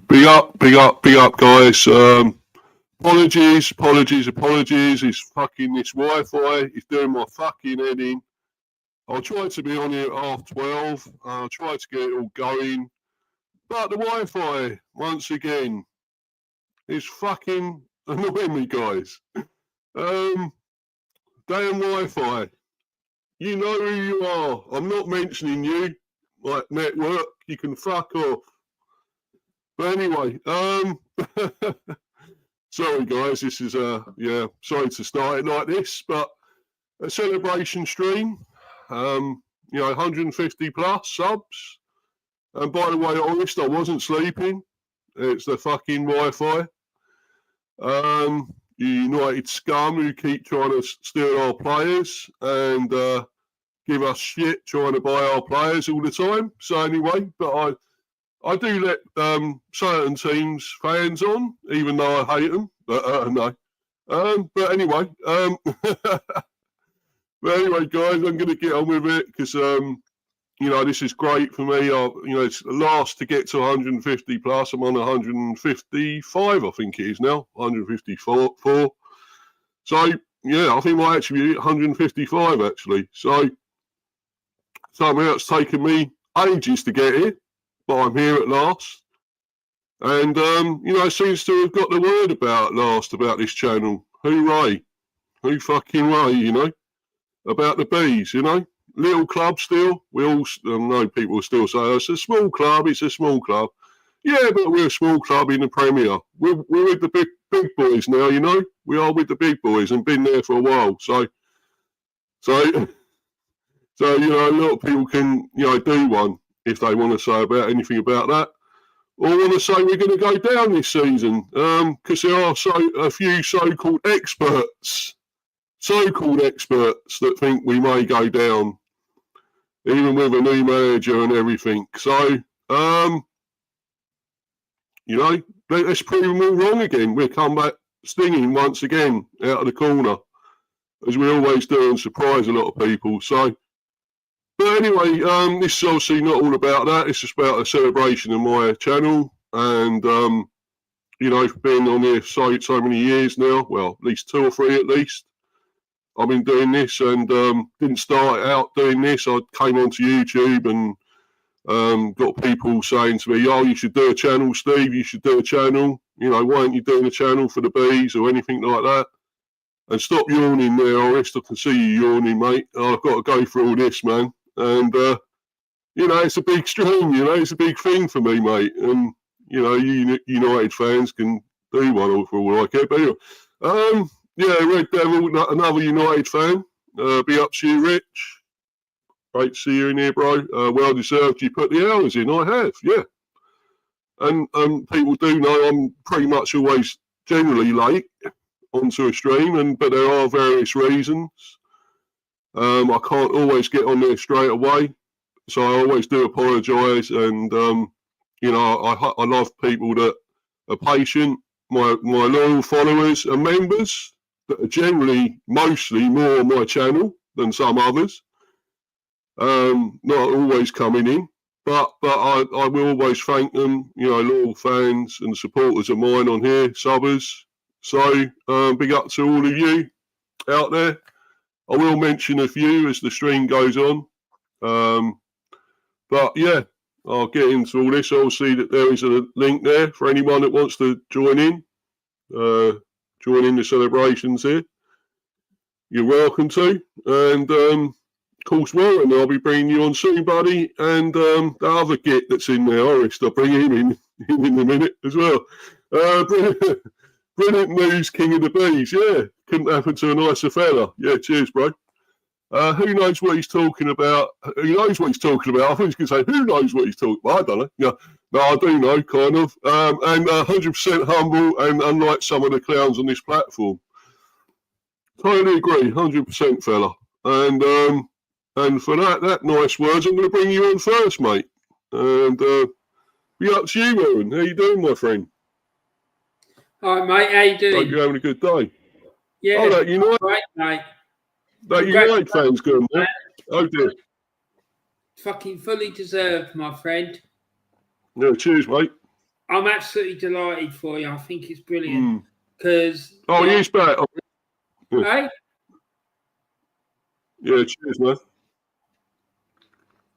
Big up, guys. Apologies. It's fucking this Wi-Fi. It's doing my fucking head in. I'll try to be on here at 12:30. I'll try to get it all going. But the Wi-Fi, once again, is fucking annoying me, guys. Damn Wi-Fi. You know who you are. I'm not mentioning you. Like network, you can fuck off. But anyway, sorry guys, this is sorry to start it like this, but a celebration stream. 150 plus subs. And by the way, honest, I wasn't sleeping. It's the fucking Wi-Fi. You United scum who keep trying to steal our players and give us shit trying to buy our players all the time. So anyway, but I do let certain teams fans on, even though I hate them. But no. But anyway, guys, I'm going to get on with it because this is great for me. It's last to get to 150 plus. I'm on 155, I think it is now, 154. So yeah, I think I actually be 155 actually. So somehow it's taken me ages to get here. But I'm here at last. And, it seems to have got the word about this channel. Hooray. Who fucking ray, about the bees, Little club still. We all know people still say, it's a small club, it's a small club. Yeah, but we're a small club in the Premier. We're with the big boys now, We are with the big boys and been there for a while. So a lot of people can, do one. If they want to say about anything about that, or want to say we're going to go down this season, because there are a few so-called experts that think we may go down, even with a new manager and everything. So, let's prove them all wrong again. We'll come back stinging once again out of the corner, as we always do, and surprise a lot of people. So. But anyway, this is obviously not all about that. It's just about a celebration of my channel. And, been on here so many years now. Well, at least 2 or 3 at least. I've been doing this and didn't start out doing this. I came onto YouTube and got people saying to me, oh, you should do a channel, Steve. You should do a channel. Why aren't you doing a channel for the bees or anything like that? And stop yawning there, Orest. I can see you yawning, mate. I've got to go through all this, man. And, it's a big stream, it's a big thing for me, mate. And, you United fans can do one for all I care. But anyway, Red Devil, another United fan. Be up to you, Rich. Great to see you in here, bro. Well deserved. You put the hours in. I have, yeah. And people do know I'm pretty much always generally late onto a stream, but there are various reasons. I can't always get on there straight away, so I always do apologise. And I love people that are patient. My loyal followers and members that are generally mostly more on my channel than some others. Not always coming in, but I will always thank them. Loyal fans and supporters of mine on here, subbers. So big up to all of you out there. I will mention a few as the stream goes on. But yeah, I'll get into all this. I'll see that there is a link there for anyone that wants to join in the celebrations here. You're welcome to. And of course, Warren, I'll be bringing you on soon, buddy. And the other git that's in there, Orest, I'll bring him in a minute as well. Brilliant news, King of the Bees. Yeah, couldn't happen to a nicer fella. Yeah, cheers, bro. Who knows what he's talking about? Who knows what he's talking about? I think he's going to say, who knows what he's talking about? I don't know. Yeah, no, I do know, kind of. And 100% humble, and unlike some of the clowns on this platform. Totally agree, 100%, fella. And for that nice words, I'm going to bring you on first, mate. And be up to you, Warren. How you doing, my friend? All right, mate. How you doing? Hope you're having a good day. Yeah. Oh, that United, right, mate. That United fans good, man. Oh, dear. Fucking fully deserved, my friend. Yeah, cheers, mate. I'm absolutely delighted for you. I think it's brilliant because. Oh, he's back. Hey? Yeah, cheers, man.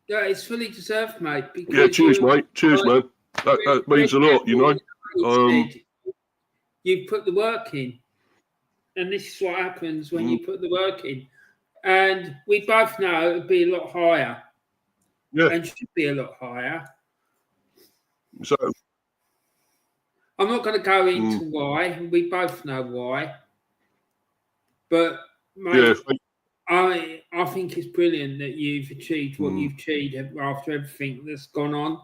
Yeah, it's fully deserved, mate. Yeah, cheers, mate. Cheers, man. That means a lot, you know. You put the work in, and this is what happens when you put the work in. And we both know it'd be a lot higher. Yeah. And should be a lot higher. So I'm not going to go into why. We both know why. But mate, I think it's brilliant that you've achieved what you've achieved after everything that's gone on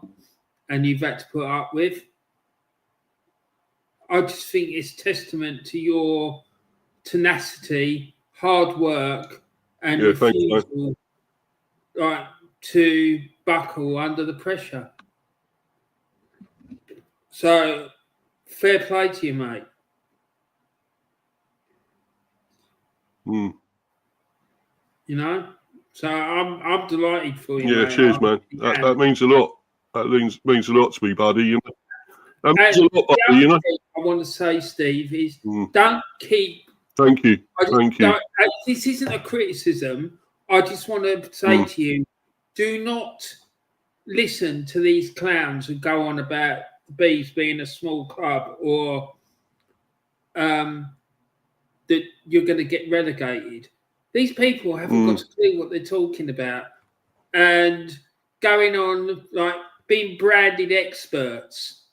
and you've had to put up with. I just think it's testament to your tenacity, hard work, and refusal to buckle under the pressure. So, fair play to you, mate. You know, so I'm delighted for you. Yeah, mate. cheers, man. That means a lot. That means a lot to me, buddy. You know, that means a lot, buddy. You know. I want to say, Steve, is don't keep. Thank you. Thank you. This isn't a criticism. I just want to say to you, do not listen to these clowns who go on about the Bees being a small club or that you're going to get relegated. These people haven't got a clue what they're talking about and going on like being branded experts.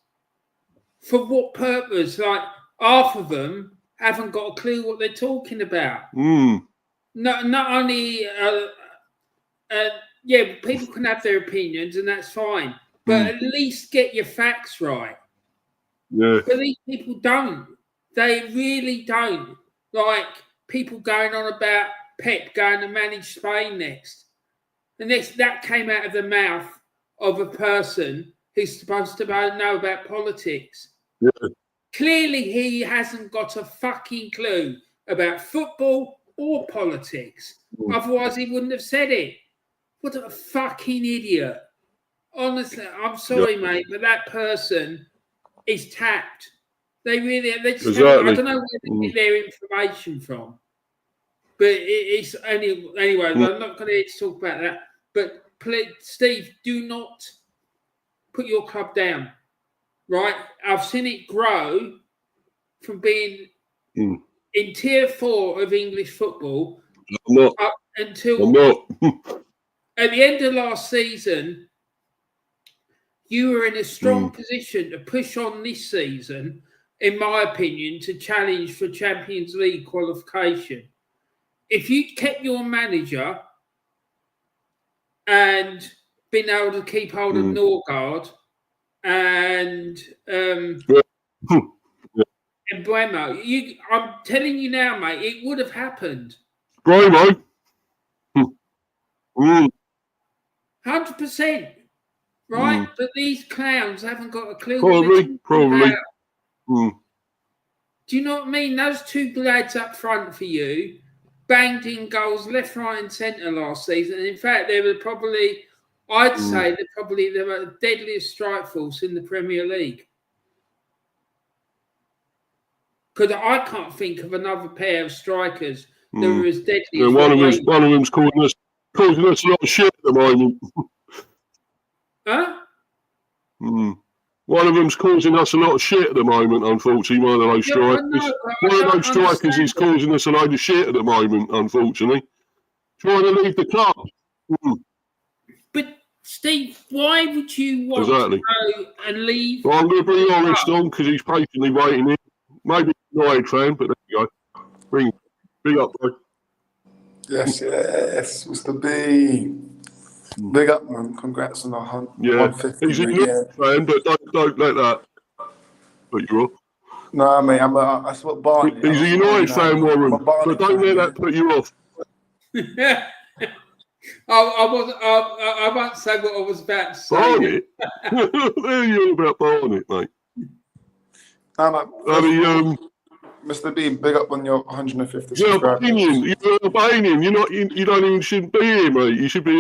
For what purpose? Like half of them haven't got a clue what they're talking about. Not only, people can have their opinions and that's fine, but at least get your facts right. Yeah. But these people don't. They really don't. Like people going on about Pep going to manage Spain next. And that came out of the mouth of a person who's supposed to know about politics. Yeah. Clearly, he hasn't got a fucking clue about football or politics. Otherwise, he wouldn't have said it. What a fucking idiot. Honestly, I'm sorry, mate, but that person is tapped. They just exactly. I don't know where they get their information from. But it's anyway, I'm not going to talk about that. But please, Steve, do not put your club down. Right? I've seen it grow from being in tier 4 of English football up until at the end of last season, you were in a strong position to push on this season, in my opinion, to challenge for Champions League qualification. If you'd kept your manager and been able to keep hold of Norgard and Embuemo, I'm telling you now, mate, it would have happened. Bravo. 100%. Right? But these clowns haven't got a clue. Probably. Do you know what I mean? Those two lads up front for you banged in goals left, right, and centre last season. And in fact, they were probably, I'd say, they were the deadliest strike force in the Premier League. Because I can't think of another pair of strikers that were as deadly as one of them's causing us a lot of shit at the moment. Huh? One of them's causing us a lot of shit at the moment, unfortunately. One of those strikers. One of those strikers is causing us a load of shit at the moment, unfortunately. Trying to leave the club. But, Steve, why would you want to go and leave? Well, I'm going to bring Honest on because he's patiently waiting in. Maybe a United fan, but there you go. Big up, bro. Yes, Mr. B. Big up, man. Congrats on the 150. He's a United fan, but don't let that put you off. No, mate, that's what Barney. He's a United fan, Warren, but don't let that put you off. I won't say what I was about to say. Barnet? There you're about Barnet, mate. Mr. B, big up on your 150 subscribers. You're Albanian. You don't even shouldn't be here, mate. You should be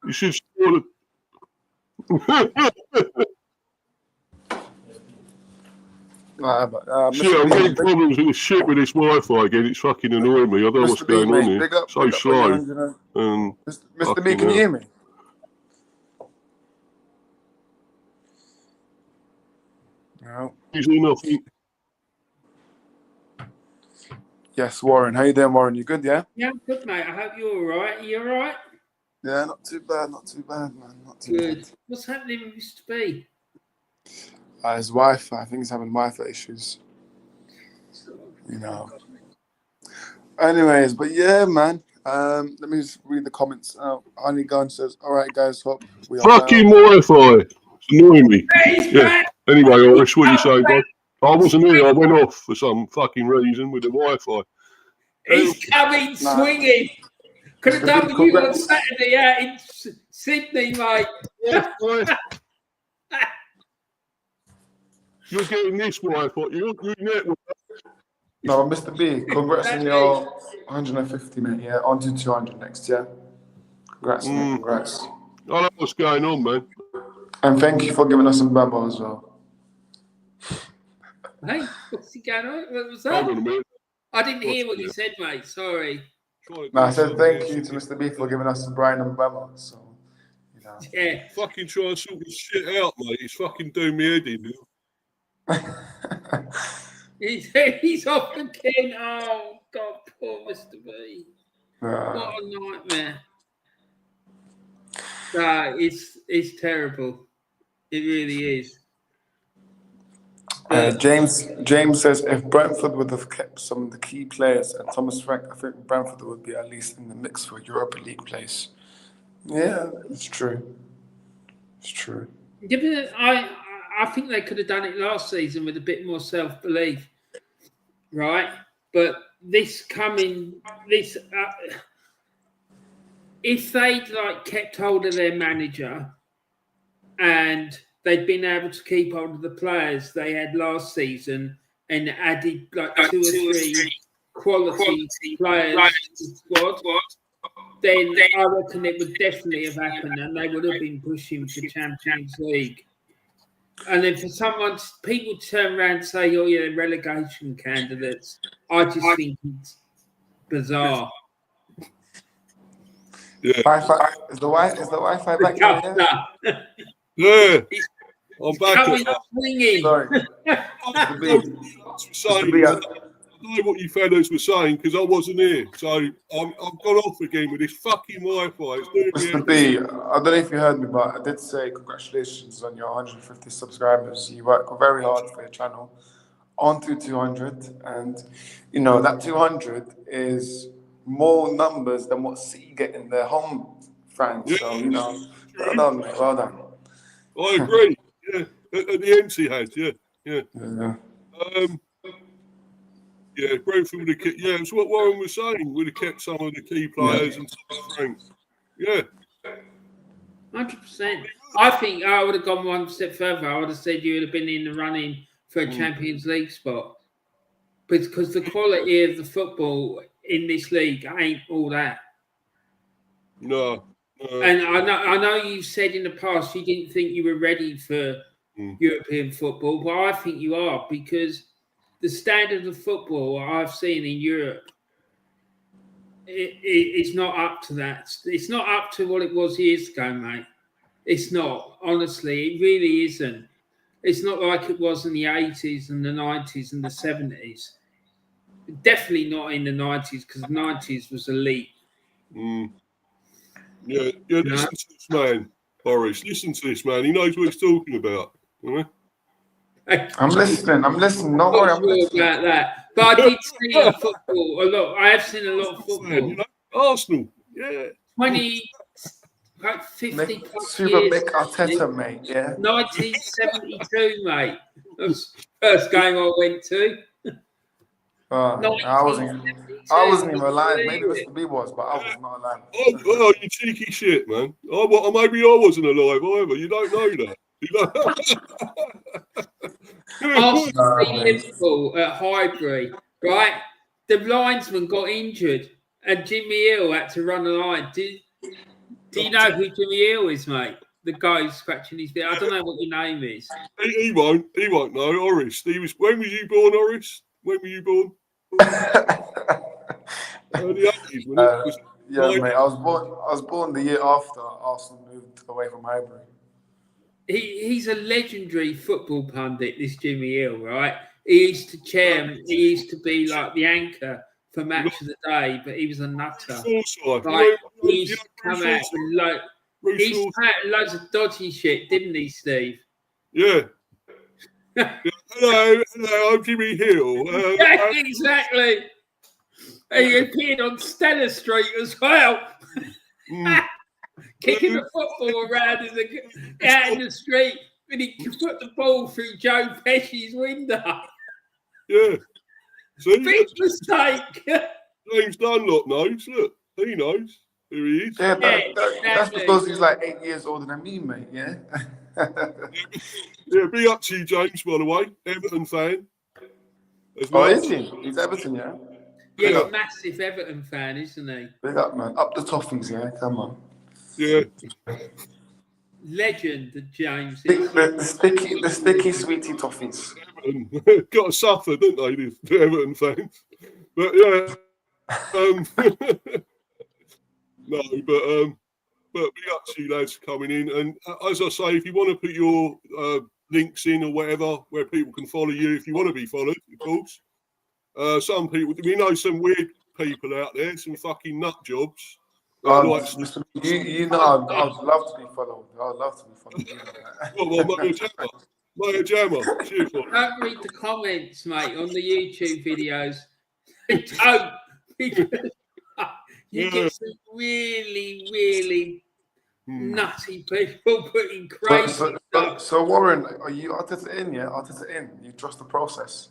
you should support Shit, I'm getting problems with this shit with this Wi-Fi again. It's fucking annoying me. I don't know what's going on here. So slow. Mr. B, can you hear me? No. Usually nothing. Yes, Warren. How you doing, Warren? You good, yeah? Yeah, I'm good, mate. I hope you're all right. You all right? Yeah, not too bad, man. Not too Good. bad. What's happening with Mr. B? His Wi-Fi. I think he's having Wi-Fi issues. You know. Anyways, but yeah, man. Let me just read the comments. Honey Gun says, "All right, guys, hope we are fucking well." Wi-Fi. It's annoying me. He's Yeah. back. Anyway, Irish, what are you saying, bud? I wasn't here. I went off for some fucking reason with the Wi-Fi. He's coming swinging. Could have done with you on Saturday out in Sydney, mate. You're getting this Wi-Fi. You're network. No, Mr. B, congrats on your 150, mate. Yeah, on to 200 next year. Congrats, mate. Congrats. I don't know what's going on, man. And thank you for giving us some Bambo as well. Hey, what's he going on? What was Hold on a that? minute. I didn't hear what you said, mate. Sorry. No, I said thank you to Mr. B for giving us some Brian and Bambo. So, you know. Yeah. Fucking try and sort this shit out, mate. It's fucking doing me head in. He's off again. Oh, God, poor Mr. B. What a nightmare. No, it's terrible. It really is. James says if Brentford would have kept some of the key players and Thomas Frank, I think Brentford would be at least in the mix for Europa League place. Yeah, it's true. It's true. Yeah, but I think they could have done it last season with a bit more self-belief, right? But if they'd kept hold of their manager and they'd been able to keep hold of the players they had last season and added two or three quality players to the squad, then I reckon it would definitely have happened and they would have been pushing for Champions League. And then for people turn around and say, oh, yeah, relegation candidates, I just think it's bizarre. Yeah. Wi-Fi, is the Wi-Fi back there? Yeah. I'm back. Swinging. Sorry. I don't know what you fellas were saying because I wasn't here. So I've gone off again with this fucking Wi-Fi. Mr. B, I don't know if you heard me, but I did say congratulations on your 150 subscribers. You work very hard for your channel. On to 200. And, you know, that 200 is more numbers than what City get in their home fans. Yeah, so, you know, well done, mate. Well done. I agree. Yeah. At the MC had, yeah. Yeah, Brentford would have kept. Yeah, it's what Warren was saying. Would have kept some of the key players and Frank. Yeah, 100%. I think I would have gone one step further. I would have said you would have been in the running for a Champions League spot, because the quality of the football in this league ain't all that. No. And I know you said in the past you didn't think you were ready for European football, but I think you are, because the standard of football I've seen in Europe, it's not up to that. It's not up to what it was years ago, mate. It's not. Honestly, it really isn't. It's not like it was in the 80s and the 90s and the 70s. Definitely not in the 90s, because the 90s was elite. Yeah, listen to this man, Boris. Listen to this man. He knows what he's talking about. You know? I'm listening. Don't worry, I'm listening about that. But I did see football a lot. I have seen a lot of football. You know, Arsenal, yeah. 50 plus Super years. big Arteta, mate, yeah. 1972, mate. That was the first game I went to. I wasn't even alive. Maybe Mr. B was, but I was not alive. Oh, you cheeky shit, man. Maybe I wasn't alive either. You don't know that. Arsenal Liverpool at Highbury, right? The linesman got injured and Jimmy Hill had to run the line. Do you know who Jimmy Hill is, mate? the guy who's scratching his beard. I don't know what your name is. He won't know. Horace. When was you born, Horace? When were you born? Early 80s, wasn't it? Yeah, mate. I was born the year after Arsenal moved away from Highbury. He's a legendary football pundit, this Jimmy Hill, right? He used to chair, he used to be like the anchor for Match of the Day, but he was a nutter. Like, he used to come out with he used to come out with loads of dodgy shit, didn't he, Steve? Yeah. Hello, I'm Jimmy Hill. Yeah, exactly. He appeared on Stella Street as well. Kicking the football around out in the street, and he could put the ball through Joe Pesci's window. Yeah. See? Big mistake. James Dunlop knows. Look, he knows who he is. Yeah, that's because he's like 8 years older than me, mate. Yeah. Yeah, big up to you, James, by the way. Everton fan. Oh, is he? He's Everton, yeah? Yeah, he's a massive Everton fan, isn't he? Big up, man. Up the toffees, yeah? Come on. Yeah. Legend, James. The sticky sweetie toffees. Got to suffer, don't they, the Everton fans? But yeah. No, but big up to you lads coming in. And as I say, if you want to put your links in or whatever, where people can follow you, if you want to be followed, of course. Some people, we know some weird people out there, some fucking nut jobs. Mr. You know, I'd love to be followed. I'd love to be followed. Well, Maya Jammer. Cheers, man. Don't read the comments, mate, on the YouTube videos. Don't. Because you get some really, really nutty people putting crazy stuff. So Warren, are you Arteta in? Yeah, Arteta in. You trust the process?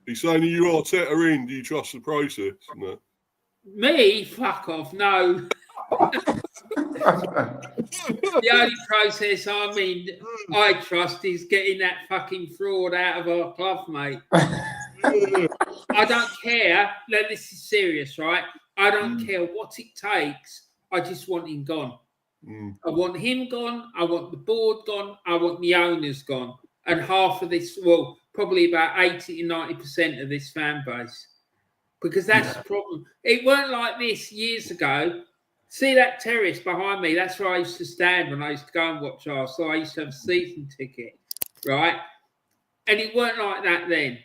He's saying you Arteta in. Do you trust the process? No. Me? Fuck off. No. The only process I trust is getting that fucking fraud out of our club, mate. I don't care. No, this is serious, right? I don't care what it takes. I just want him gone. I want him gone. I want the board gone. I want the owners gone. And half of this, well, probably about 80 to 90% of this fan base. Because that's the problem. It weren't like this years ago. See that terrace behind me? That's where I used to stand when I used to go and watch Arsenal. I used to have a season ticket, right? And it weren't like that then.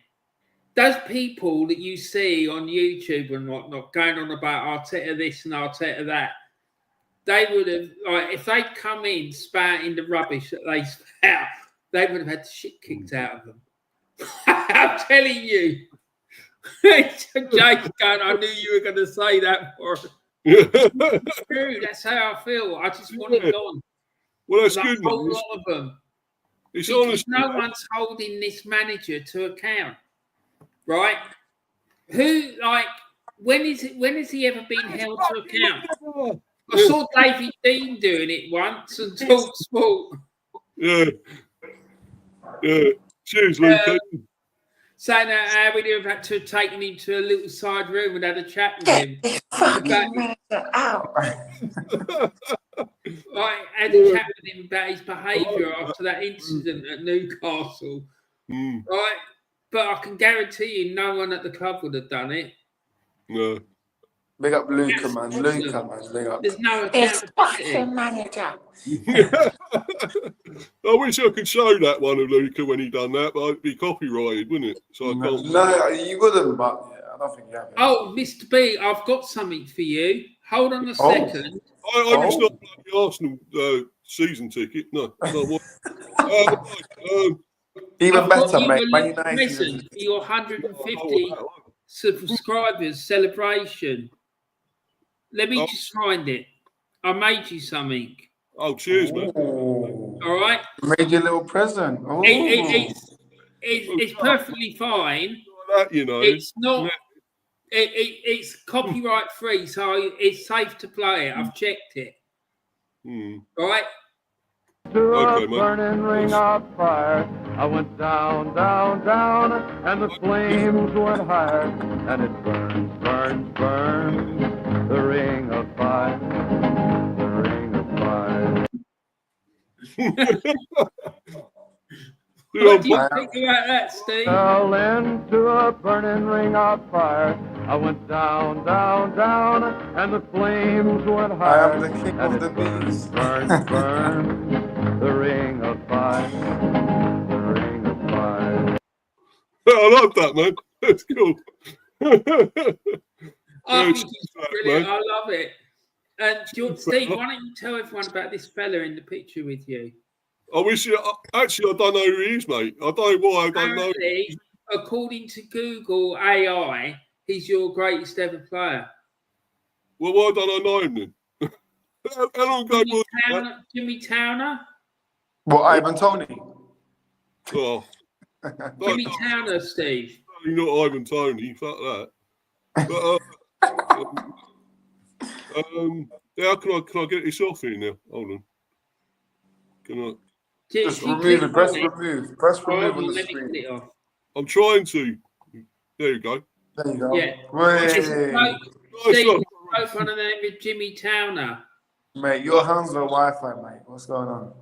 Those people that you see on YouTube and whatnot going on about Arteta this and Arteta that, they would have, like, if they'd come in spouting the rubbish that they spout, they would have had the shit kicked out of them. I'm telling you. It's a joke going, I knew you were going to say that for us. True, that's how I feel. I just want it gone. Well, that's like good, a whole man. lot of them. It's because honest. No one's holding this manager to account, right? Who, like, when has he ever been held to account? I saw David Dean doing it once and Talk Sport. Yeah. Cheers, Luke. Saying how we'd have had to have taken him to a little side room and had a chat with him. I had a chat with him about his behaviour after that incident at Newcastle. Right? But I can guarantee you no one at the club would have done it. No. Big up Luca, man. Luca, man. Big up. There's no fucking manager. I wish I could show that one of Luca when he done that, but it'd be copyrighted, wouldn't it? So I can't. No, you wouldn't, but yeah, I don't think you have it. Oh, Mr. B, I've got something for you. Hold on a second. It's not like the Arsenal season ticket. No. Even better, mate. Listen, for your 150 subscribers celebration. Let me just find it. I made you something. Oh, cheers, man. All right. Made you a little present. It's perfectly fine. That, you know. It's not. It's copyright free, so it's safe to play it. I've checked it. All right. To a burning ring of fire, I went down, down, down, and the flames went higher, and it burns, burns, burns, the ring of fire, the ring of fire. What do you think about that, Steve? Fell into a burning ring of fire. I went down, down, down, and the flames went I higher. am the king and of the it burned, bees. burned, burned, the ring of fire, the ring of fire. I love that, man. That's cool. I think it's brilliant. I love it. And Steve, why don't you tell everyone about this fella in the picture with you? I wish you. Actually, I don't know who he is, mate. I don't know why. I don't know. Apparently, according to Google AI, he's your greatest ever player. Well, why don't I know him then? How long ago was that? Jimmy Towner? Well, Ivan Tony. Oh, Jimmy Towner, Steve. not Ivan Tony. Fuck that. But how can I get this off here now? Hold on. Can I? Just remove it. Press remove. Press remove on the let me screen. put it off. I'm trying to. There you go. There you go. Yeah. Steve, both on the name of Jimmy Towner. Mate, your hands are Wi-Fi, mate. What's going on?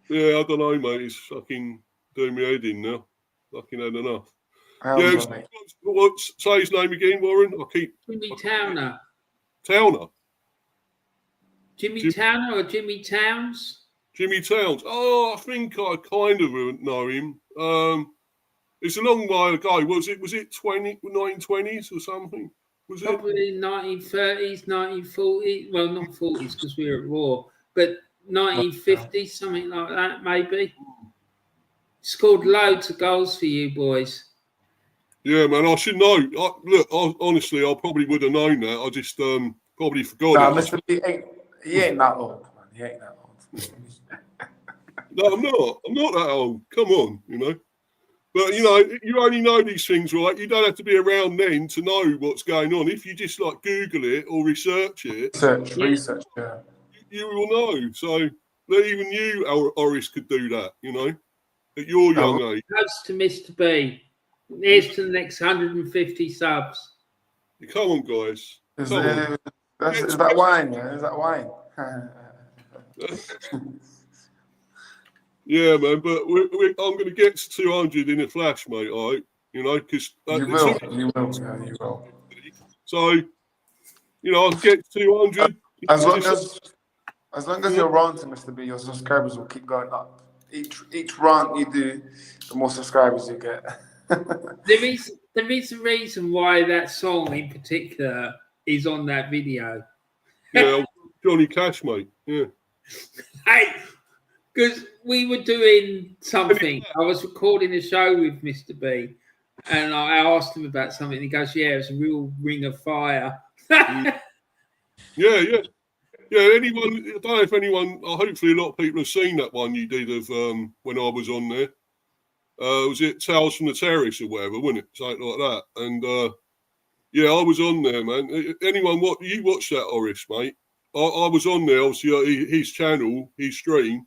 Yeah, I don't know, mate. It's fucking doing me head in now. Fucking had enough. Hands on, mate. Say his name again, Warren. Jimmy Towner. Towner. Jimmy Towner or Jimmy Towns? Jimmy Towns. Oh, I think I kind of know him. It's a long while ago. Was it 1920s or something? Was Probably 1930s, 1940s. Well, not 40s because we were at war, but 1950s, something like that, maybe. Scored loads of goals for you boys. Yeah, man, I should know. Honestly, I probably would have known that. I just probably forgot. Nah, Mr. B he ain't that old, man. He ain't that old. No, I'm not. I'm not that old. Come on, you know. But, you know, you only know these things, right? You don't have to be around then to know what's going on. If you just, like, Google it or research it. Research, yeah. You will know. So, even you, Oris, could do that, you know, at your young age. That's to Mr. B. Here's to the next 150 subs. Come on, guys. Is that wine, yeah? Is that wine? Yeah, man, but I'm going to get to 200 in a flash, mate, all right? You know, because... You will. So, you know, I'll get to 200. As long as you're ranting, Mr. B, your subscribers will keep going up. Each rant you do, the more subscribers you get. There is a reason why that song in particular is on that video. Yeah, Johnny Cash, mate. Yeah. Hey, because we were doing something. I was recording a show with Mr. B, and I asked him about something. And he goes, "Yeah, it's a real ring of fire." Yeah. Anyone? I don't know if anyone. Hopefully, a lot of people have seen that one you did of when I was on there. Was it Tales from the Terrace or whatever? Wasn't it something like that? And yeah, I was on there, man. Anyone? You watched that, Oris, mate? I was on there. Obviously, his channel, his stream.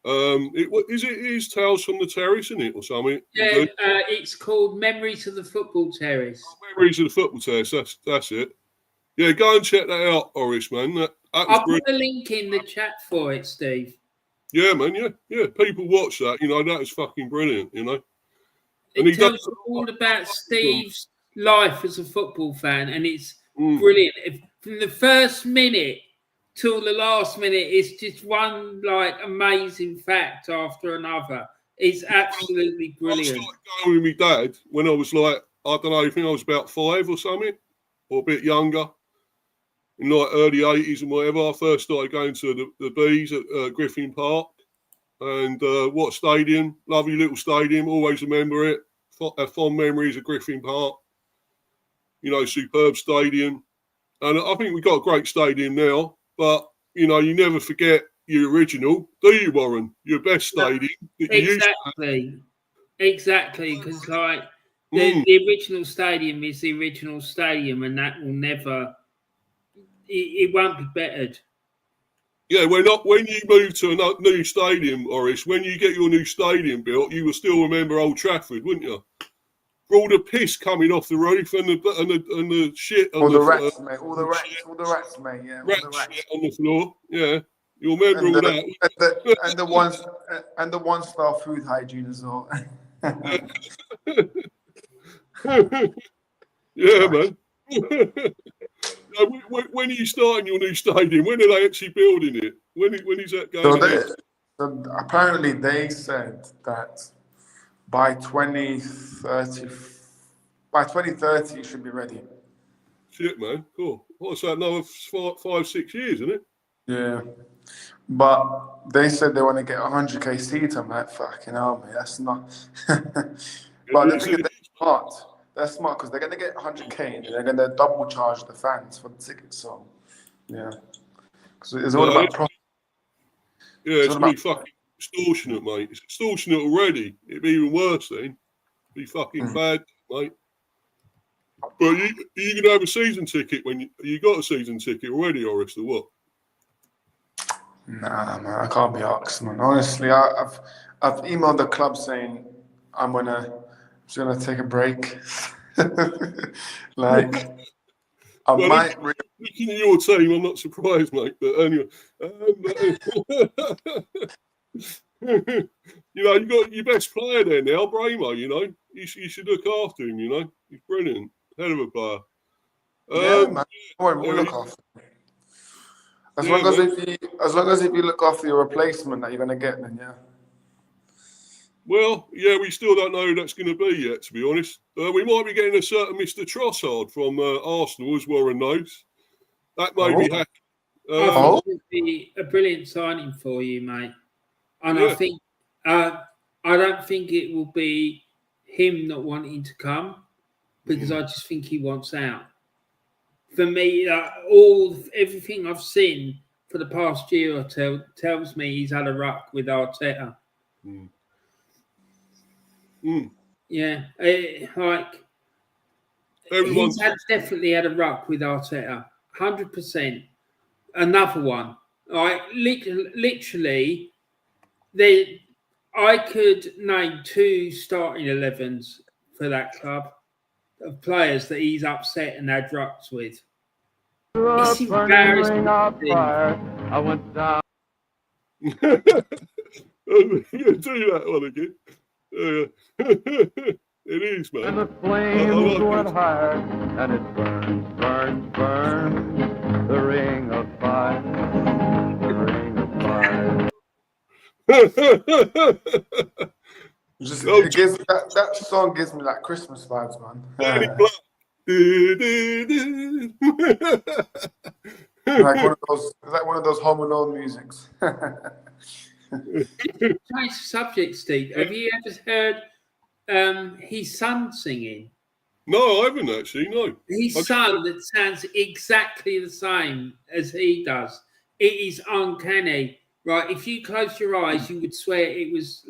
It is Tales from the Terrace, isn't it, or something? Yeah, it's called Memories of the Football Terrace. Memories of the Football Terrace. That's it. Yeah, go and check that out, Oris, man. I'll put a link in the chat for it, Steve. Yeah, man. Yeah. People watch that. You know, that is fucking brilliant. You know, and it tells all about Steve's life as a football fan, and it's brilliant. From the first minute till the last minute, it's just one like amazing fact after another. It's absolutely brilliant. I started going with my dad when I was like, I don't know, I think I was about 5 or something, or a bit younger, in like early 80s and whatever. I first started going to the Bees at Griffin Park, and what stadium? Lovely little stadium. Always remember it. Have fond memories of Griffin Park. You know, superb stadium. And I think we've got a great stadium now, but, you know, you never forget your original, do you, Warren? Your best stadium. Exactly, because like the original stadium is the original stadium, and that will never, it won't be bettered. Yeah, when you move to a new stadium, Oris, when you get your new stadium built, you will still remember Old Trafford, wouldn't you? For all the piss coming off the roof and the shit on all the rats, mate. All the rats, mate. Yeah, rats on the floor. Yeah, You'll remember all that. And the one-star food hygiene as well. Yeah, man. When are you starting your new stadium? When are they actually building it? When is that going ahead? So apparently they said that by 2030 it should be ready. Shit, man. Cool. What's that? Another 5-6 years, isn't it? Yeah. But they said they want to get 100k seats. I'm like, fucking hell, man, that's not. But the thing is, they're smart because they're going to get 100k and they're going to double charge the fans for the tickets. So, yeah. Because it's all about profit. Yeah, it's going to be fucking extortionate, mate. It's extortionate already. It'd be even worse then. It'd be fucking bad, mate. But you going to have a season ticket when you got a season ticket already, Horace, or what? Nah, man, I can't be asked, man. Honestly, I've emailed the club saying I'm just gonna take a break. Like, looking at your team, I'm not surprised, mate. But anyway, you know, you got your best player there now, Bramo. You know, you should look after him. You know, he's brilliant, hell of a player. Yeah, man. We'll look after him. As long as if you look after your replacement that you're gonna get, then yeah. Well, yeah, we still don't know who that's going to be yet, to be honest. We might be getting a certain Mr. Trossard from Arsenal, as Warren knows. That may be happening. I think it would be a brilliant signing for you, mate. And I think I don't think it will be him not wanting to come, because I just think he wants out. For me, everything I've seen for the past year or two tells me he's had a ruck with Arteta. Yeah, he's definitely had a ruck with Arteta, 100%. Another one, right? Literally, I could name 2 starting 11s for that club of players that he's upset and had rucks with. It's embarrassing. I went down. I'm going to do that one again. It is, man. And the flames went higher, and it burned, burned, burned. The ring of fire, the ring of fire. That song gives me like Christmas vibes, man. Like one of those Home Alone musics. Nice subject, Steve. Have you ever heard his son singing? No, I haven't actually. No, his son that sounds exactly the same as he does. It is uncanny, right? If you close your eyes, you would swear it was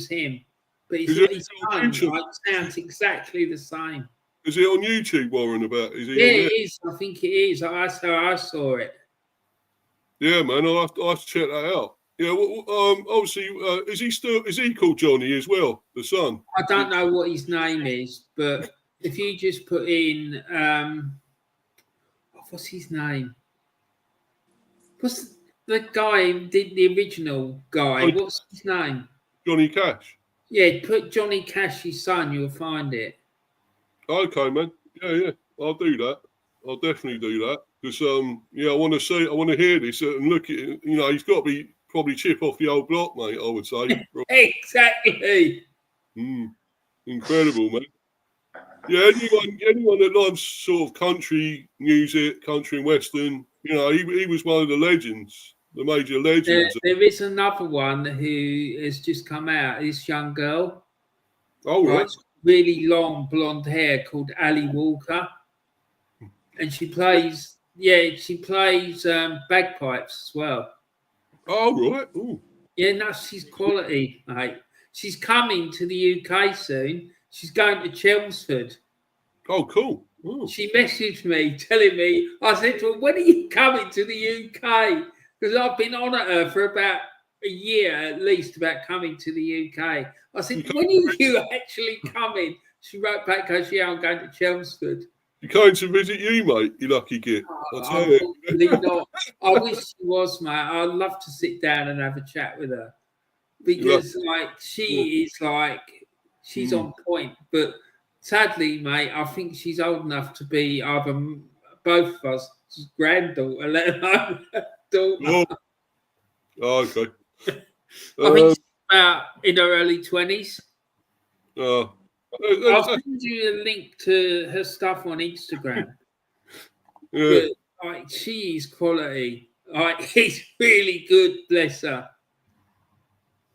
him. But his son sounds exactly the same. Is it on YouTube, Warren? It is. I think it is. That's how I saw it. Yeah, man. I'll have to check that out. Yeah. Well, obviously, is he called Johnny as well? The son. I don't know what his name is, but if you just put in what's his name? What's the guy who did the original guy? What's his name? Johnny Cash. Yeah, put Johnny Cash's son. You'll find it. Okay, man. Yeah. I'll do that. I'll definitely do that because I want to hear this and look at it. You know, he's got to be probably chip off the old block, mate. I would say. Exactly. Incredible, man. Yeah, anyone that loves sort of country music, country and western, you know, he was one of the legends, the major legends. There is another one who has just come out. This young girl. Oh, right. Really long blonde hair called Ali Walker, and she plays bagpipes as well. Oh, right. Ooh. Yeah, no, she's quality, mate. She's coming to the UK soon. She's going to Chelmsford. Oh, cool. Ooh. She messaged me telling me, I said to her, when are you coming to the UK? Because I've been on at her for about a year at least about coming to the UK. I said, when are you actually coming? She wrote back, goes, yeah, I'm going to Chelmsford. You came to visit you, mate. You lucky git. I tell you. Unfortunately not. I wish she was, mate. I'd love to sit down and have a chat with her because, like, she's on point. But sadly, mate, I think she's old enough to be either both of us granddaughter, let alone daughter. Oh, okay. I think she's about in her early 20s. I'll send you a link to her stuff on Instagram. Yeah. But like, she's quality. Like, it's really good, bless her.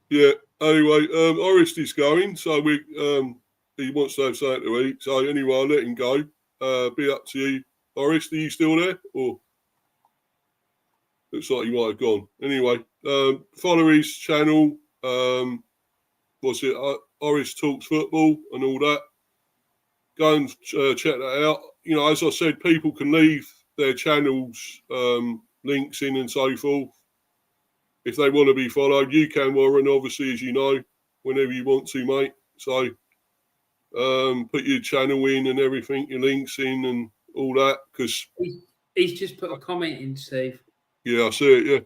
Yeah. Anyway, Orist is going, so he wants to have something to eat. So anyway, I'll let him go. Be up to you, Orist. Are you still there? Or looks like you might have gone. Anyway, follow his channel. What's it? Orist Talks Football and all that. Go and check that out. You know, as I said, people can leave their channels links in and so forth. If they want to be followed, you can, Warren, obviously, as you know, whenever you want to, mate. So put your channel in and everything, your links in and all that. Because he's just put a comment in, Steve. Yeah, I see it, yeah.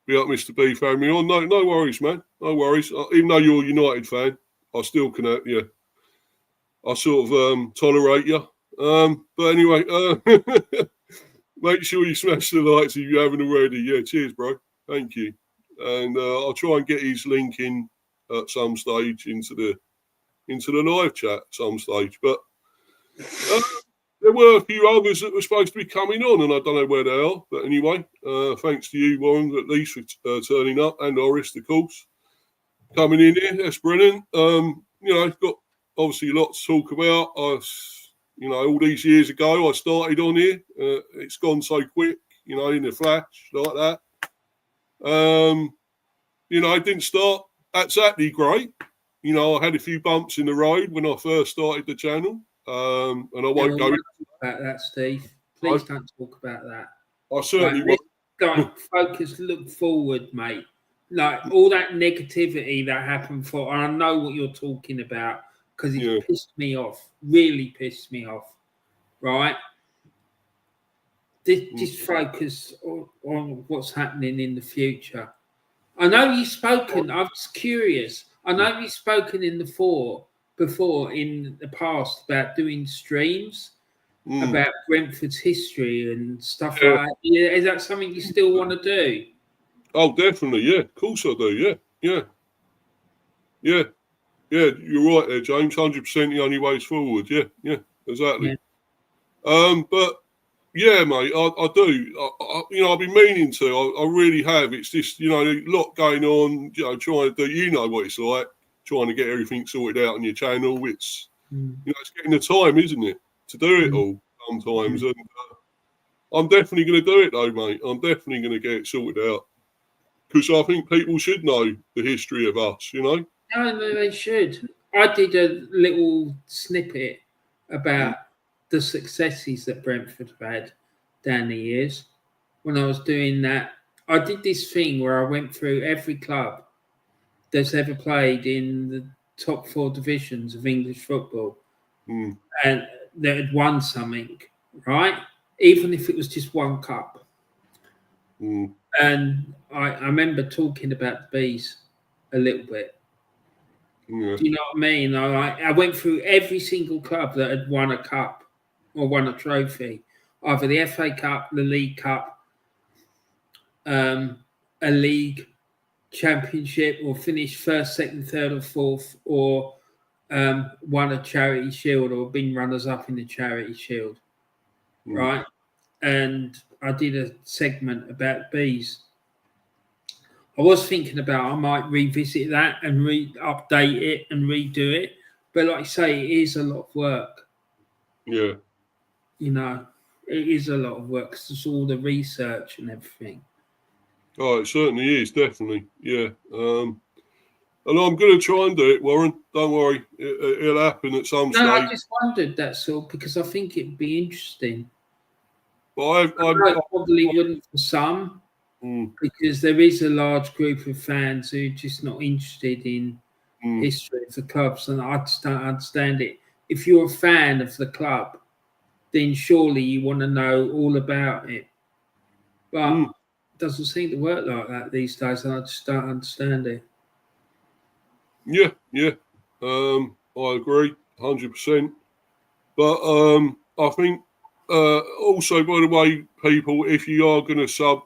Be up, Mr. B family on. No worries, man. No worries. Even though you're a United fan, I still can, I sort of tolerate you. But anyway, make sure you smash the likes if you haven't already. Yeah, cheers, bro. Thank you. And I'll try and get his link in at some stage into the live chat at some stage. But there were a few others that were supposed to be coming on, and I don't know where they are. But anyway, thanks to you, Warren, at least for turning up, and Orist, of course, coming in here. That's brilliant. Got obviously a lot to talk about. All these years ago, I started on here. It's gone so quick, in a flash like that. It didn't start exactly great. I had a few bumps in the road when I first started the channel. And I won't go about that, Steve. Please don't talk about that. I certainly won't. Like, focus, look forward, mate. Like, all that negativity that happened and I know what you're talking about because it pissed me off. Really pissed me off. Right? Just focus on what's happening in the future. I know you've spoken. I was curious. I know you've spoken before in the past about doing streams about Brentford's history and stuff like that. Yeah, is that something you still want to do? Oh, definitely. Yeah, of course I do. Yeah. You're right there, James. 100% the only way forward. Yeah, exactly. Yeah. But yeah, mate, I do. I've been meaning to. I really have. It's just, a lot going on. Trying to do. What it's like. Trying to get everything sorted out on your channel. It's, it's getting the time, isn't it, to do it all sometimes. And I'm definitely going to do it, though, mate. I'm definitely going to get it sorted out because I think people should know the history of us. No, they should. I did a little snippet about the successes that Brentford have had down the years. When I was doing that, I did this thing where I went through every club that's ever played in the top 4 divisions of English football and that had won something, right? Even if it was just one cup. And I remember talking about the Bees a little bit. Yeah. Do you know what I mean? I went through every single club that had won a cup or won a trophy, either the FA Cup, the League Cup, a league championship, or finished first, second, third, or fourth, or won a charity shield or been runners up in the charity shield, right? And I did a segment about Bees. I was thinking about I might revisit that and update it and redo it, but like I say, it is a lot of work. Yeah, it is a lot of work because it's all the research and everything. Oh, it certainly is, definitely. Yeah. And I'm going to try and do it, Warren. Don't worry. It'll happen at some stage. No, I just wondered, that's all, because I think it'd be interesting. But I probably wouldn't for some, because there is a large group of fans who are just not interested in history of the clubs, and I just don't understand it. If you're a fan of the club, then surely you want to know all about it. But it doesn't seem to work like that these days, and I just don't understand it. Yeah. I agree, 100%. But I think also, by the way, people, if you are going to sub,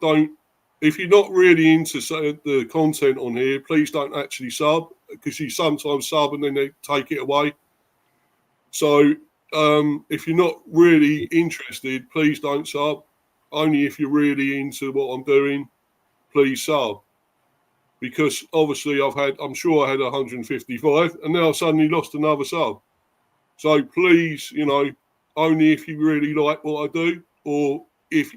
if you're not really into the content on here, please don't actually sub, because you sometimes sub and then they take it away. So if you're not really interested, please don't sub. Only if you're really into what I'm doing, please sub. Because obviously I'm sure I had 155 and now I've suddenly lost another sub. So please, only if you really like what I do, or if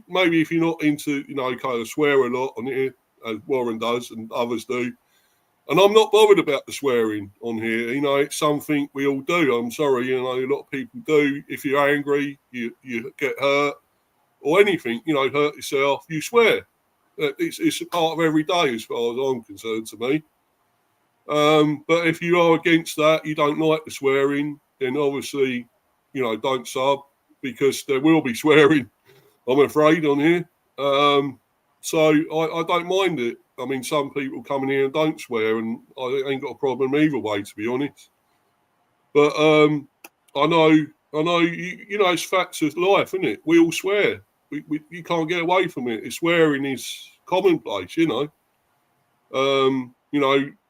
you're not into, kind of swear a lot on here, as Warren does and others do. And I'm not bothered about the swearing on here. It's something we all do. I'm sorry, a lot of people do. If you're angry, you get hurt or anything, hurt yourself, you swear. It's a part of every day as far as I'm concerned to me. But if you are against that, you don't like the swearing, then obviously, don't sub, because there will be swearing, I'm afraid, on here. So I don't mind it. I mean, some people come in here and don't swear, and I ain't got a problem either way, to be honest. But I know, it's facts of life, isn't it? We all swear. You can't get away from it. Swearing is commonplace,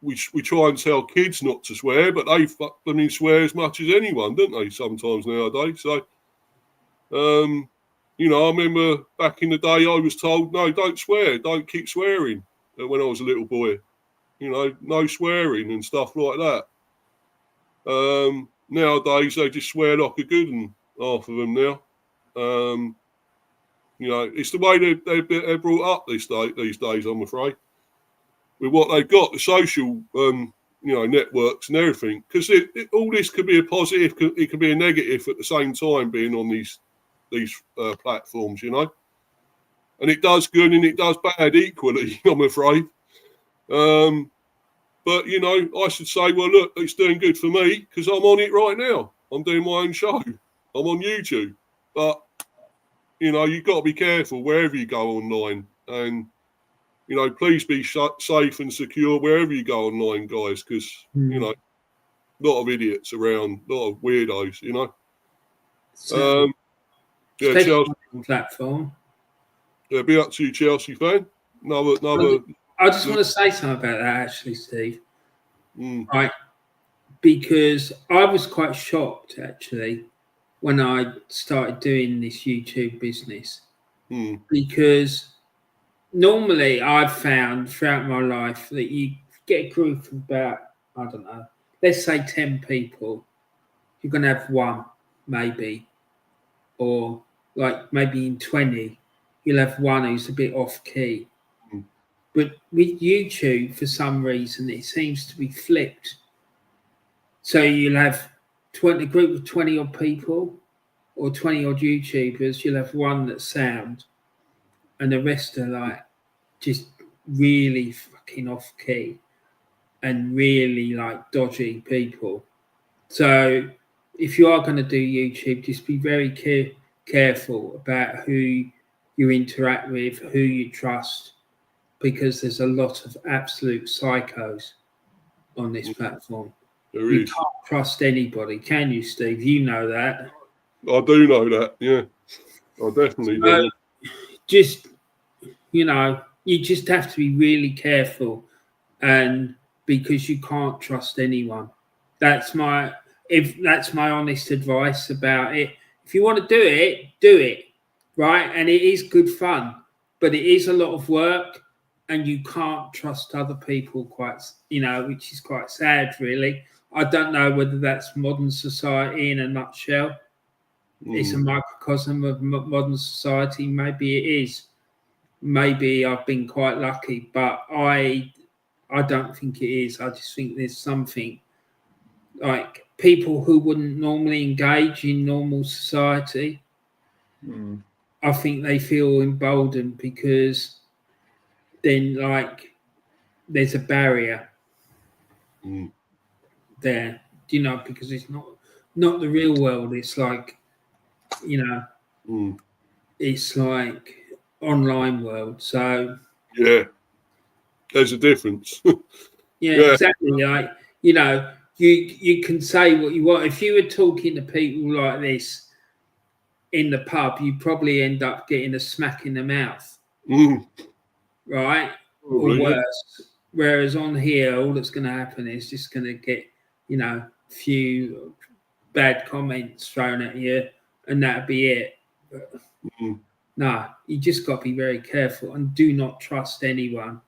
we try and tell kids not to swear, but they swear as much as anyone, don't they, sometimes nowadays? So, I remember back in the day I was told, no, don't swear, don't keep swearing, when I was a little boy. No swearing and stuff like that. Nowadays they just swear like a good one, half of them now. It's the way they're brought up these days, I'm afraid, with what they've got, the social, networks and everything. Because all this could be a positive, it could be a negative at the same time, being on these platforms, And it does good and it does bad equally, I'm afraid. But, I should say, well, look, it's doing good for me because I'm on it right now. I'm doing my own show. I'm on YouTube. But, you've got to be careful wherever you go online. And, please be safe and secure wherever you go online, guys, because, a lot of idiots around, a lot of weirdos, So, Chelsea platform. Yeah, be up to you, Chelsea fan. Another. I just want to say something about that, actually, Steve. Right. Because I was quite shocked, actually, when I started doing this YouTube business. Because normally I've found throughout my life that you get a group of about, I don't know, let's say 10 people. You're going to have one, maybe. Or like maybe in 20, you'll have one who's a bit off key. But with YouTube, for some reason, it seems to be flipped. So you'll have a group of 20 odd people or 20 odd YouTubers. You'll have one that's sound, and the rest are like just really fucking off key and really like dodgy people. So if you are going to do YouTube, just be very careful about who you interact with, who you trust, because there's a lot of absolute psychos on this platform. You can't trust anybody, can you, Steve? You know that. I do know that, yeah. I definitely do. Just, you just have to be really careful, and because you can't trust anyone. That's my honest advice about it. If you want to do it, right? And it is good fun, but it is a lot of work, and you can't trust other people quite, which is quite sad, really. I don't know whether that's modern society in a nutshell. It's a microcosm of modern society. Maybe it is. Maybe I've been quite lucky, but I don't think it is. I just think there's something like people who wouldn't normally engage in normal society. I think they feel emboldened because then there's a barrier there, because it's not the real world. It's like you know, it's like online world. So yeah, there's a difference. yeah, Yeah. exactly. Like, you know, you can say what you want. If you were talking to people like this in the pub, you probably end up getting a smack in the mouth, right? Or Probably, yeah. worse. Whereas on here, all that's going to happen is just going to get, you know, a few bad comments thrown at you, and that'd be it. But, no, you just got to be very careful and do not trust anyone.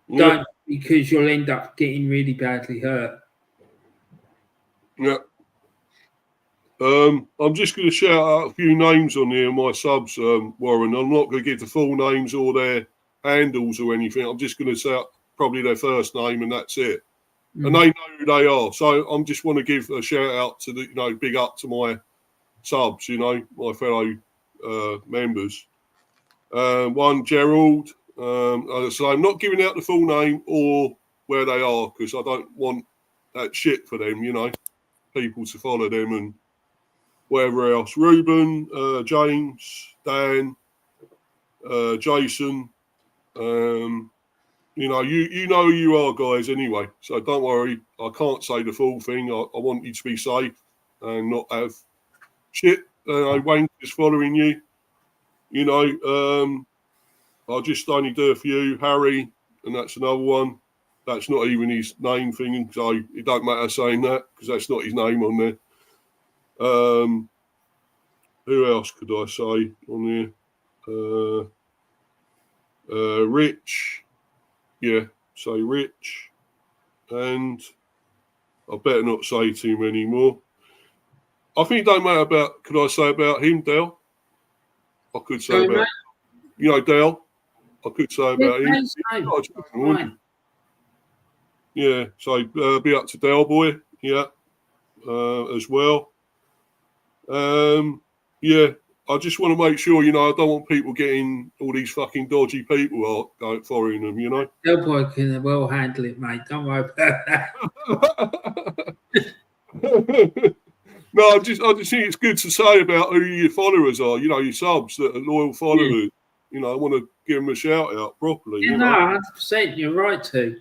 Yeah. Don't, because you'll end up getting really badly hurt. Yeah. I'm just going to shout out a few names on here, my subs, Warren. I'm not going to give the full names or their handles or anything. I'm just going to say probably their first name and that's it. And they know who they are. So I'm just want to give a shout out to the, you know, big up to my subs, you know, my fellow members. One, Gerald. So I'm not giving out the full name or where they are because I don't want that shit for them, you know, people to follow them and whatever else. Ruben, James, Dan, Jason. You know, you know who you are, guys, anyway. So don't worry. I can't say the full thing. I want you to be safe and not have shit. Wankers following you. You know, I'll just only do a few. Harry, and that's another one. That's not even his name thing, so it don't matter saying that because that's not his name on there. Who else could I say on there? Rich. Yeah, say Rich. And I better not say too many more. I think it don't matter about, could I say about him, Dale? I could say about, you know, Dale. I could say about him. Yeah, so be up to Dale Boy, yeah, as well. Yeah, I just want to make sure, you know, I don't want people getting all these fucking dodgy people out following them, you know. Dale Boy can well handle it, mate. Don't worry about that. No, I just think it's good to say about who your followers are, you know, your subs that are loyal followers. Yeah. You know, I want to give them a shout out properly. Yeah, you know? 100%. You're right to.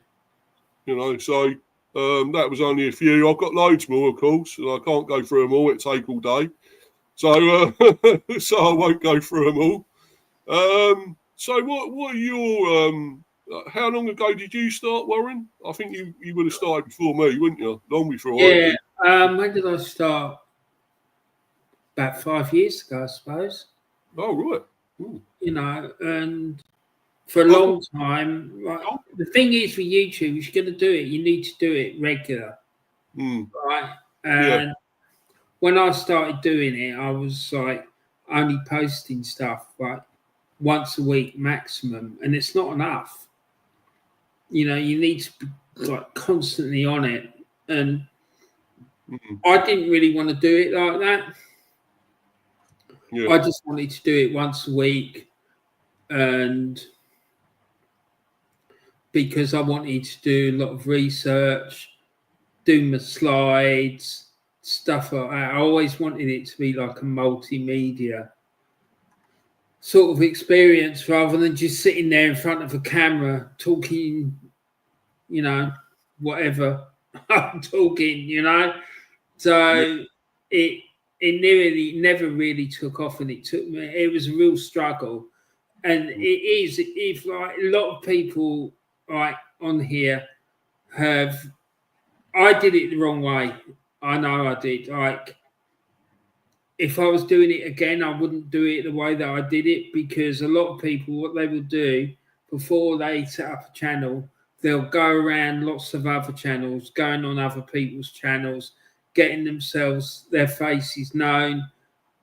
You know, so that was only a few. I've got loads more, of course, and I can't go through them all. It'd take all day. So, so I won't go through them all. So what are your how long ago did you start, Warren? I think you would have started before me, wouldn't you? Long before I did. When did I start? About 5 years ago, I suppose. Oh, right. Ooh. You know, and for a long time, like, the thing is with YouTube, if you're going to do it, you need to do it regular. Right? And when I started doing it, I was like only posting stuff like once a week maximum, and it's not enough. You know, you need to be like constantly on it, and I didn't really want to do it like that. Yeah. I just wanted to do it once a week, and because I wanted to do a lot of research, do my slides, stuff like that. I always wanted it to be like a multimedia sort of experience rather than just sitting there in front of a camera talking, you know, whatever I'm talking, you know. So it never really took off, and it was a real struggle. And it is, if like a lot of people like on here I did it the wrong way. I know I did. Like, if I was doing it again, I wouldn't do it the way that I did it, because a lot of people, what they will do before they set up a channel, they'll go around lots of other channels, going on other people's channels, getting themselves, their faces known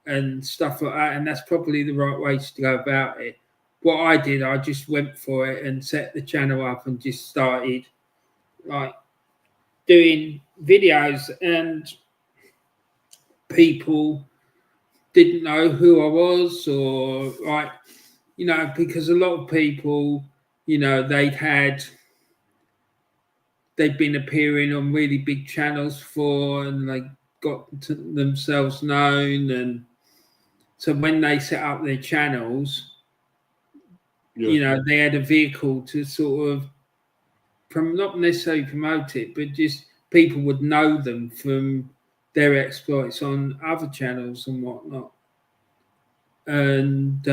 and stuff like that. And that's probably the right way to go about it. What I did, I just went for it and set the channel up and just started like doing videos, and people didn't know who I was, or like, you know, because a lot of people, you know, they'd been appearing on really big channels before, and themselves known, and so when they set up their channels, you know, they had a vehicle to sort of not necessarily promote it, but just people would know them from their exploits on other channels and whatnot. And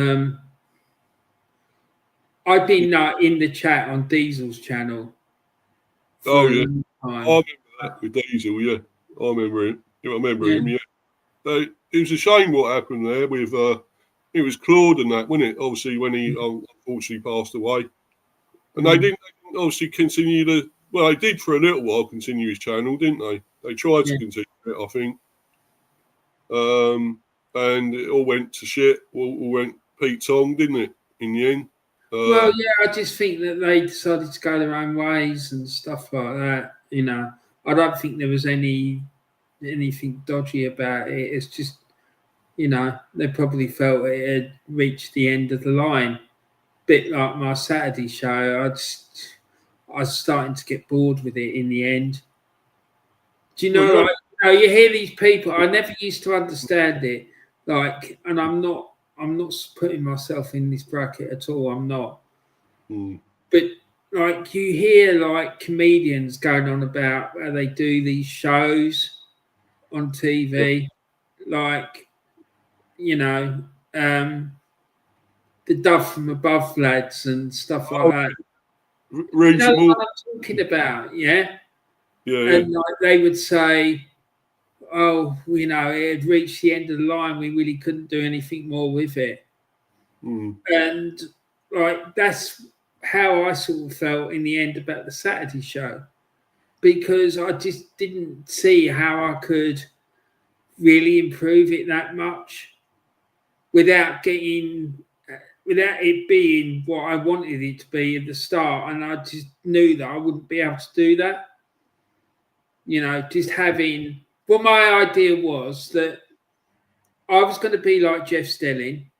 I've been in the chat on Diesel's channel. Oh yeah, I remember that with Diesel. Yeah, I remember him. I remember him. Yeah, it was a shame what happened there with it was Claude and that, wasn't it? Obviously, when he unfortunately passed away, and they didn't obviously continue to. Well, they did for a little while continue his channel, didn't they? They tried to continue it, I think. And it all went to shit. All went Pete Tong, didn't it? In the end. Well, yeah, I just think that they decided to go their own ways and stuff like that. You know, I don't think there was anything dodgy about it. It's just, you know, they probably felt it had reached the end of the line. Bit like my Saturday show. I was starting to get bored with it in the end. Do you know, like, you know, you hear these people, I never used to understand it. Like, and I'm not putting myself in this bracket at all. I'm not. But like, you hear like comedians going on about how they do these shows on TV, like, you know, the Dove from Above lads and stuff like that. You know what I'm talking about, yeah? And like, they would say, oh, you know, it had reached the end of the line. We really couldn't do anything more with it. And like, that's how I sort of felt in the end about the Saturday show, because I just didn't see how I could really improve it that much without it being what I wanted it to be at the start. And I just knew that I wouldn't be able to do that. You know, just having, well, my idea was that I was going to be like Jeff Stelling,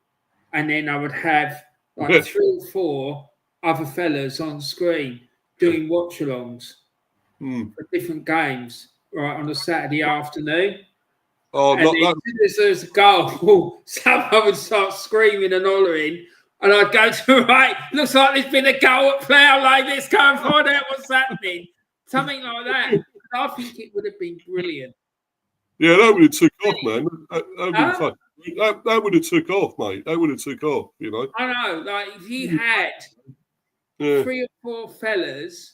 and then I would have like 3 or 4 other fellas on screen doing watch-alongs for different games, right, on a Saturday afternoon. And then as soon as there was a goal, someone would start screaming and hollering, and I'd go to, right, looks like there's been a goal at Plough Lane, let's go and find out what's happening. Something like that. I think it would have been brilliant. Yeah, that would have took off, man. That would have took off, mate. That would have took off, you know. I know, like, if you had 3 or 4 fellas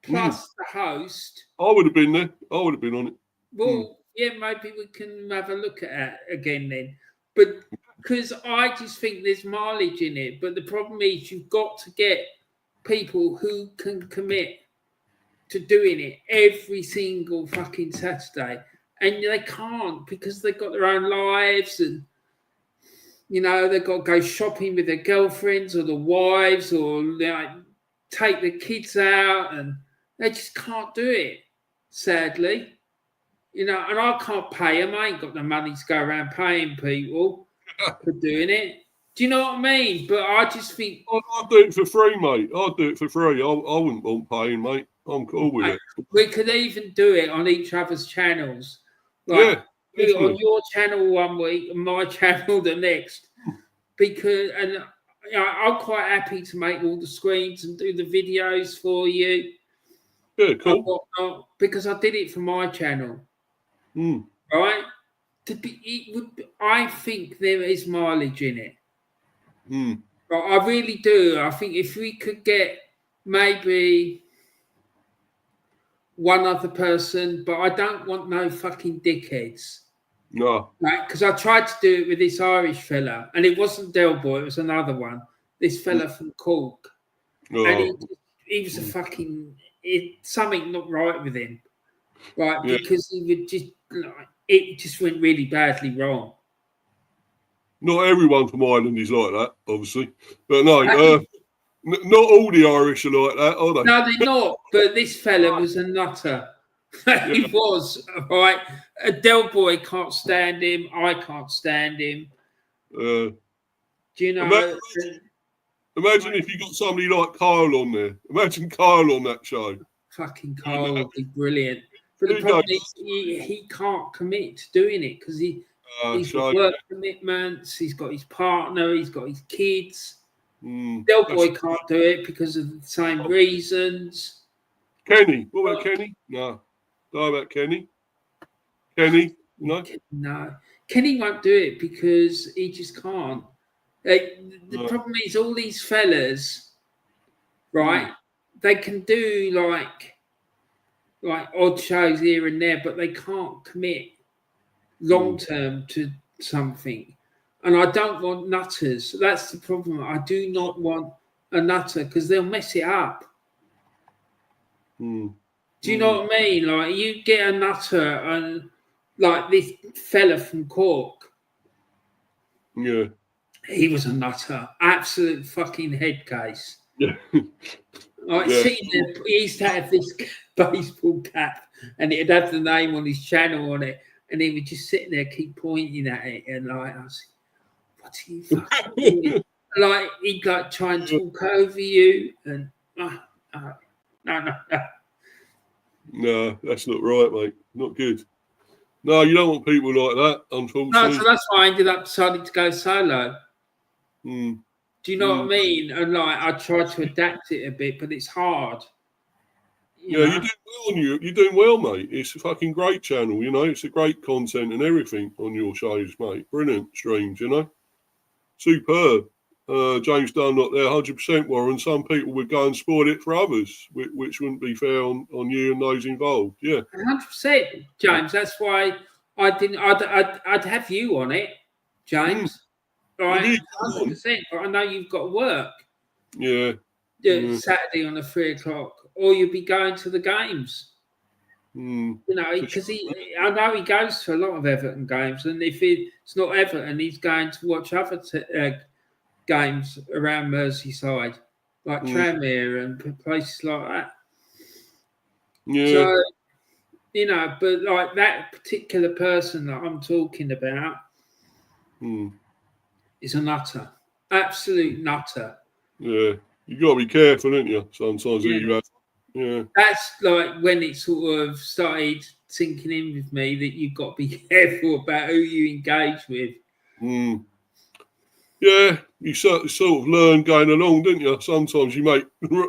plus the host. I would have been there. I would have been on it. Well, yeah, maybe we can have a look at it again then. But because I just think there's mileage in it. But the problem is you've got to get people who can commit to doing it every single fucking Saturday. And they can't, because they've got their own lives, and, you know, they've got to go shopping with their girlfriends or the wives, or like take the kids out, and they just can't do it, sadly. You know, and I can't pay them. I ain't got the money to go around paying people for doing it. Do you know what I mean? But I just think I'll do it for free, mate. I'll do it for free. I wouldn't want paying, mate. I'm cool with it. We could even do it on each other's channels. Like, on your channel one week and my channel the next. Because, and you know, I'm quite happy to make all the screens and do the videos for you. Yeah, cool. Because I did it for my channel. Right? I think there is mileage in it. But I really do. I think if we could get maybe one other person, but I don't want no fucking dickheads. No. Right? Because I tried to do it with this Irish fella, and it wasn't Del Boy, it was another one. This fella from Cork. And he was a fucking, something not right with him. Right? Because he would just, it just went really badly wrong. Not everyone from Ireland is like that, obviously. But no, not all the Irish are like that, are they? No, they're not. But this fella was a nutter. He was, right? Del Boy can't stand him. I can't stand him. Do you know? Imagine if you got somebody like Kyle on there. Imagine Kyle on that show. Fucking Kyle would be brilliant. But the Who problem knows? is he can't commit to doing it because he's got So, work commitments, he's got his partner, he's got his kids. mm, Del that's- Boy can't do it because of the same reasons. Kenny. What about Kenny? No. Don't know about Kenny. Kenny, no? No. Kenny won't do it because he just can't. Like, the No. problem is all these fellas, right? They can do like odd shows here and there, but they can't commit long term to something. And I don't want nutters. That's the problem. I do not want a nutter because they'll mess it up. Mm. Do you know what I mean? Like you get a nutter and like this fella from Cork, Yeah. he was a nutter, absolute fucking head case. Yeah. Like Yeah. sitting there, he used to have this baseball cap and it'd have the name on his channel on it, and he would just sit there, keep pointing at it, and like I was, what are you fucking doing? Like he'd like try and talk over you, and no. No, that's not right, mate. Not good. No, you don't want people like that, No, unfortunately. so that's why I ended up deciding to go solo. Mm. Do you know what I mean? And like I tried to adapt it a bit, but it's hard. You know? You're doing well on you're doing well, mate. It's a fucking great channel, you know. It's a great content and everything on your shows, mate. Brilliant streams, you know. Superb. James Dunn not there 100%, Warren. Some people would go and spoil it for others, which wouldn't be fair on you and those involved. Yeah. 100%, James. That's why I didn't. I'd have you on it, James. Right, 100%. But I know you've got work. Yeah. Saturday on the 3 o'clock, or you'll be going to the games. Mm. You know, because I know he goes to a lot of Everton games, and if it's not Everton, he's going to watch other games around Merseyside, like Tranmere and places like that. Yeah. So, you know, but like that particular person that I'm talking about is a nutter, absolute nutter. Yeah. You got to be careful, don't you? Sometimes you have. Yeah. That's like when it sort of started sinking in with me that you've got to be careful about who you engage with. Mm. Yeah, you sort of learn going along, don't you? Sometimes you make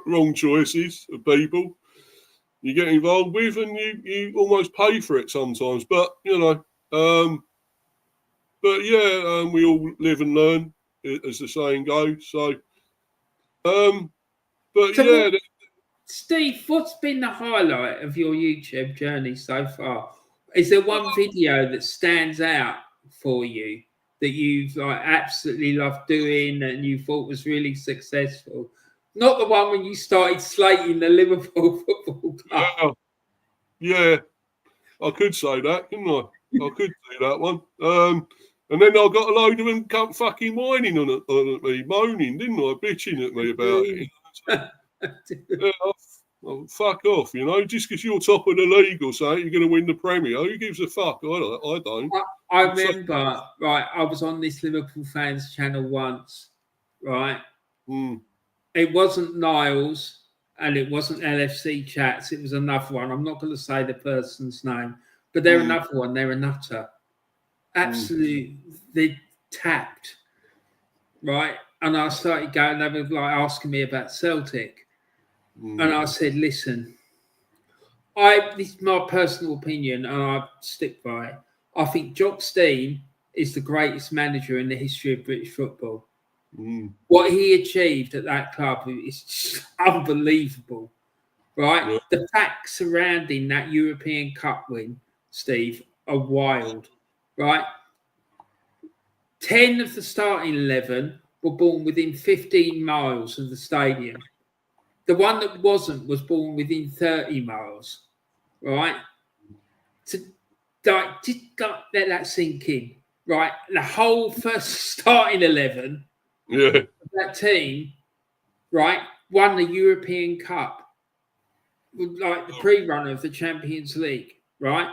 wrong choices of people you get involved with, and you almost pay for it sometimes. But you know, we all live and learn, as the saying goes. So, Steve, what's been the highlight of your YouTube journey so far? Is there one video that stands out for you that you've like absolutely loved doing and you thought was really successful? Not the one when you started slating the Liverpool Football Club. Yeah, I could say that, couldn't I? I could do that one. And then I got a load of them come fucking whining on me, moaning, didn't I? Bitching at me about it. Oh, fuck off, you know. Just because you're top of the league or something, you're going to win the Premier. Who gives a fuck? I don't. I remember, right, I was on this Liverpool fans channel once, right? It wasn't Niles and it wasn't LFC Chats. It was another one. I'm not going to say the person's name, but they're another one. They're a nutter. Absolutely, they tapped, right? And I started going, they were like asking me about Celtic. And I said, listen, this is my personal opinion and I stick by it. I think Jock Stein is the greatest manager in the history of British football. What he achieved at that club is just unbelievable, right? The facts surrounding that European Cup win, Steve, are wild, right? 10 of the starting 11 were born within 15 miles of the stadium. The one that wasn't was born within 30 miles, right? So, just let that sink in, right? The whole first starting 11 of that team, right, won the European Cup, like the pre-run of the Champions League, right?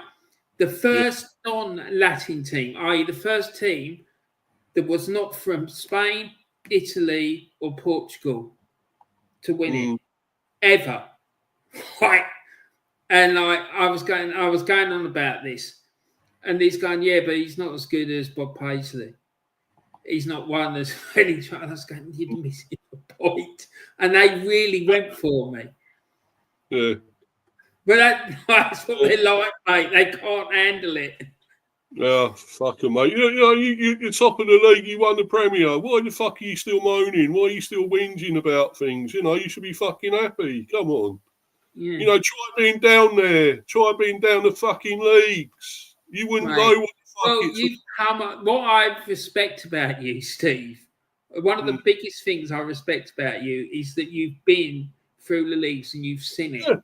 The first non-Latin team, i.e. the first team that was not from Spain, Italy or Portugal to win it. Ever. Right. And like I was going on about this, and he's going, yeah, but he's not as good as Bob Paisley. He's not one that's really trying. I was going, you're missing the point. And they really went for me. Yeah. But that's what they're like, mate. They can't handle it. Yeah, fuck 'em, mate. You're top of the league. You won the Premier. Why the fuck are you still moaning? Why are you still whinging about things? You should be fucking happy. Come on. Yeah. Try being down there. Try being down the fucking leagues. You wouldn't know what the fuck it's what I respect about you, Steve, one of the biggest things I respect about you is that you've been through the leagues and you've seen it. Yeah.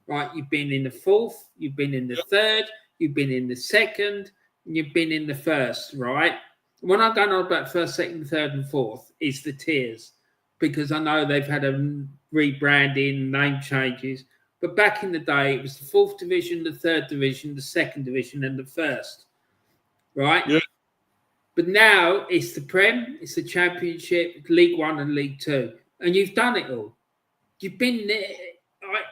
Right? You've been in the fourth, you've been in the third, you've been in the second, and you've been in the first, right? When I'm going on about first, second, third, and fourth, it's the tiers, because I know they've had a rebranding, name changes. But back in the day, it was the fourth division, the third division, the second division, and the first, right? Yeah. But now it's the Prem, it's the Championship, League One, and League Two, and you've done it all. You've been there, like,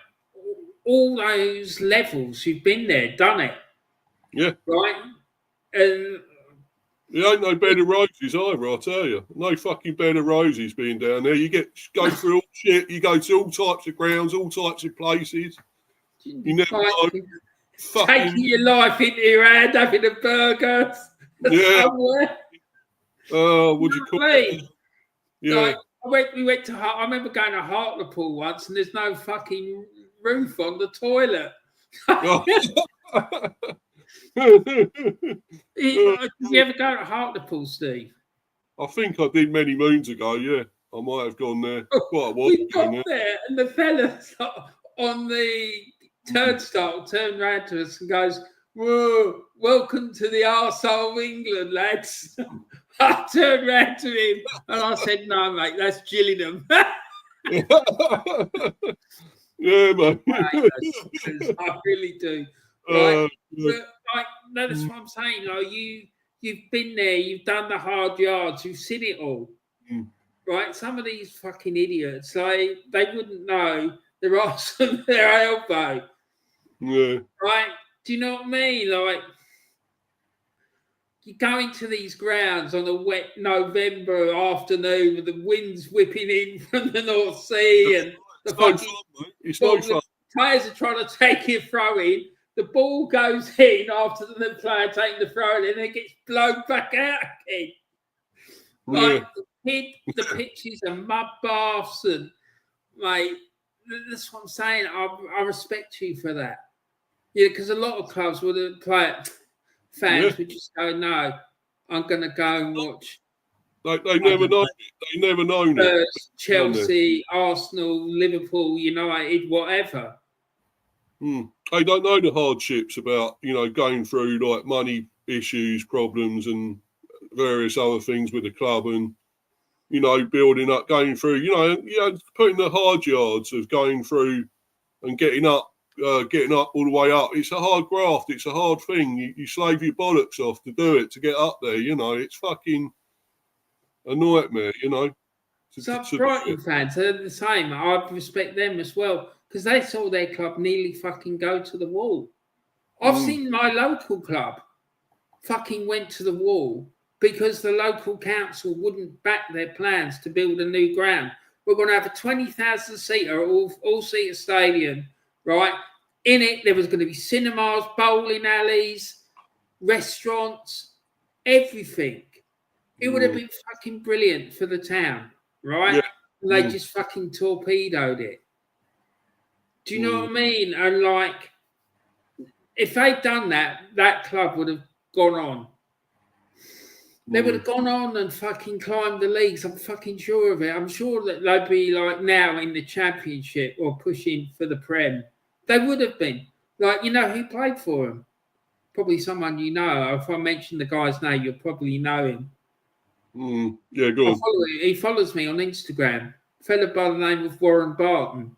all those levels. You've been there, done it. Yeah. Right. And there ain't no bed of roses either, I tell you. No fucking bed of roses being down there. You go through all shit. You go to all types of grounds, all types of places. You never know. Taking your life into your hand, having a burger somewhere. What do you call it? Yeah. Like, we went to. I remember going to Hartlepool once, and there's no fucking roof on the toilet. Did you ever go to Hartlepool, Steve? I think I did many moons ago, yeah. I might have gone there quite a while We ago. got there, and the fella on the turnstile turned round to us and goes, "Whoa, welcome to the arsehole of England, lads." I turned round to him and I said, "No, mate, that's Gillingham." Yeah, mate. I really do. Right? But that's what I'm saying. Like, you've been there, you've done the hard yards, you've seen it all. Right? Some of these fucking idiots, they wouldn't know their arse and their elbow. Yeah. Right? Do you know what I mean? Like, you go into these grounds on a wet November afternoon with the winds whipping in from the North Sea, and it's no fun. Players are trying to take your throw in. The ball goes in after the player taking the throw in, and it gets blown back out again. Like, the pitches are mud baths, and mate, that's what I'm saying. I respect you for that. Yeah, because a lot of clubs would play it. Fans would just go, "No, I'm going to go and watch." They never know it. They never known it. Chelsea, Arsenal, Liverpool, United, whatever. They don't know the hardships about, going through like money issues, problems, and various other things with the club, and building up, going through, putting the hard yards of going through and getting up all the way up. It's a hard graft. It's a hard thing. You slave your bollocks off to do it, to get up there. It's fucking a nightmare. Brighton fans are the same. I respect them as well, because they saw their club nearly fucking go to the wall. I've seen my local club fucking went to the wall because the local council wouldn't back their plans to build a new ground. We're going to have a 20,000 seater, all-seater stadium, right? In it, there was going to be cinemas, bowling alleys, restaurants, everything. It would have been fucking brilliant for the town, right? Yeah. And they just fucking torpedoed it. Do you know what I mean? And like, if they'd done that, that club would have gone on. They would have gone on and fucking climbed the leagues. I'm fucking sure of it. I'm sure that they'd be like now in the Championship or pushing for the Prem. They would have been. Like, who played for them? Probably someone you know. If I mention the guy's name, you'll probably know him. Yeah, go on. He follows me on Instagram. A fella by the name of Warren Barton.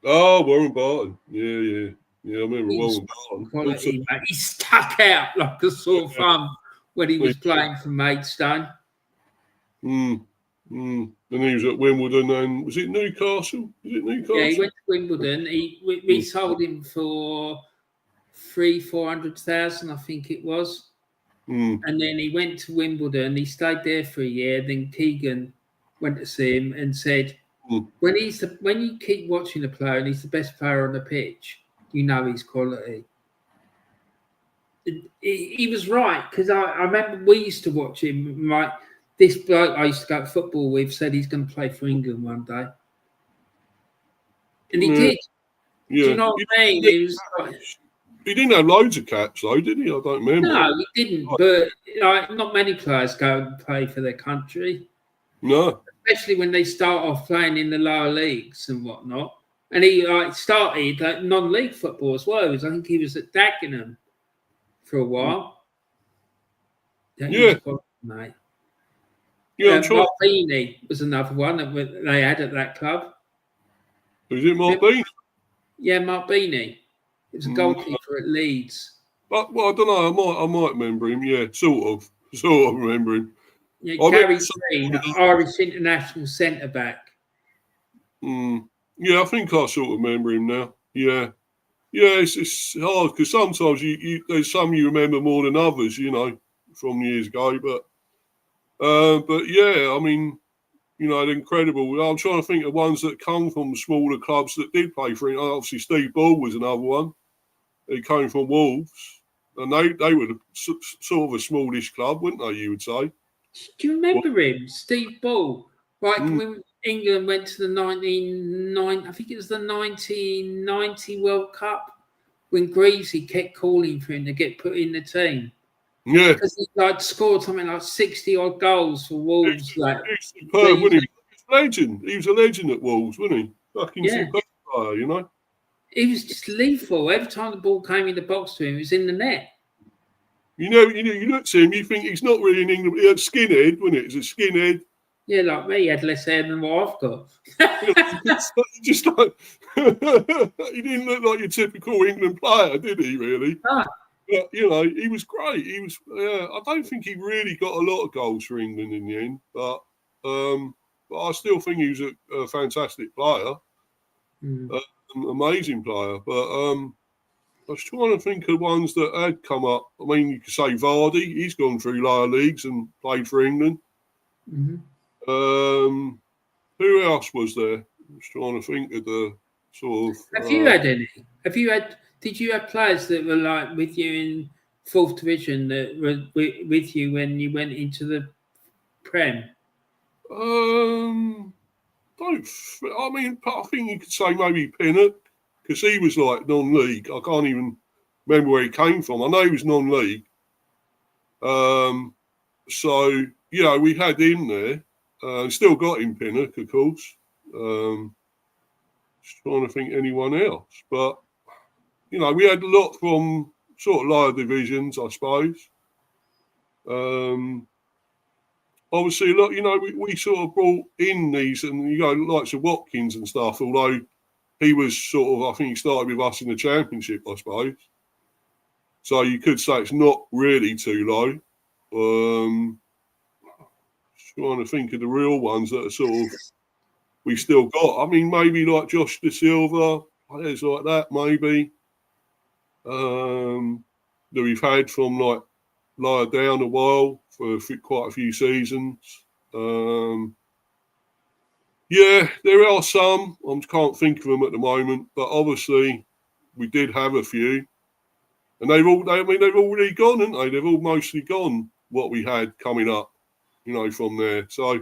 Oh, Warren Barton. Yeah. I remember Warren Barton. Quality, mate. He stuck out like a sore thumb when he was playing for Maidstone. Yeah, And he was at Wimbledon, and was it Newcastle? Is it Newcastle? Yeah, he went to Wimbledon. We sold him for 400,000, I think it was. And then he went to Wimbledon. He stayed there for a year. Then Keegan went to see him and said, when you keep watching the player and he's the best player on the pitch, you know he's quality. He was right, because I remember we used to watch him. Like, this bloke I used to go to football with said he's going to play for England one day, and he did. Yeah. Do you know what I mean? He was like, he didn't have loads of caps, though, did he? I don't remember. no, he didn't. But not many players go and play for their country. No. Especially when they start off playing in the lower leagues and whatnot. And he started non-league football as well. I think he was at Dagenham for a while. Yeah. Mate. Yeah, Martini was another one that they had at that club. Was it Martini? Yeah, Martini. It was a goalkeeper at Leeds. Well, I don't know. I might remember him. Yeah, sort of remember him. Yeah, Gary Green, Irish international centre back. Yeah, I think I sort of remember him now. Yeah, it's hard because sometimes there's some you remember more than others, from years ago. But yeah, I mean, they're incredible. I'm trying to think of ones that come from smaller clubs that did play for him. Obviously, Steve Ball was another one. He came from Wolves, and they were sort of a smallish club, wouldn't they? You would say. Do you remember him, Steve Ball? Right, when England went to the 1990 World Cup, when Greasy kept calling for him to get put in the team. Yeah, because he scored something like 60 odd goals for Wolves. He was superb, wasn't he? He was a legend. He was a legend at Wolves, wasn't he? Fucking superb player, He was just lethal. Every time the ball came in the box to him, it was in the net. You look at him, you think he's not really in England. He had skinhead, wasn't it? He's a skinhead. Yeah, like me, he had less hair than what I've got. Just like he didn't look like your typical England player, did he? Really? No. But he was great. He was. I don't think he really got a lot of goals for England in the end, but I still think he was a fantastic player, amazing player. But I was trying to think of ones that had come up. I mean, you could say Vardy. He's gone through lower leagues and played for England. Who else was there? I was trying to think of the sort of. Have you had any? Did you have players that were like with you in fourth division that were with you when you went into the Prem? I think you could say maybe Pinnock, because he was like non-league. I can't even remember where he came from. I know he was non-league. So we had him there. Still got him, Pinnock, of course. Just trying to think anyone else, but we had a lot from sort of lower divisions, I suppose. Obviously, a lot. We sort of brought in these, and likes of Watkins and stuff. Although he was sort of, I think he started with us in the Championship, I suppose. So you could say it's not really too low. Trying to think of the real ones that are sort of we still got. I mean, maybe like Josh De Silva, players like that, maybe. That we've had from like lower down a while for quite a few seasons. Yeah, there are some. I can't think of them at the moment, but obviously we did have a few, and they've already gone, haven't they? They've all mostly gone. What we had coming up, from there. So, I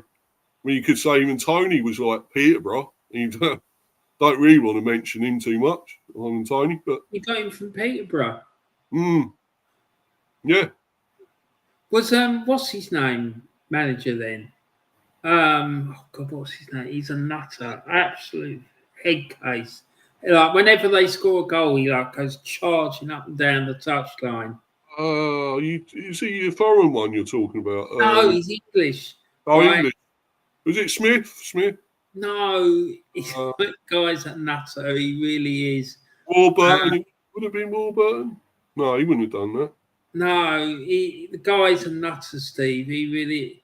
mean, you could say even Tony was like Peterborough. You don't really want to mention him too much, on Tony, but you got him from Peterborough. Yeah. Was what's his name? Manager then? Oh God, what's his name? He's a nutter, absolute head case. Like whenever they score a goal, he goes charging up and down the touchline. You see the foreign one you're talking about? No, he's English. Oh, right? English. Was it Smith? No, he's that guy's a nutter. He really is. Warburton. Would have been Warburton? No, he wouldn't have done that. No, the guy's a nutter, Steve. He really.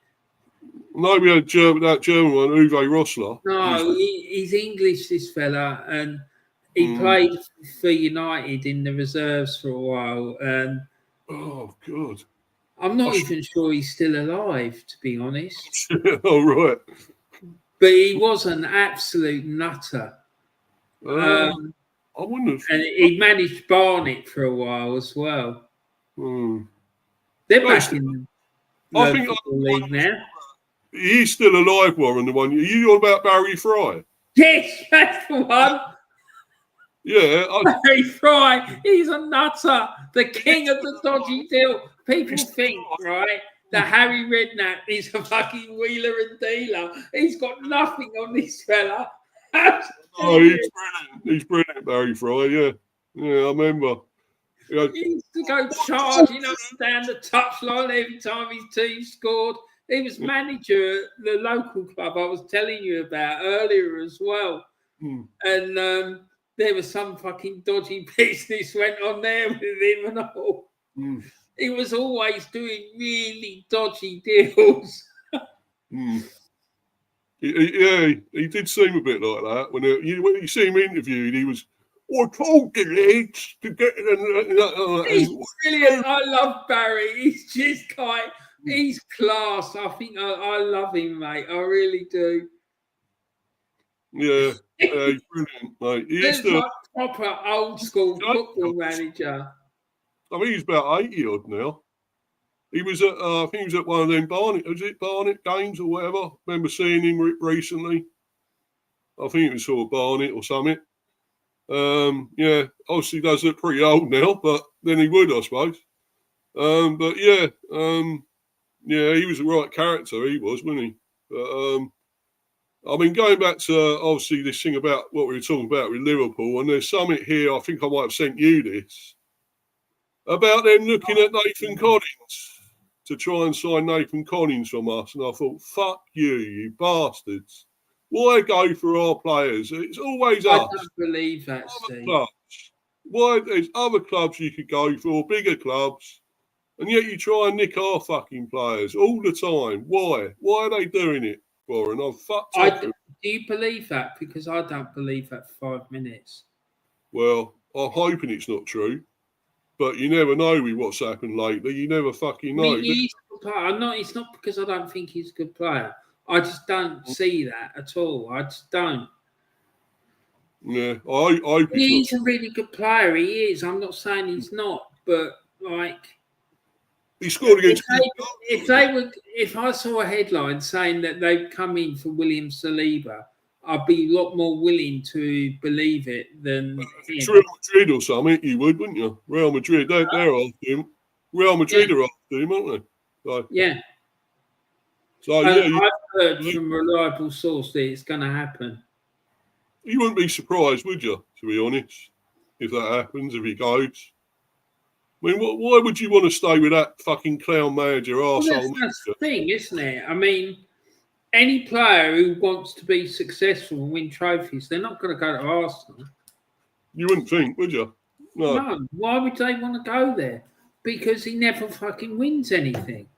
No, we had that German one, Uwe Rosler. No, he's English, this fella, and he played for United in the reserves for a while. And oh God, I'm not even sure he's still alive, to be honest. Oh right. But he was an absolute nutter. I wonder. And he managed Barnet for a while as well. They're Well, back in I the think football league now. He's still alive, Warren. The one. Are you on about Barry Fry? Yes, that's the one. Yeah. Barry Fry, he's a nutter. The king of the dodgy deal. People think, right, that Harry Redknapp is a fucking wheeler and dealer. He's got nothing on this fella. Oh, he's brilliant. He's brilliant, Barry Fry. Yeah. Yeah, I remember. Yeah. He used to go charging up and down the touchline every time his team scored. He was manager at the local club I was telling you about earlier as well. And there was some fucking dodgy business went on there with him and all. He was always doing really dodgy deals. Yeah, he did seem a bit like that. When you see him interviewed, he was, I told the lads to get... He's brilliant. I love Barry. He's just like... He's class. I think I love him, mate. I really do. Yeah, he's brilliant, mate. He's like proper old school football manager. I think he's about 80 odd now. He was at, I think he was at one of them Barnet games or whatever. I remember seeing him recently. I think it was sort of Barnet or something. Yeah, obviously he does look pretty old now, but then he would, I suppose. But yeah, yeah, he was the right character, he was, wasn't he? But I mean, going back to obviously this thing about what we were talking about with Liverpool, and there's something here, I think I might have sent you this, about them looking at Nathan Collins to try and sign Nathan Collins from us. And I thought, fuck you, you bastards. Why go for our players? It's always us. I don't believe that, Steve. Clubs. Why there's other clubs you could go for, bigger clubs, and yet you try and nick our fucking players all the time. Why? Why are they doing it, Warren? I've fucked up. Do you believe that? Because I don't believe that for 5 minutes. Well, I'm hoping it's not true. But you never know with what's happened lately. You never fucking know. He's a good player. It's not because I don't think he's a good player. I just don't see that at all. I just don't. Yeah, I hope he's a really good player. He is. I'm not saying he's not, but like he scored against. If I saw a headline saying that they've come in for William Saliba, I'd be a lot more willing to believe it than it's Real Madrid or something. You would, wouldn't you? Real Madrid, they're after him. Real Madrid are after him, aren't they? So, yeah. So I've heard from a reliable source that it's going to happen. You wouldn't be surprised, would you? To be honest, if that happens, if he goes. I mean, why would you want to stay with that fucking clown manager arsehole? That's the thing, isn't it? I mean, any player who wants to be successful and win trophies, they're not going to go to Arsenal. You wouldn't think, would you? No. Why would they want to go there? Because he never fucking wins anything.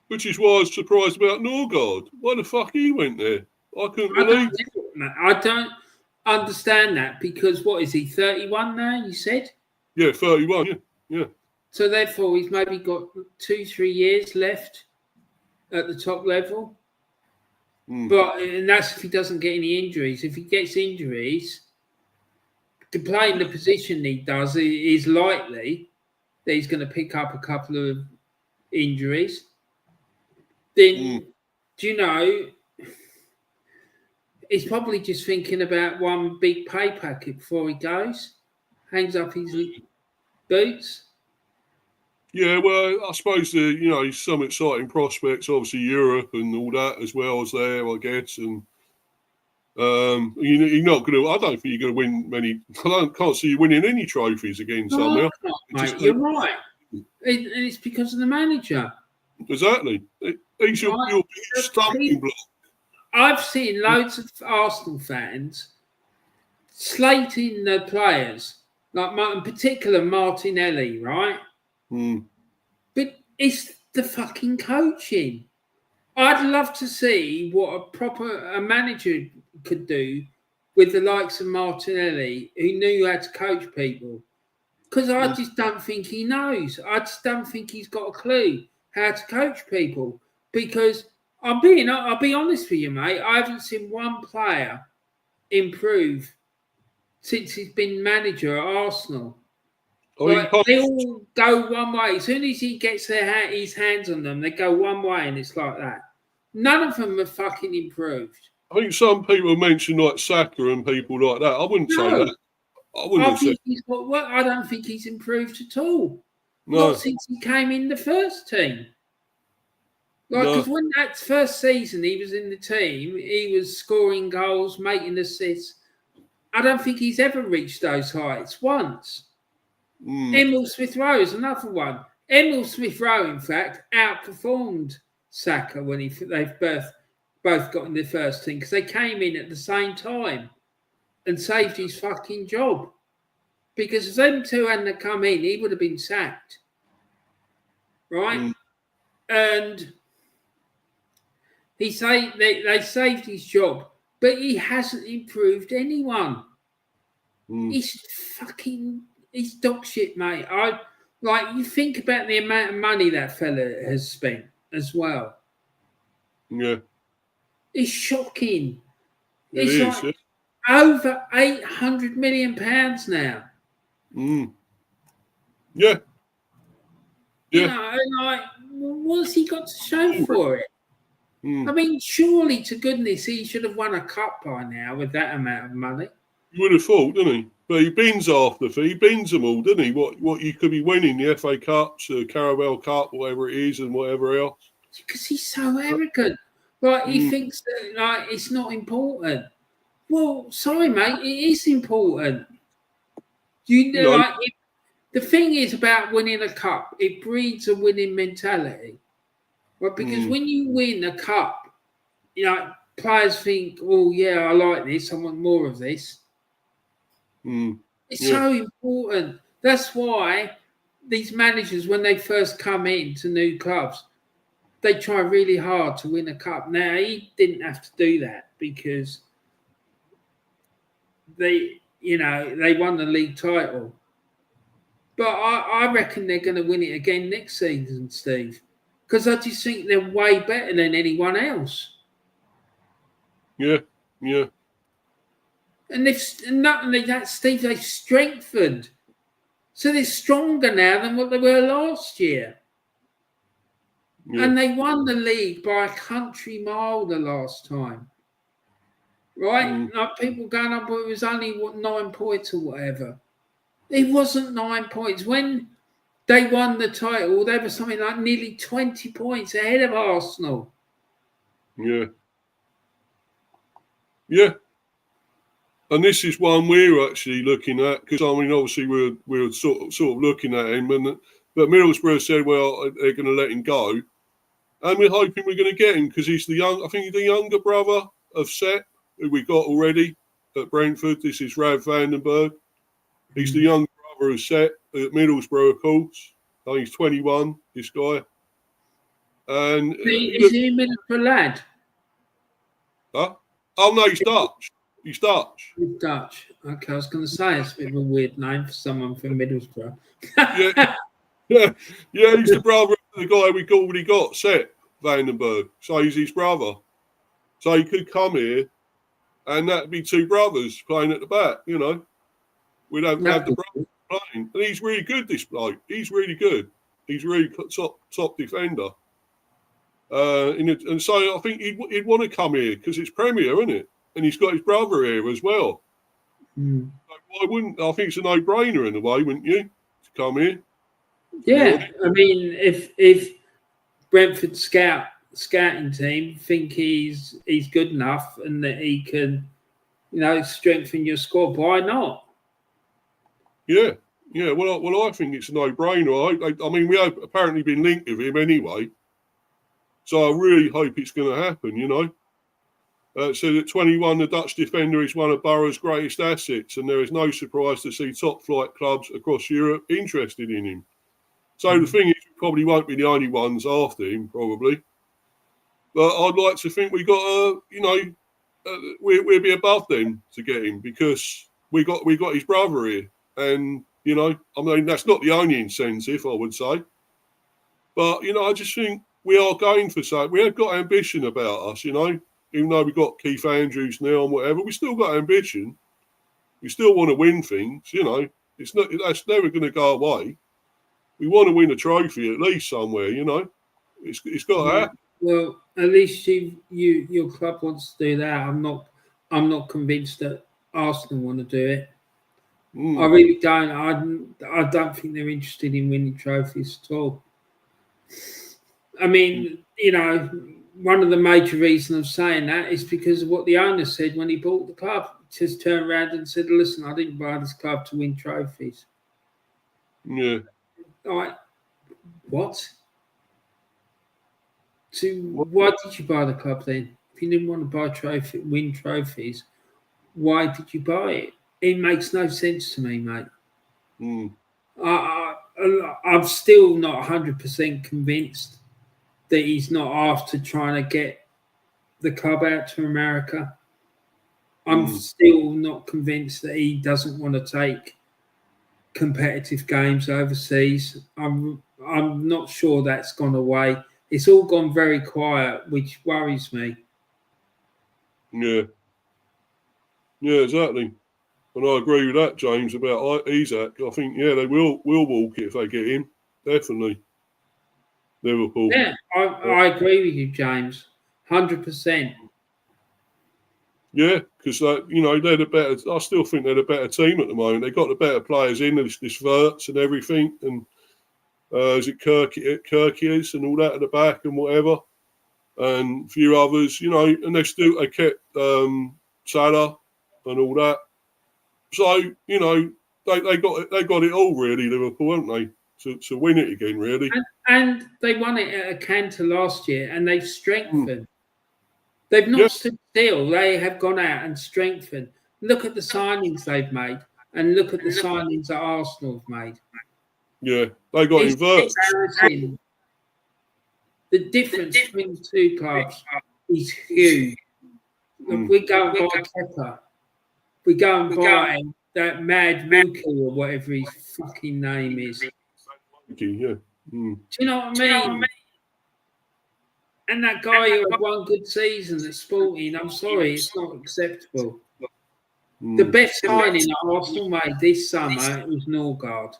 Which is why I was surprised about Norgard. Why the fuck he went there? I couldn't believe it. I don't understand that because what is he, 31 now, you said? Yeah, 31, yeah. So therefore he's maybe got 2-3 years left at the top level. But and that's if he doesn't get any injuries. If he gets injuries, to play in the position he does is likely that he's going to pick up a couple of injuries. Then, do you know, he's probably just thinking about one big pay packet before he goes, hangs up his boots. Yeah, well, I suppose some exciting prospects, obviously Europe and all that as well as there, I guess. And you're not going to. I don't think you're going to win many. Can't see you winning any trophies again. No, mate, you're right. And it's because of the manager. Exactly. He's your biggest stumbling block. I've seen loads of Arsenal fans slating the players, like in particular Martinelli, right? But it's the fucking coaching. I'd love to see what a manager could do with the likes of Martinelli, who knew how to coach people. Because I just don't think he knows. I just don't think he's got a clue how to coach people. Because I'll be honest with you, mate. I haven't seen one player improve since he's been manager at Arsenal. Like, they all go one way. As soon as he gets his hands on them, they go one way, and it's like that. None of them have fucking improved. I think some people mention like Saka and people like that. I wouldn't say that. I don't think he's improved at all. No. Not since he came in the first team. Because when that first season he was in the team, he was scoring goals, making assists. I don't think he's ever reached those heights once. Emil Smith-Rowe is another one. Emil Smith-Rowe, in fact, outperformed Saka when they've both got in the first team because they came in at the same time and saved his fucking job. Because if them two hadn't come in, he would have been sacked. Right? And they saved his job, but he hasn't improved anyone. He's dog shit, mate. You think about the amount of money that fella has spent as well. Yeah. It's shocking. It's over £800 million now. Yeah. You know, what's he got to show for it? I mean, surely to goodness he should have won a cup by now with that amount of money. You would have thought, didn't he? But he bins he bins them all, didn't he? What you could be winning, the FA Cups, the Carabao Cup, whatever it is, and whatever else. Because he's so arrogant. He thinks that it's not important. Well, sorry, mate, it is important. The thing is about winning a cup, it breeds a winning mentality. Right? Because when you win a cup, players think, oh, yeah, I like this, I want more of this. It's so important. That's why these managers, when they first come into new clubs, they try really hard to win a cup. Now, he didn't have to do that because they won the league title. But I reckon they're going to win it again next season, Steve, because I just think they're way better than anyone else. Yeah. And not only that, Steve, they've strengthened. So they're stronger now than what they were last year. Yeah. And they won the league by a country mile the last time. Right? Like people going up, it was only 9 points or whatever. It wasn't 9 points. When they won the title, they were something like nearly 20 points ahead of Arsenal. Yeah. And this is one we're actually looking at because obviously we're sort of looking at him, but Middlesbrough said, well, they're going to let him go, and we're hoping we're going to get him because he's I think he's the younger brother of Sepp, who we got already at Brentford. This is Rav Vandenberg. He's the younger brother of Sepp at Middlesbrough, of course. I think he's 21. This guy, and is he a Middlesbrough lad? Huh? Oh no, he's Dutch. He's Dutch. He's Dutch. Okay, I was going to say it's a bit of a weird name for someone from Middlesbrough. yeah, he's the brother of the guy we already got, Sepp Vandenberg. So he's his brother. So he could come here, and that'd be two brothers playing at the back. We'd have the brothers playing, and he's really good. This bloke, he's really good. He's really top defender. And so I think he'd want to come here because it's Premier, isn't it? And he's got his brother here as well. So why wouldn't? I think it's a no-brainer in a way, wouldn't you, to come here? Yeah, I mean, if Brentford scouting team think he's good enough and that he can, strengthen your squad, why not? Yeah. Well, I think it's a no-brainer. I mean, we have apparently been linked with him anyway. So I really hope it's going to happen, So at 21, the Dutch defender is one of Borough's greatest assets, and there is no surprise to see top-flight clubs across Europe interested in him. So the thing is, we probably won't be the only ones after him, probably. But I'd like to think we got we'll be above them to get him because we got his brother here, and I mean that's not the only incentive I would say, but I just think we are going for something. We have got ambition about us, even though we've got Keith Andrews now and whatever, we still got ambition. We still want to win things, that's never going to go away. We want to win a trophy at least somewhere, It's got to happen. Well, at least your club wants to do that. I'm not convinced that Arsenal want to do it. I really don't. I don't think they're interested in winning trophies at all. I mean, one of the major reasons of saying that is because of what the owner said when he bought the club. Just turned around and said, "Listen, I didn't buy this club to win trophies." Yeah. Like, what? Why did you buy the club then? If you didn't want to win trophies, why did you buy it? It makes no sense to me, mate. I'm still not 100% convinced that he's not after trying to get the club out to America. I'm still not convinced that he doesn't want to take competitive games overseas. I'm not sure that's gone away. It's all gone very quiet, which worries me. Yeah. Yeah, exactly. And I agree with that, James, about Isaac. I think, they will walk it if they get him. Definitely. Liverpool. Yeah, I agree with you, James. 100%. Yeah, because they're the better. I still think they're the better team at the moment. They've got the better players in this Wirtz and everything, and is it Kirkies and all that at the back and whatever, and a few others, and they kept Salah and all that. So they got it all really, Liverpool, haven't they, to win it again really. And they won it at a canter last year, and they've strengthened. They've not stood still. They have gone out and strengthened. Look at the signings they've made, and look at the signings that Arsenal have made. Yeah, they got inverted. The difference between the two clubs is huge. Look, we go and buy Kepa. We go and buy that Mad Mookie or whatever his fucking name is. Yeah. Do you know what I mean? And that guy who had one good season at Sporting, I'm sorry, it's not acceptable. The best signing that Arsenal made this summer was Norgard.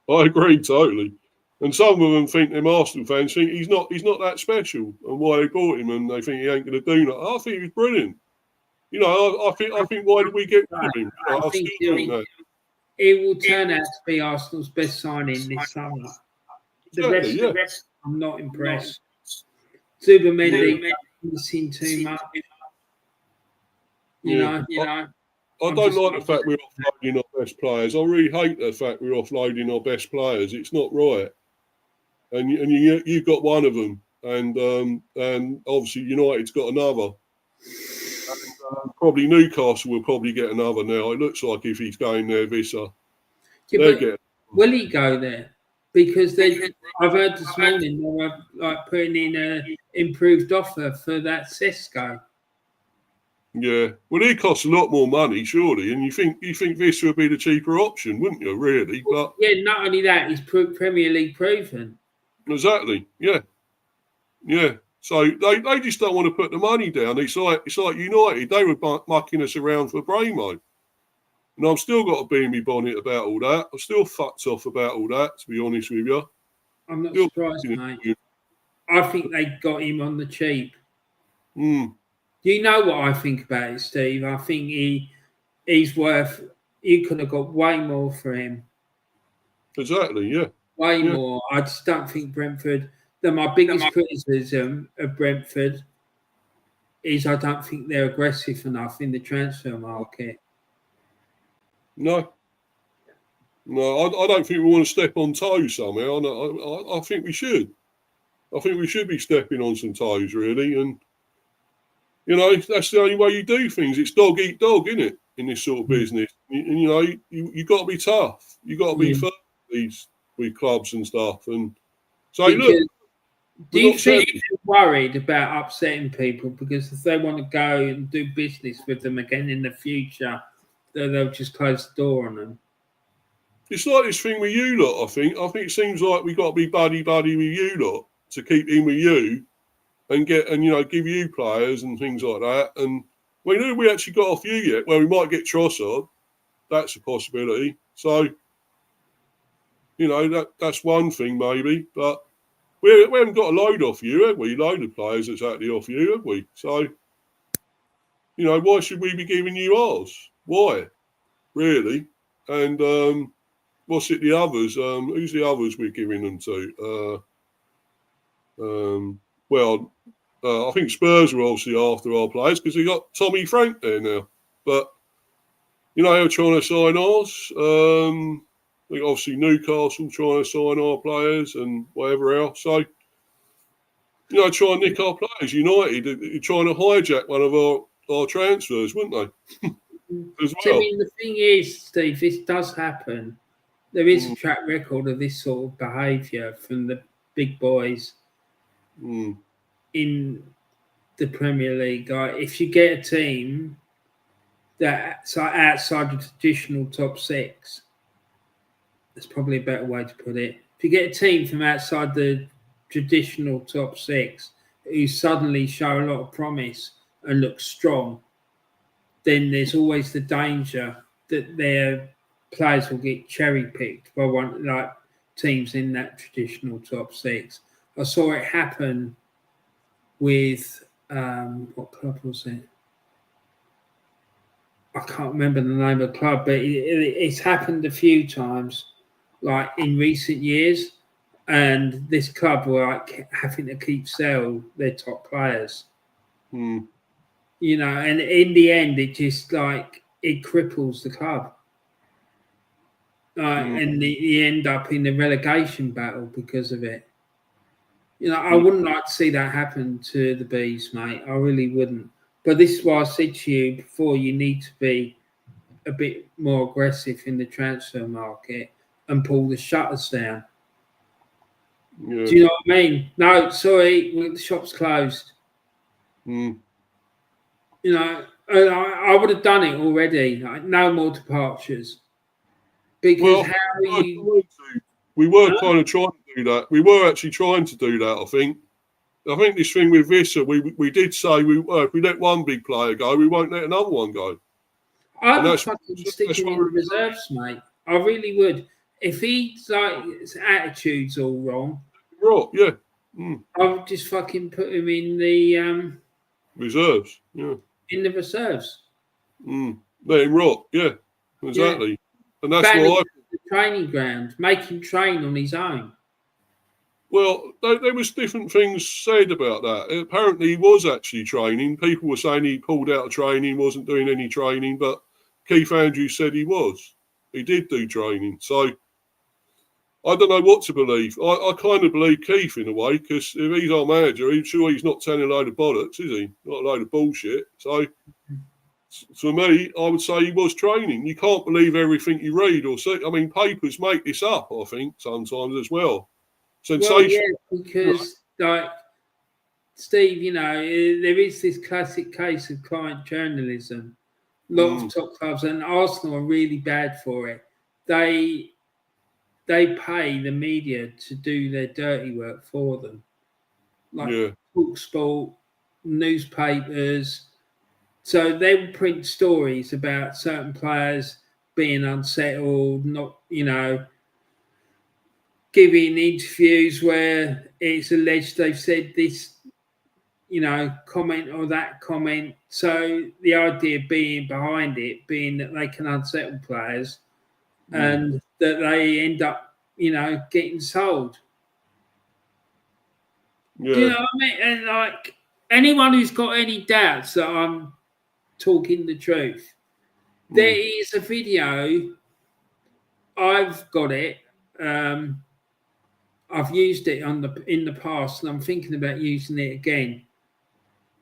I agree totally. And some of them think them Arsenal fans think he's not that special, and why they bought him, and they think he ain't going to do that. I think he was brilliant. I think why did we get rid of him? I still think that. It will turn out to be Arsenal's best signing this summer. The rest I'm not impressed. Zubimendi missing too much. I don't like the fact we're offloading our best players. I really hate the fact we're offloading our best players. It's not right. And you got one of them, and obviously United's got another. And, probably Newcastle will probably get another now. It looks like if he's going there, Vissa. Will he go there? Because I've heard this morning they were like putting in an improved offer for that Sesko. Yeah, well, he costs a lot more money, surely, and you think this would be the cheaper option, wouldn't you? Really, but yeah, not only that, he's Premier League proven. Exactly, yeah. So they just don't want to put the money down. It's like United. They were mucking us around for Bramo. And I've still got a beam me bonnet about all that. I'm still fucked off about all that, to be honest with you. I'm not surprised, mate. I think they got him on the cheap. You know what I think about it, Steve? I think he's worth. You could have got way more for him. Exactly, yeah. Way more. I just don't think Brentford. My biggest criticism of Brentford is I don't think they're aggressive enough in the transfer market. No, I don't think we want to step on toes somehow. I think we should. I think we should be stepping on some toes, really. And, that's the only way you do things. It's dog eat dog, isn't it, in this sort of business? And you got to be tough. You got to be firm with clubs and stuff. And so, look, Do you think they're worried about upsetting people because if they want to go and do business with them again in the future, they'll just close the door on them? It's like this thing with you lot, I think. It seems like we've got to be buddy-buddy with you lot to keep in with you and give you players and things like that. And we actually got off you yet. Well, we might get Trossard. That's a possibility. So, that's one thing maybe. But we haven't got a load off you, have we? A load of players exactly off you, have we? So, why should we be giving you ours? Why? Really? And what's it, the others? Who's the others we're giving them to? I think Spurs are obviously after our players because we got Tommy Frank there now. But, they're trying to sign ours. I think obviously Newcastle trying to sign our players and whatever else. So, try and nick our players. United are trying to hijack one of our transfers, wouldn't they? As well. I mean, the thing is, Steve, this does happen. There is a track record of this sort of behaviour from the big boys in the Premier League. If you get a team that's outside the traditional top six, that's probably a better way to put it. If you get a team from outside the traditional top six who suddenly show a lot of promise and look strong, then there's always the danger that their players will get cherry picked by teams in that traditional top six. I saw it happen with what club was it? I can't remember the name of the club, but it's happened a few times, like in recent years, and this club were having to keep sell their top players. And in the end, it just it cripples the club. And you end up in the relegation battle because of it. I wouldn't like to see that happen to the Bees, mate. I really wouldn't. But this is why I said to you before, you need to be a bit more aggressive in the transfer market and pull the shutters down. Yeah. Do you know what I mean? No, sorry, the shop's closed. I would have done it already. No more departures. Because we were kind of trying to do that. We were actually trying to do that, I think. I think this thing with Visser, we did say if we let one big player go, we won't let another one go. I would fucking stick him in the reserves, mate. I really would. If his attitude's all wrong, right? Yeah, I would just fucking put him in the reserves. Yeah, in the reserves. Let him rot. Yeah, exactly. Yeah. And that's why the training ground, make him train on his own. Well, there was different things said about that. Apparently, he was actually training. People were saying he pulled out of training, wasn't doing any training, but Keith Andrews said he was. He did do training. So I don't know what to believe. I kind of believe Keith in a way, because if he's our manager, I'm sure he's not telling a load of bollocks, is he? Not a load of bullshit. So for me, I would say he was training. You can't believe everything you read or see. I mean, papers make this up, I think, sometimes as well. Sensation. Well, yeah, because Steve, there is this classic case of client journalism. A lot of top clubs, and Arsenal are really bad for it. They pay the media to do their dirty work for them, like TalkSport, newspapers. So they will print stories about certain players being unsettled, not giving interviews where it's alleged they've said this, comment or that comment. So the idea being behind it being that they can unsettle players and that they end up, getting sold. Yeah. Do you know what I mean? And anyone who's got any doubts that I'm talking the truth, there is a video. I've got it. I've used it in the past, and I'm thinking about using it again.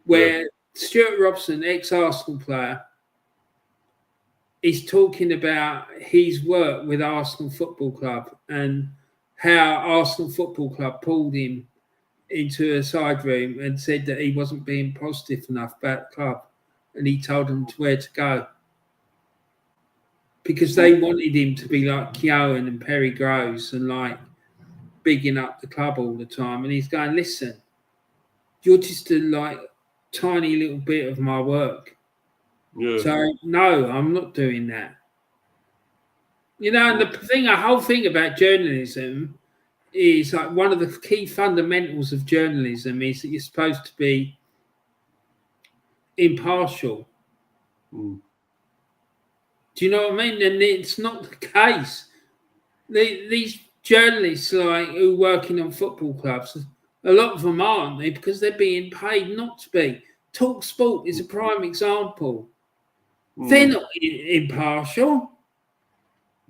Where Stuart Robson, ex-Arsenal player, is talking about his work with Arsenal Football Club and how Arsenal Football Club pulled him into a side room and said that he wasn't being positive enough about the club, and he told them where to go because they wanted him to be like Keown and Perry Groves and like bigging up the club all the time. And he's going, listen, you're just a like tiny little bit of my work. Yeah. So no, I'm not doing that. You know, and the whole thing about journalism is like one of the key fundamentals of journalism is that you're supposed to be impartial. Mm. Do you know what I mean? And it's not the case. These journalists, like who working on football clubs, a lot of them aren't they because they're being paid not to be. Talk Sport is a prime example. They're not impartial.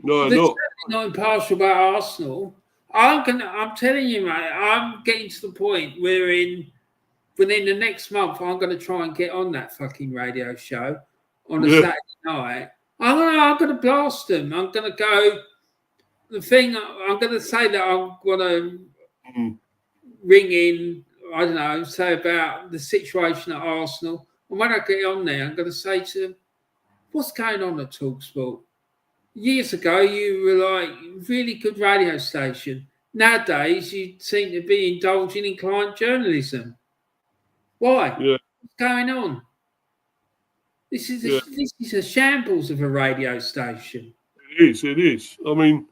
No, They're not. certainly not impartial about Arsenal. I'm telling you, mate. I'm getting to the point where within the next month, I'm going to try and get on that fucking radio show on a Saturday night. I'm going to blast them. I'm going to go. I'm going to say that I'm going to ring in. I don't know. Say about the situation at Arsenal. And when I get on there, I'm going to say to them, "What's going on at TalkSport? Years ago, you were like really good radio station. Nowadays, you seem to be indulging in client journalism. Why? Yeah. What's going on? This is a shambles of a radio station." It is. I mean,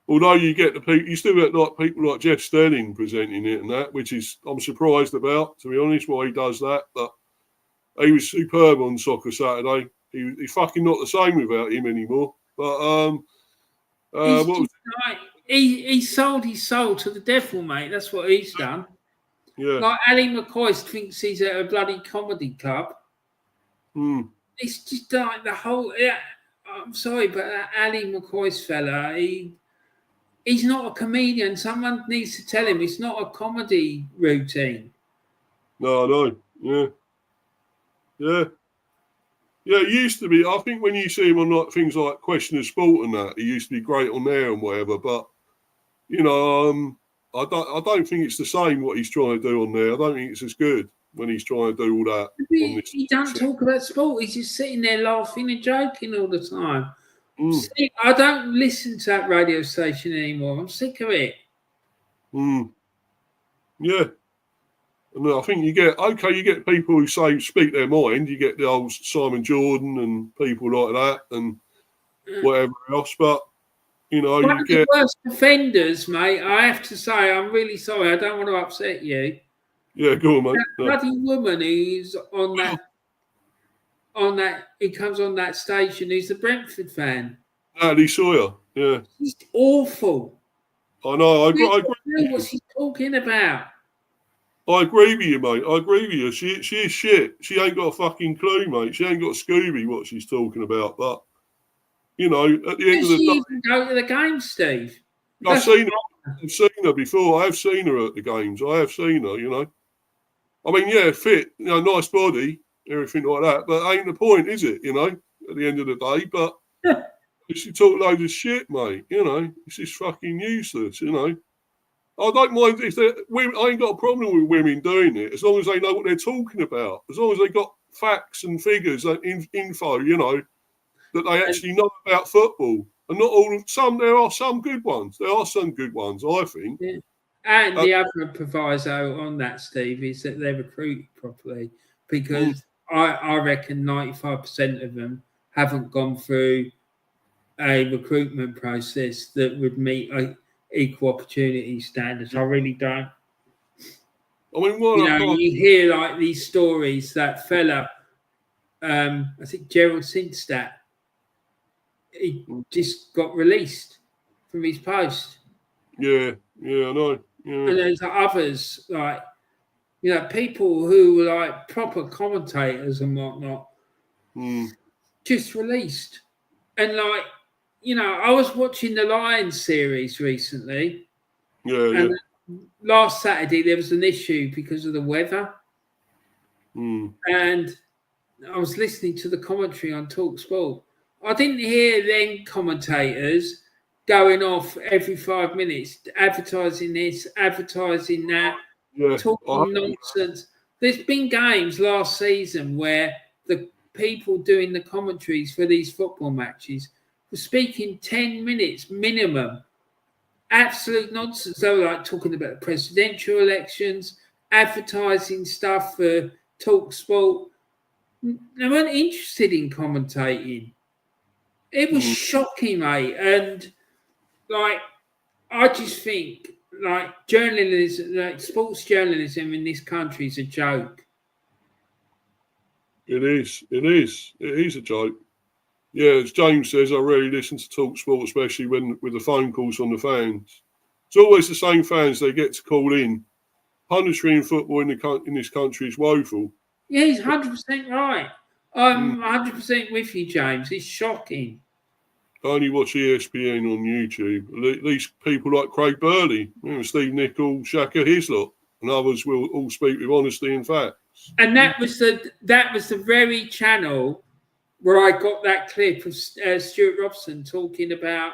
although you get the people, you still get like people like Jeff Sterling presenting it and that, which is I'm surprised about, to be honest, why he does that. But he was superb on Soccer Saturday. He's fucking not the same without him anymore. But he sold his soul to the devil, mate. That's what he's done. Yeah. Like Ali McCoy thinks he's at a bloody comedy club. It's just like the whole. Yeah, I'm sorry, but Ali McCoy's fella, he's not a comedian. Someone needs to tell him it's not a comedy routine. No. Yeah. It used to be. I think when you see him on like things like Question of Sport and that, he used to be great on there and whatever. But you know, I don't think it's the same what he's trying to do on there. I don't think it's as good when he's trying to do all that. He don't talk about sport. He's just sitting there laughing and joking all the time. I don't listen to that radio station anymore. I'm sick of it. Yeah. And I think you get people who speak their mind. You get the old Simon Jordan and people like that and whatever else. But you know, one of the worst offenders, mate. I have to say, I'm really sorry. I don't want to upset you. Yeah, go on, mate. That bloody woman who's on that, who comes on that station, who's a Brentford fan. Natalie Sawyer. Yeah. She's awful. I know. I agree. What's he talking about? I agree with you, mate. I agree with you. She is shit. She ain't got a fucking clue, mate. She ain't got a Scooby what she's talking about. But you know, at the end of the day, even go to the game, Steve. I've seen her before. I have seen her at the games. I have seen her. You know, I mean, yeah, fit. You know, nice body, everything like that. But ain't the point, is it? You know, at the end of the day, but she talk loads of shit, mate. You know, it's just fucking useless. You know. I don't mind if women. I ain't got a problem with women doing it as long as they know what they're talking about. As long as they got facts and figures and info, you know, that they actually know about football. And not all. There are some good ones. There are some good ones, I think. Yeah. And the other proviso on that, Steve, is that they're recruited properly because I reckon 95% of them haven't gone through a recruitment process that would meet equal opportunity standards. I really don't. I mean, you hear like these stories. That fella, I think Gerald Sinstadt, he just got released from his post. Yeah, I know. Yeah. And there's others like, you know, people who were like proper commentators and whatnot, just released. And like, you know, I was watching the Lions series recently. Yeah. Last Saturday there was an issue because of the weather. And I was listening to the commentary on TalkSport. I didn't hear then commentators going off every 5 minutes, advertising this, advertising that, Yeah, talking nonsense. There's been games last season where the people doing the commentaries for these football matches were speaking 10 minutes minimum. Absolute nonsense. They were like talking about presidential elections, advertising stuff for Talk Sport. They weren't interested in commentating. It was shocking, mate. And like, I just think like journalism, like sports journalism in this country is a joke. it is. It is. It is a joke. Yeah, as James says, I really listen to Talk Sport, especially with the phone calls from the fans. It's always the same fans they get to call in. Punditry in football in this country is woeful. Yeah, he's 100% right. I'm 100% with you, James. It's shocking. I only watch ESPN on YouTube. These people like Craig Burley, Steve Nichol, Shaka Hislop, and others will all speak with honesty and facts. And that was the very channel where I got that clip of Stuart Robson talking about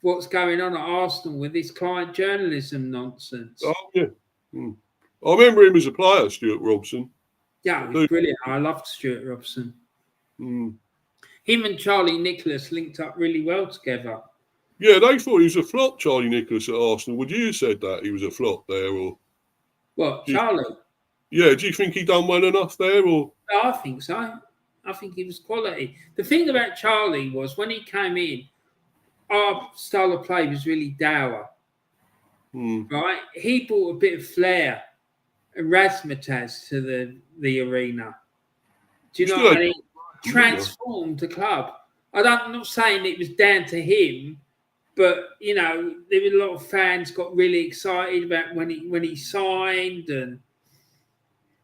what's going on at Arsenal with this client journalism nonsense. Oh, yeah. I remember him as a player, Stuart Robson. Yeah, he was brilliant. I loved Stuart Robson. Him and Charlie Nicholas linked up really well together. Yeah, they thought he was a flop, Charlie Nicholas at Arsenal. Would you have said that he was a flop there? Or What, Charlie? Yeah, do you think he done well enough there? Or No, I think so. I think he was quality. The thing about Charlie was when he came in, our style of play was really dour. Right? He brought a bit of flair and razzmatazz to the arena. Do you know what I mean? Transformed the club. I'm not saying it was down to him, but you know, there were a lot of fans got really excited about when he signed, and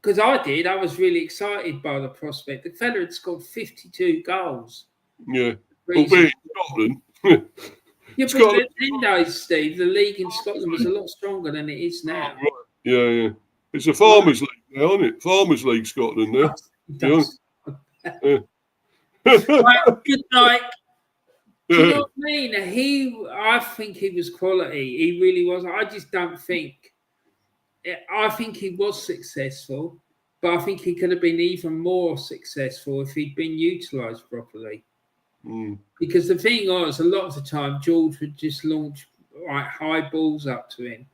because I was really excited by the prospect. The fella had scored 52 goals. Yeah, albeit in Scotland. Yeah, but at the end days, Steve, the league in Scotland was a lot stronger than it is now. Right. Yeah. It's a Farmers League now, isn't it? Farmers League Scotland now. It does. Yeah. Well, good night. Do you know what I mean? I think he was quality. He really was. I just don't think. I think he was successful, but I think he could have been even more successful if he'd been utilised properly. Because the thing was, a lot of the time, George would just launch high balls up to him.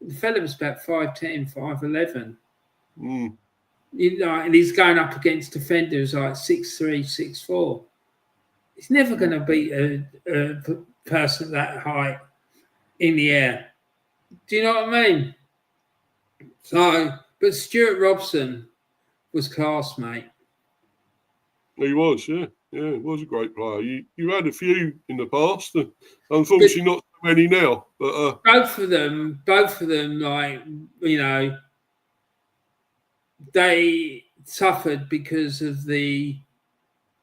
The fella was about 5'10", 5'11". You know, and he's going up against defenders like 6'3", 6'4". He's never going to beat a person that height in the air. Do you know what I mean? So, but Stuart Robson was class, mate. He was, yeah. Yeah, he was a great player. You had a few in the past. Unfortunately, not so many now. But both of them, like, you know, they suffered because of the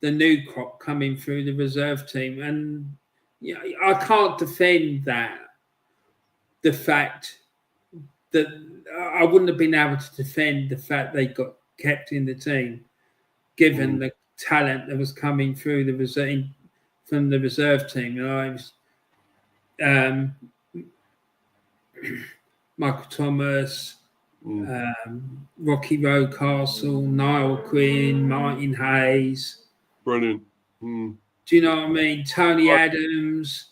new crop coming through the reserve team, and you know, I can't defend that. The fact that I wouldn't have been able to defend the fact they got kept in the team, given the talent that was coming through the reserve from the reserve team. You know, it was Michael Thomas, Rocky Rocastle, Niall Quinn, Martin Hayes. brilliant. Do you know what I mean? Tony Adams.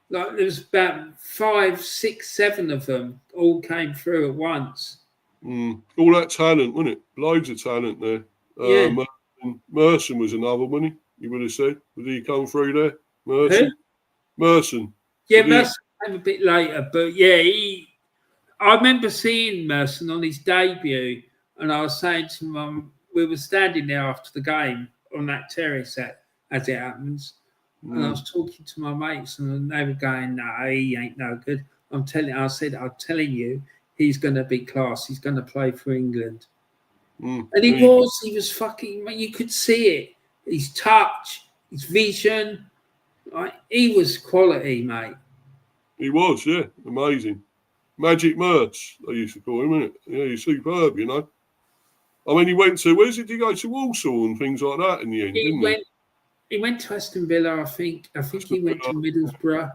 Like there was about 5, 6, 7 of them all came through at once. All that talent, wasn't it? Loads of talent there. Yeah. Merson was another, wasn't he? You would have said. Did he come through there? Merson. Who? Merson. Yeah, Merson came a bit later, but yeah, I remember seeing Merson on his debut, and I was saying to Mum, we were standing there after the game on that terrace, as it happens, and I was talking to my mates, and they were going, "No, he ain't no good." I'm telling you, he's going to be class. He's going to play for England. And he was fucking, you could see it. His touch, his vision, he was quality, mate. He was, yeah, amazing. Magic Mertz, they used to call him, innit? Yeah, he's superb, you know. I mean, he went to, where did he go to? Walsall and things like that in the end, didn't he? He went to Aston Villa, I think. I think he went to Middlesbrough.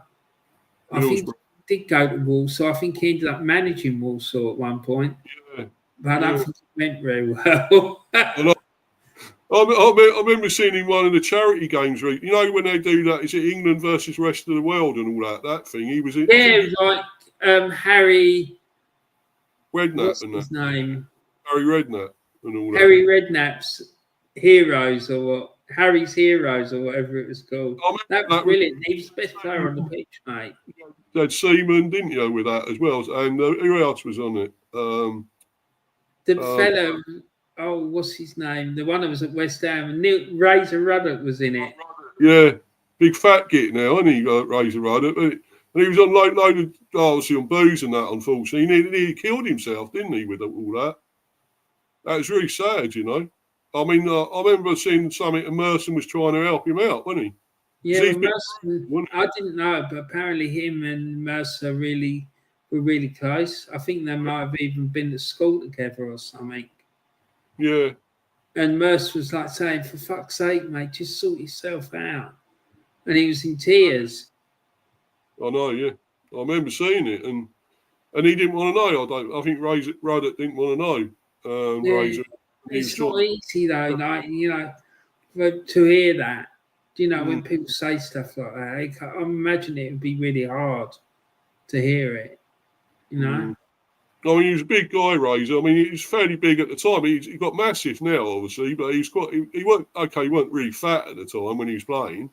I think did go to Walsall. I think he ended up managing Walsall at one point, Yeah. but I don't think it went very well. I remember seeing him one of the charity games. You know when they do that, is it England versus rest of the world and all that thing? He was in. Yeah, it was like Harry. Redknapp What's and his that. name? Harry Redknapp and all that. Harry Redknapp's Heroes or what? Harry's Heroes or whatever it was called. That was brilliant. He was the best player on the pitch, mate. They had Seaman, didn't you, with that as well? And who else was on it? The fellow, what's his name? The one that was at West Ham. Razor Ruddock was in it. Yeah, big fat git now, isn't he? Razor Ruddock. And he was on load of, obviously on booze and that, unfortunately. He nearly killed himself, didn't he, with all that? That was really sad, you know. I mean, I remember seeing something and Merson was trying to help him out, wasn't he? Yeah, Merson, I didn't know, but apparently him and Mercer were really close. I think they might have even been at school together or something. Yeah. And Mercer was like saying, for fuck's sake, mate, just sort yourself out. And he was in tears. I know, yeah. I remember seeing it, and he didn't want to know. I think Razor Ruddock didn't want to know. Razor. It's not easy though, like, you know, to hear that. You know, when people say stuff like that, I imagine it would be really hard to hear it. You know. I mean, he was a big guy, Razor. I mean, he was fairly big at the time. He got massive now, obviously, but he wasn't okay. He wasn't really fat at the time when he was playing.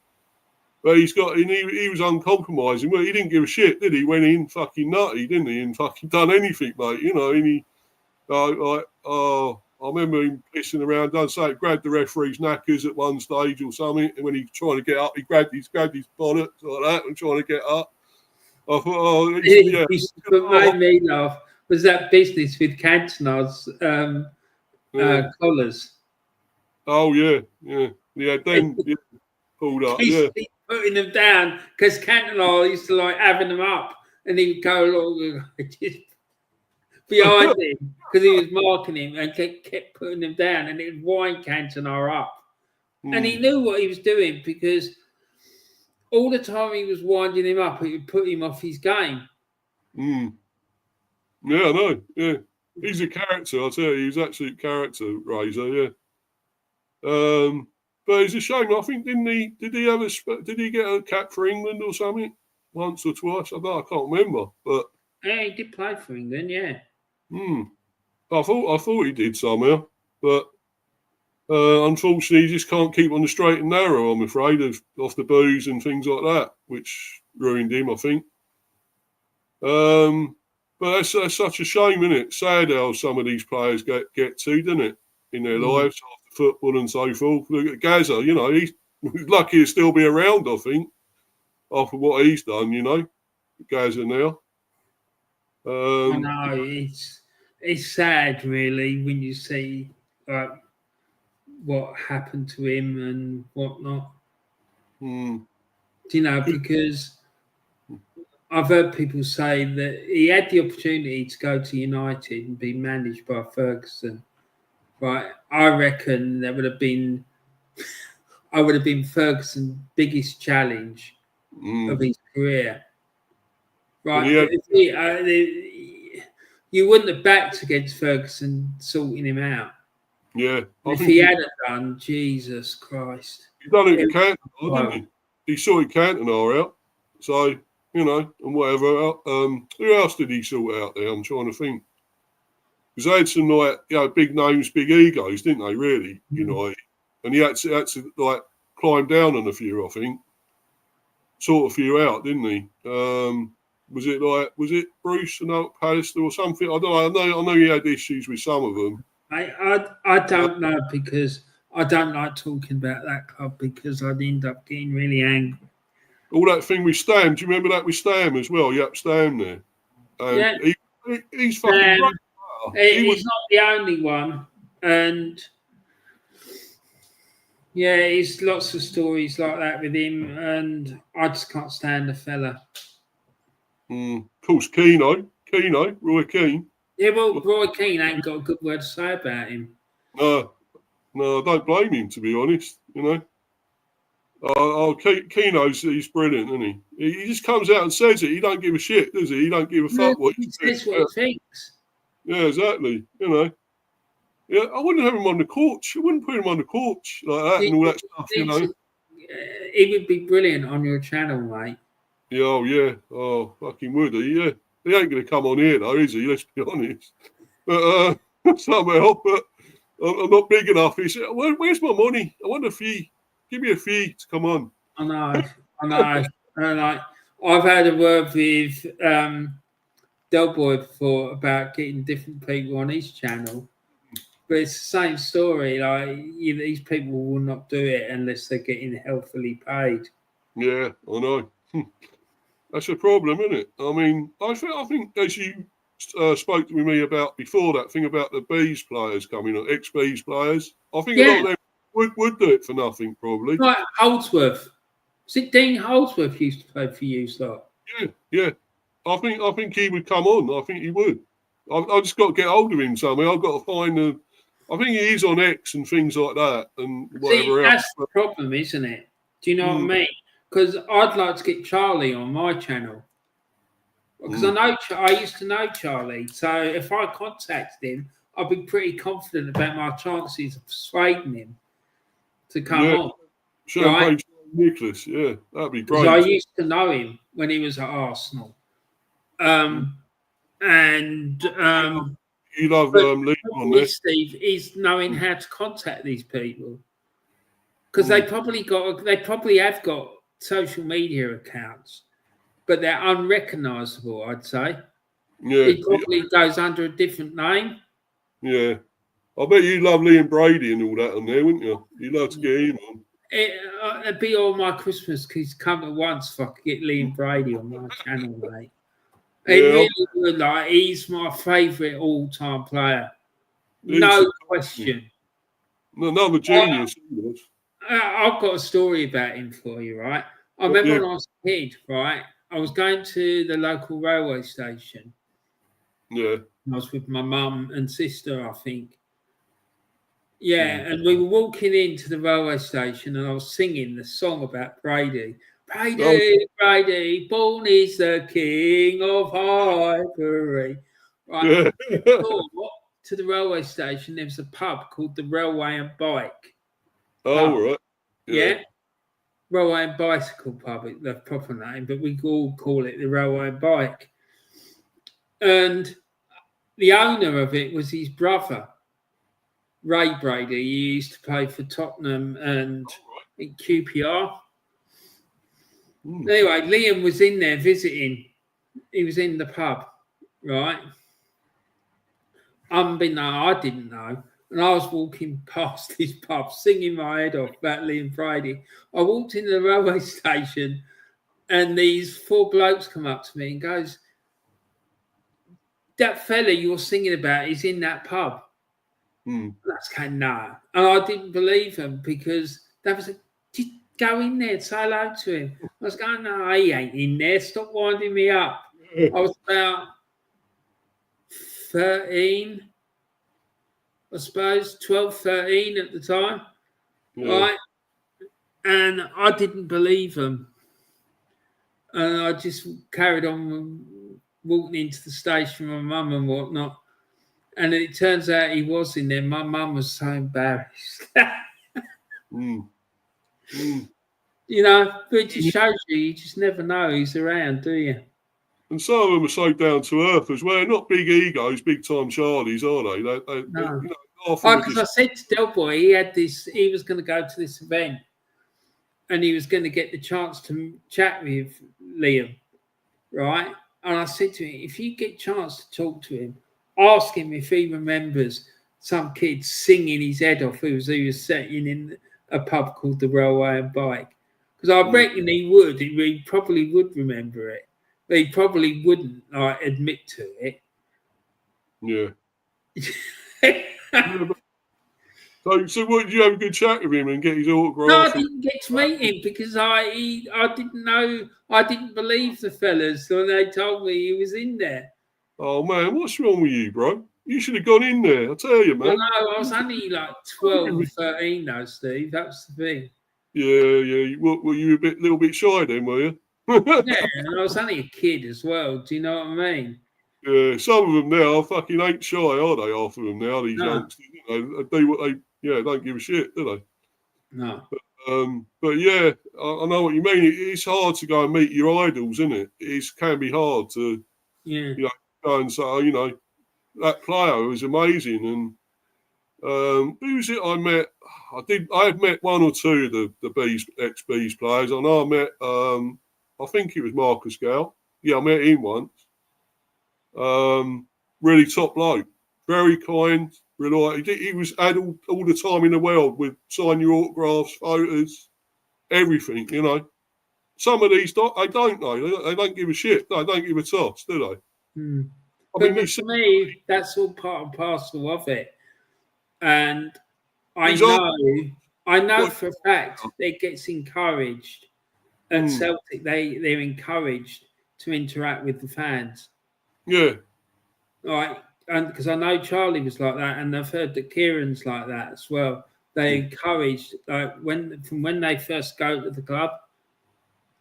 But he was uncompromising. Well, he didn't give a shit, did he? Went in fucking nutty, didn't he? And fucking done anything, mate. You know, and he, I remember him pissing around. Don't say it, grabbed the referee's knackers at one stage or something. And when he was trying to get up, he grabbed his bollocks like that and trying to get up. I thought, What made me laugh was that business with Cantona's collars. Oh yeah. Then pulled up. He's putting them down because Cantona used to like having them up, and he would go along just behind him because he was marking him and kept putting them down, and it would wind Cantona up. And he knew what he was doing because all the time he was winding him up, it would put him off his game. Yeah, I know. Yeah, he's a character. I'll tell you, he's absolute character, Razor. Yeah. But it's a shame. I think did he get a cap for England or something once or twice? I can't remember. But yeah, he did play for England. Yeah. I thought he did somehow, but unfortunately, he just can't keep on the straight and narrow. I'm afraid off the booze and things like that, which ruined him. I think. But that's such a shame, isn't it? Sad how some of these players get to, doesn't it, in their lives after football and so forth. Look at Gaza, you know, he's lucky to still be around, I think, after what he's done, you know, Gaza now. I know, it's sad, really, when you see what happened to him and whatnot. Do you know, because I've heard people say that he had the opportunity to go to United and be managed by Ferguson. Right, I reckon that would have been Ferguson's biggest challenge of his career. Right, you wouldn't have backed against Ferguson sorting him out. Yeah, if he hadn't done, Jesus Christ, he done it with Cantona, didn't he? He sorted Cantona out, so you know, and whatever. Who else did he sort out there? I'm trying to think. Because they had some like, you know, big names, big egos, didn't they? Really, United, and he had to like climb down on a few. I think, sort a few out, didn't he? Was it Bruce and Pallister or something? I don't know. I know he had issues with some of them. I don't know, because I don't like talking about that club because I'd end up getting really angry. All that thing with Stam. Do you remember that with Stam as well? Yep, Stam there. Yeah, he's fucking great. He's not the only one, and yeah, it's lots of stories like that with him, and I just can't stand the fella. Of course, Roy Keane. Yeah, well, Roy Keane ain't got a good word to say about him. No, I don't blame him, to be honest. You know, Keno's he's brilliant, isn't he? He just comes out and says it. He don't give a shit, does he? He don't give a fuck what He you says think. what he thinks. Yeah, exactly. You know. Yeah, I wouldn't have him on the coach. I wouldn't put him on the coach like that and all that stuff, you know. He would be brilliant on your channel, mate. Yeah, oh yeah. Oh, fucking would he? Yeah. He ain't going to come on here though, is he? Let's be honest. But somehow, but I'm not big enough. He said, "Where's my money? I want a fee. Give me a fee to come on." I know. And I've had a word with Del Boy before about getting different people on his channel, but it's the same story. Like these people will not do it unless they're getting healthily paid. Yeah, I know. That's a problem, isn't it? I mean, I think as you spoke to me about before, that thing about the bees players coming on, ex-bees players, I think a lot of them would do it for nothing, probably. Like Holdsworth. Was it Dean Holdsworth used to play for you, lot? Yeah. I think he would come on. I think he would. I just got to get hold of him somehow. I've got to find the. I think he is on X and things like that and whatever else. That's the problem, isn't it? Do you know what I mean? Because I'd like to get Charlie on my channel. Because I used to know Charlie. So if I contacted him, I'd be pretty confident about my chances of persuading him to come on. Champagne Nicholas, yeah, that'd be great. I used to know him when he was at Arsenal. You love Lee on this. Steve is knowing how to contact these people. Because they probably have got social media accounts, but they're unrecognisable, I'd say. Yeah. He probably goes under a different name. Yeah. I bet you love Liam Brady and all that on there, wouldn't you? You'd love to get him on. It'd be all my Christmas kids come at once if I could get Liam Brady on my channel, mate. It really would. Like, he's my favourite all-time player. No question. Another genius. I've got a story about him for you, right? I remember when I was a kid, right? I was going to the local railway station. Yeah. I was with my mum and sister, I think. Yeah, and we were walking into the railway station and I was singing the song about Brady. Brady, born is the king of Highbury. Right. To the railway station, there was a pub called the Railway and Bike. Oh, right. Yeah. Railway and Bicycle Pub, the proper name, but we all call it the Railway and Bike. And the owner of it was his brother, Ray Brady. He used to play for Tottenham and in QPR. Anyway, Liam was in there visiting. He was in the pub, right? I didn't know. And I was walking past his pub, singing my head off about Liam Brady. I walked into the railway station and these four blokes come up to me and goes, "That fella you're singing about is in that pub." That's kind of no. And I didn't believe them because they was like, "Just go in there and say hello to him." I was going, "No, he ain't in there. Stop winding me up." I was about 13, I suppose, 12, 13 at the time. Right? And I didn't believe them. And I just carried on walking into the station with my mum and whatnot. And it turns out he was in there. My mum was so embarrassed. You know, but it just shows you just never know who's around, do you? And some of them are so down to earth as well. Not big egos, big time Charlies, are they? No. You know, because I said to Del Boy, he was going to go to this event and he was going to get the chance to chat with Liam, right? And I said to him, if you get a chance to talk to him, ask him if he remembers some kid singing his head off who was sitting in a pub called the Railway and Bike. Because I reckon he would. He probably would remember it. But he probably wouldn't admit to it. Yeah. So what, did you have a good chat with him and get his autograph? No, I didn't get to meet him because I didn't know. I didn't believe the fellas when they told me he was in there. Oh, man, what's wrong with you, bro? You should have gone in there, I tell you, man. No, I was only like 12 or 13 though, Steve. That's the thing. Yeah. Were you a little bit shy then, were you? Yeah, and I was only a kid as well. Do you know what I mean? Yeah, some of them now fucking ain't shy, are they? Half of them now, these No. youngsters, they do what they, don't give a shit, do they? No. But yeah, I know what you mean. It's hard to go and meet your idols, isn't it? It can be hard to, Yeah. go and say, that player was amazing. And who was it I met? I had met one or two of the Bees, ex-Bees players. I know I met, I think it was Marcus Gow. Yeah, I met him once. Really top bloke, very kind, reliable. He was had all the time in the world with sign your autographs, photos, everything. Some of these they don't know. They don't give a shit. They don't give a toss, do they? Mm. I But mean, for me, that's all part and parcel of it. And I example, know what- for a fact it gets encouraged at Mm. Celtic. They're encouraged to interact with the fans. Yeah, Right, and because I know Charlie was like that, and I've heard that Kieran's like that as well. They encouraged when they first go to the club,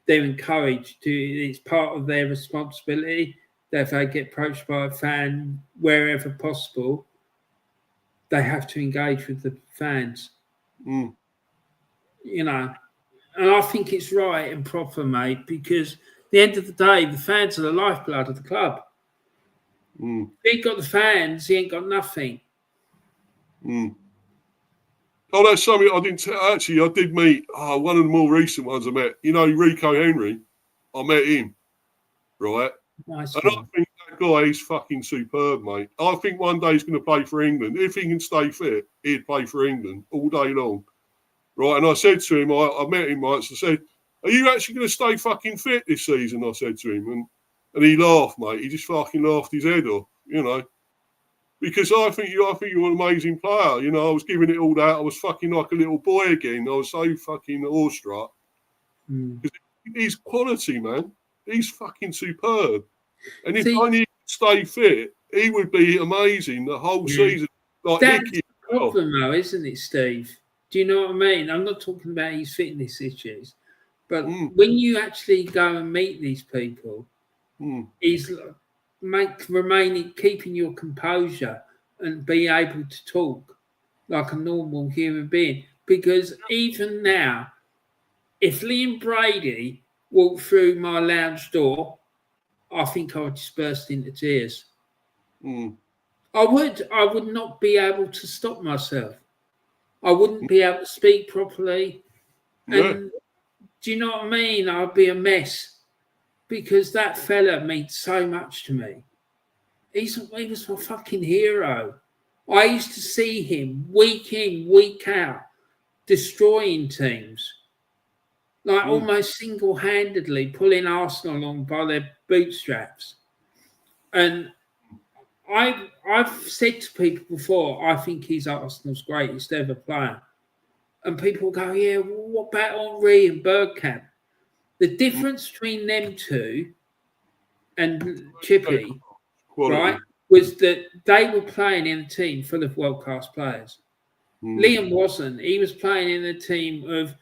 they're encouraged to. It's part of their responsibility that if they get approached by a fan wherever possible, they have to engage with the fans. mm. And I think it's right and proper, mate, because at the end of the day, the fans are the lifeblood of the club. Mm. If he ain't got the fans, he ain't got nothing. Mm. Oh, that's something I didn't actually. I did meet one of the more recent ones I met. Rico Henry. I met him, right? Nice And one. I think that guy is fucking superb, mate. I think one day he's going to play for England. If he can stay fit, he'd play for England all day long, right? And I said to him, I met him once. I said, "Are you actually going to stay fucking fit this season?" I said to him, and he laughed, mate. He just fucking laughed his head off, because I think you're an amazing player. I was giving it all that. I was fucking like a little boy again. I was so fucking awestruck. Mm. He's quality, man. He's fucking superb. And if See, only he could stay fit, he would be amazing the whole season. Like that's Hickey. the problem, though, isn't it, Steve? Do you know what I mean? I'm not talking about his fitness issues, but when you actually go and meet these people, he's keeping your composure and be able to talk like a normal human being. Because even now, if Liam Brady walked through my lounge door, I think I would just burst into tears. I would not be able to stop myself. I wouldn't be able to speak properly. And do you know what I mean? I'd be a mess because that fella means so much to me. He was my fucking hero. I used to see him week in, week out, destroying teams. Like almost single-handedly pulling Arsenal along by their bootstraps. And I've said to people before, I think he's Arsenal's greatest ever player. And people go, yeah, well, what about Henry and Bergkamp? The difference between them two and Chippy, right, was that they were playing in a team full of world-class players. Liam wasn't. He was playing in a team of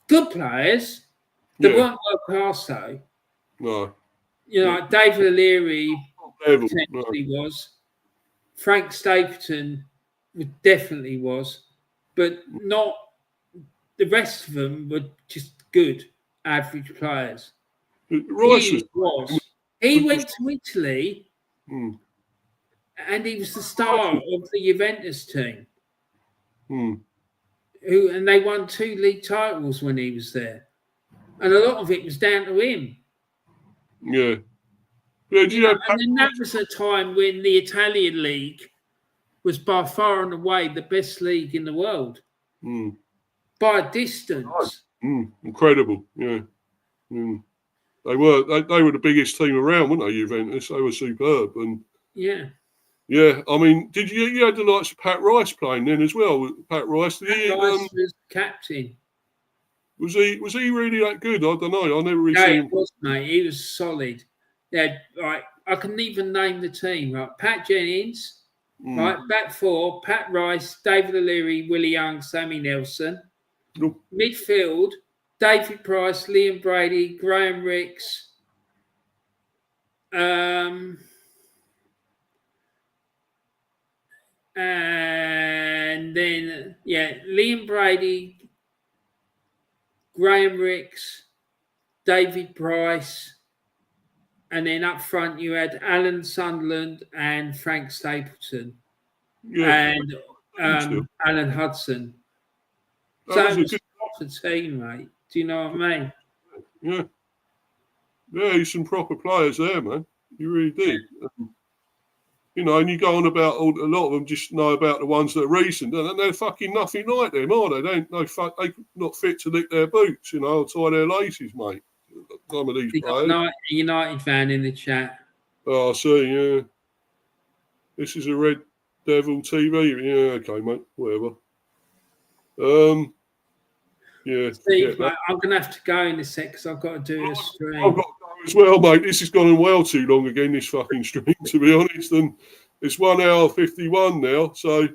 good players that weren't world-class, though. No. Like David O'Leary Level. potentially was. Frank Stapleton definitely was. But not the rest of them were just good, average players. Rice was. He went to Italy and he was the star of the Juventus team. And they won 2 league titles when he was there. And a lot of it was down to him. Yeah. And then that was a time when the Italian league was by far and away the best league in the world. By a distance. Incredible, yeah. They were the biggest team around, weren't they, Juventus? They were superb. And yeah, I mean, you had the likes of Pat Rice playing then as well? Pat Rice, Rice was captain. Was he really that good? I don't know. I never really seen him. He was, mate. He was solid. Yeah, right. I couldn't even name the team. Right, Pat Jennings, right, back four, Pat Rice, David O'Leary, Willie Young, Sammy Nelson, No. Midfield, David Price, Liam Brady, Graham Ricks. And then, Liam Brady, Graham Ricks, David Price, and then up front you had Alan Sunderland and Frank Stapleton and Alan Hudson. So it was a team, mate. Do you know what I mean? Yeah. Yeah, he's some proper players there, man. You really did. You know, and you go on about a lot of them just know about the ones that are recent, and they're fucking nothing like them, are they? They're not fit to lick their boots, you know, or tie their laces, mate. Some of these players. Got a United fan in the chat. Oh, I see, yeah. This is a Red Devil TV. Yeah, okay, mate, whatever. Yeah. Steve, mate, I'm going to have to go in a sec because I've got to do a stream. I've got to go as well, mate. This has gone on well too long again, this fucking stream, to be honest. And it's 1 hour 51 now. So,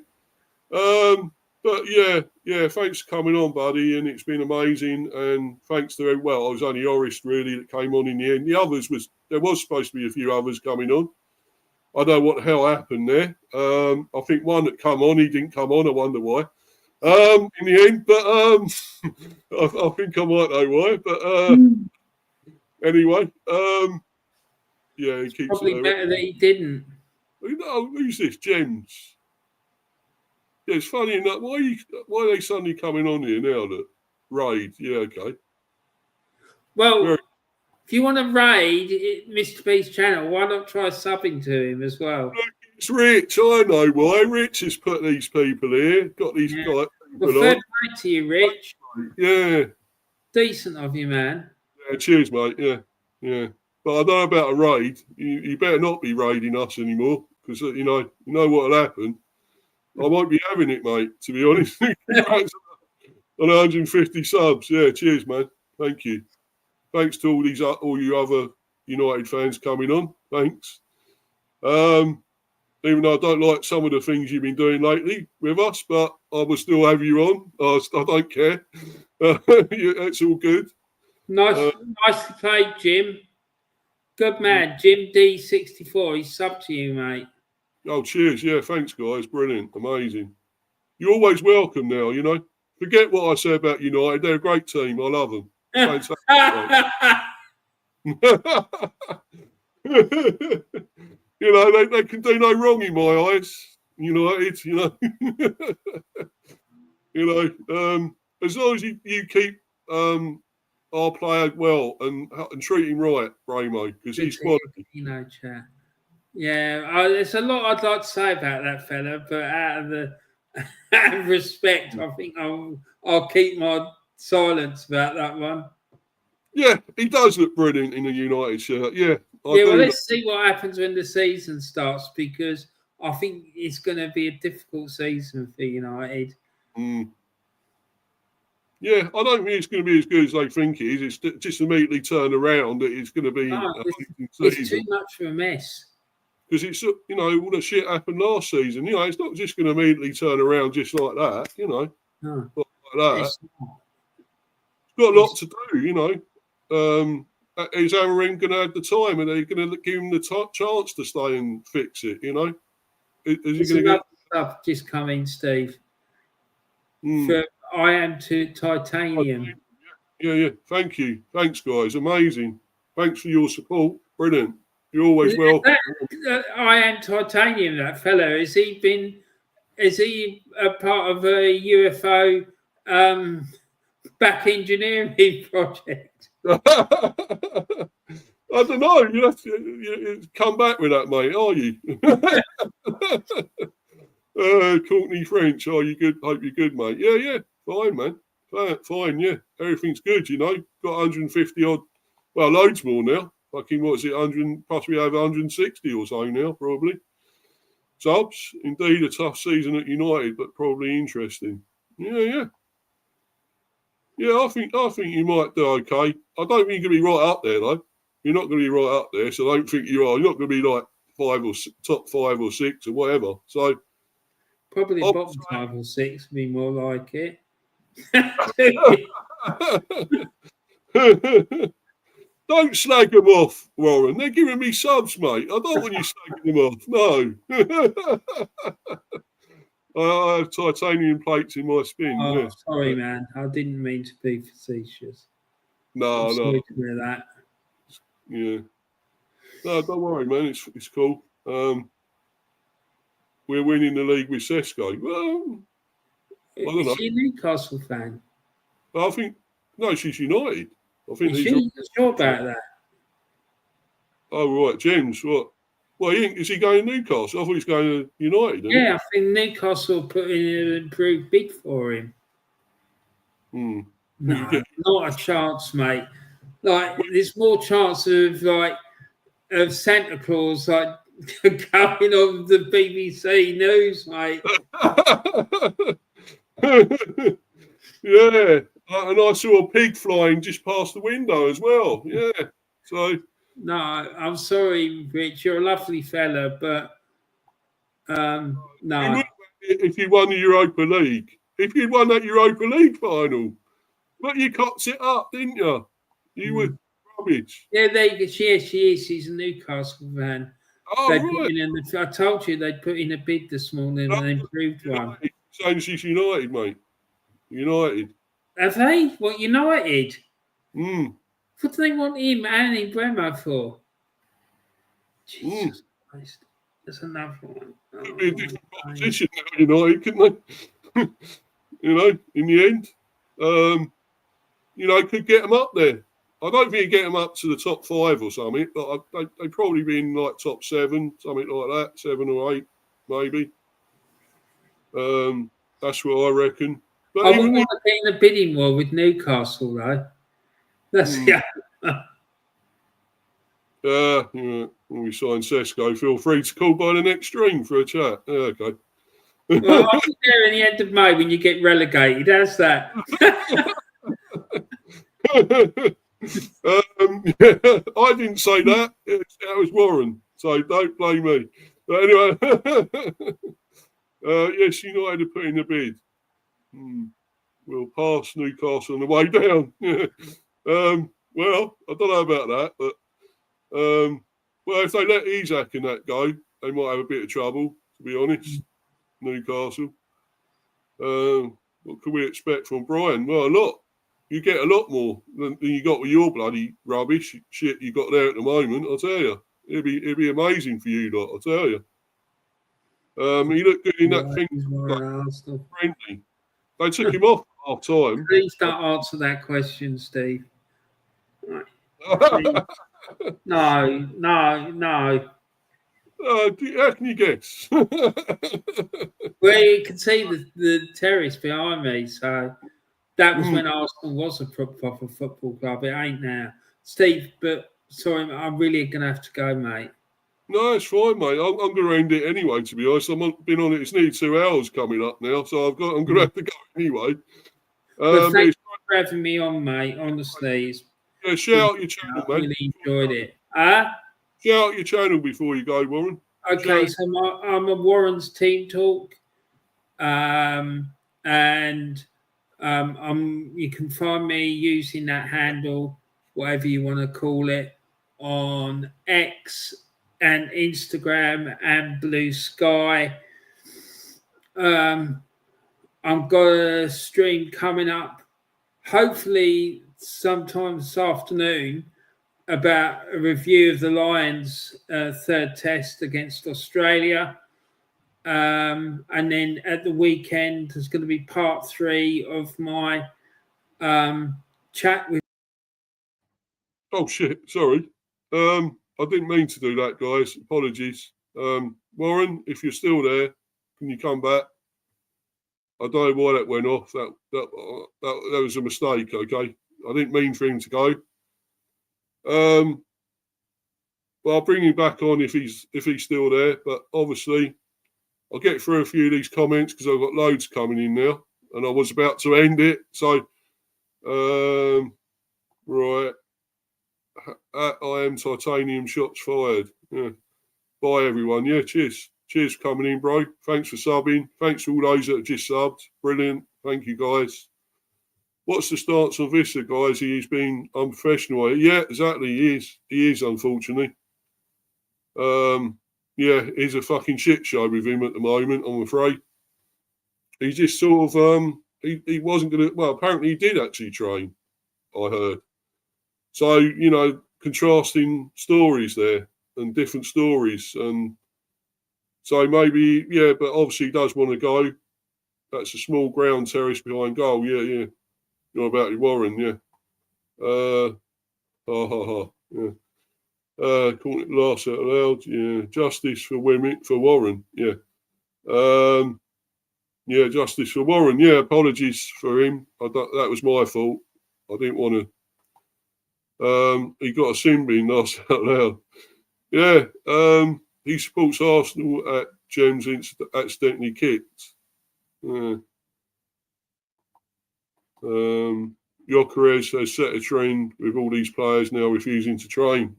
but yeah, thanks for coming on, buddy. And it's been amazing. And thanks to, well, I was only Orist really that came on in the end. The others there was supposed to be a few others coming on. I don't know what the hell happened there. I think one that come on, he didn't come on. I wonder why. In the end, but I think I might know why. But anyway, yeah, he keeps probably better that he didn't. Who's this? Gems. Yeah, it's funny enough. Why are they suddenly coming on here now? That raid? Yeah, okay. Well, if you want to raid Mr. B's channel, why not try subbing to him as well? It's Rich. I know why. Rich has put these people here. Got these guys. Well, fair play to you, Rich. Yeah. Decent of you, man. Yeah, cheers, mate. Yeah. But I don't know about a raid. You better not be raiding us anymore because you know what'll happen. I won't be having it, mate. To be honest, on 150 subs. Yeah, cheers, man. Thank you. Thanks to all you other United fans coming on. Thanks. Even though I don't like some of the things you've been doing lately with us, but I will still have you on. I don't care. It's all good. Nicely played, Jim. Good man. Jim D64. He's sub to you, mate. Oh, cheers. Yeah, thanks, guys. Brilliant. Amazing. You're always welcome now, you know. Forget what I said about United. They're a great team. I love them. You know, they can do no wrong in my eyes. United, you know. As long as you keep our player well and treat him right, Bramo, because he's quality. You know, chat. Yeah, there's a lot I'd like to say about that fella, but out of respect, I think I'll keep my silence about that one. Yeah, he does look brilliant in a United shirt. Yeah. Well, let's see what happens when the season starts because I think it's going to be a difficult season for United. Yeah, I don't think it's going to be as good as they think it is. It's just immediately turn around that it's going to be it's too much of a mess. Because it's, all the shit happened last season. It's not just going to immediately turn around just like that, No. Not like that. It's got a lot to do, Is Amorim going to have the time? Are they going to give him the chance to stay and fix it, Is he going to get stuff just coming, Steve? For I Am to Titanium. Yeah. Thank you. Thanks, guys. Amazing. Thanks for your support. Brilliant. You're always welcome. I Am Titanium, that fellow. Is he a part of a UFO back engineering project? I don't know. You have to come back with that, mate, are you? Courtney French, are you good? Hope you're good, mate. Yeah. Fine, man. Fine, yeah. Everything's good, Got 150 odd, well, loads more now. Fucking, what is it, 100, possibly over 160 or so now, probably. Subs, indeed a tough season at United, but probably interesting. Yeah. Yeah, I think you might do okay. I don't think you're going to be right up there, though. You're not going to be right up there, so I don't think you are. You're not going to be like top 5 or 6 or whatever. So probably bottom 5 or 6 would be more like it. Don't slag them off, Warren. They're giving me subs, mate. I don't want you slagging them off. No. I have titanium plates in my spin. Oh, Yeah. sorry, man. I didn't mean to be facetious. No, I'm sorry to hear that. Yeah. No, don't worry, man. It's cool. We're winning the league with Sesko. Well, I don't know. Is she a Newcastle fan? I think no, she's United. I think Is he's. she sure about that? Oh right, James. What? Well, is he going to Newcastle? I thought he's going to United. Yeah, I think Newcastle put in an improved bid for him. Hmm. No, not a chance, mate. Like, there's more chance of Santa Claus going on the BBC News, mate. Yeah, and I saw a pig flying just past the window as well. Yeah, so no, I'm sorry, Rich. You're a lovely fella, but no. If you won the Europa League, if you'd won that Europa League final, but you cocked it up, didn't you? You were rubbish. Yeah, she is. She's a Newcastle fan. Oh, right. I told you they'd put in a bid this morning, an improved one. Same as United, mate. United. Have they? What, United? Mm. What do they want him and Bremo for? Jesus Christ. There's another one. Could be a different proposition now, United, couldn't they? In the end. Could get them up there. I don't think you get them up to the top 5 or something, but they'd probably be in like top 7, something like that, 7 or 8, maybe. That's what I reckon. But I wouldn't want to get in a bidding war with Newcastle, though. That's when we sign Sesko, feel free to call by the next stream for a chat. Okay. Well, I'll be there in the end of May when you get relegated. How's that? I didn't say that. That was Warren. So don't blame me. But anyway, yes, United are putting a bid. We'll pass Newcastle on the way down. Well, I don't know about that, but if they let Isak and that go, they might have a bit of trouble, to be honest. Newcastle. What can we expect from Brian? Well, a lot. You get a lot more than you got with your bloody rubbish shit you got there at the moment. I'll tell you, it'd be amazing for you lot. I'll tell you. He looked good in that thing. Friendly. They took him off at half time. Please don't answer that question, Steve. Right. No. How can you guess? Well, you can see the terrace behind me, so that was when Arsenal was a proper football club. It ain't now. Steve, but sorry, I'm really going to have to go, mate. No, it's fine, mate. I'm going to end it anyway, to be honest. I've been on it. It's nearly 2 hours coming up now, so I'm going to have to go anyway. But thanks for having me on, mate, honestly. Yeah, shout out your channel, man. I really enjoyed it. Shout out your channel before you go, Warren. Okay, so I'm a Warren's Team Talk. And you can find me using that handle, whatever you want to call it, on X and Instagram and Blue Sky. I've got a stream coming up, hopefully sometime this afternoon, about a review of the Lions' third test against Australia. And then at the weekend, there's going to be part 3 of my chat with. Oh, shit. Sorry. I didn't mean to do that, guys. Apologies. Warren, if you're still there, can you come back? I don't know why that went off. That was a mistake, okay? I didn't mean for him to go. But I'll bring him back on if he's still there. But obviously, I'll get through a few of these comments because I've got loads coming in now, and I was about to end it. So, right, I am titanium shots fired. Yeah. Bye everyone. Yeah, cheers for coming in, bro. Thanks for subbing. Thanks for all those that have just subbed. Brilliant. Thank you, guys. what's the stance on Visser, guys? He's been unprofessional. Yeah, exactly. He is, unfortunately. Yeah, it's a fucking shit show with him at the moment, I'm afraid. He's just sort of, he wasn't going to, well, apparently he did actually train, I heard. So, you know, contrasting stories there and different stories. And so maybe, yeah, but obviously he does want to go. That's a small ground terrace behind goal. Yeah. You're about your Warren, yeah. Yeah. Call it last out loud. Yeah, justice for women, for Warren. Yeah. Yeah, justice for Warren. Yeah, apologies for him. That was my fault. I didn't want to. He got a sin being last out loud. Yeah. He supports Arsenal at Gems accidentally kicked. Yeah. Gyökeres has set a trend with all these players now refusing to train.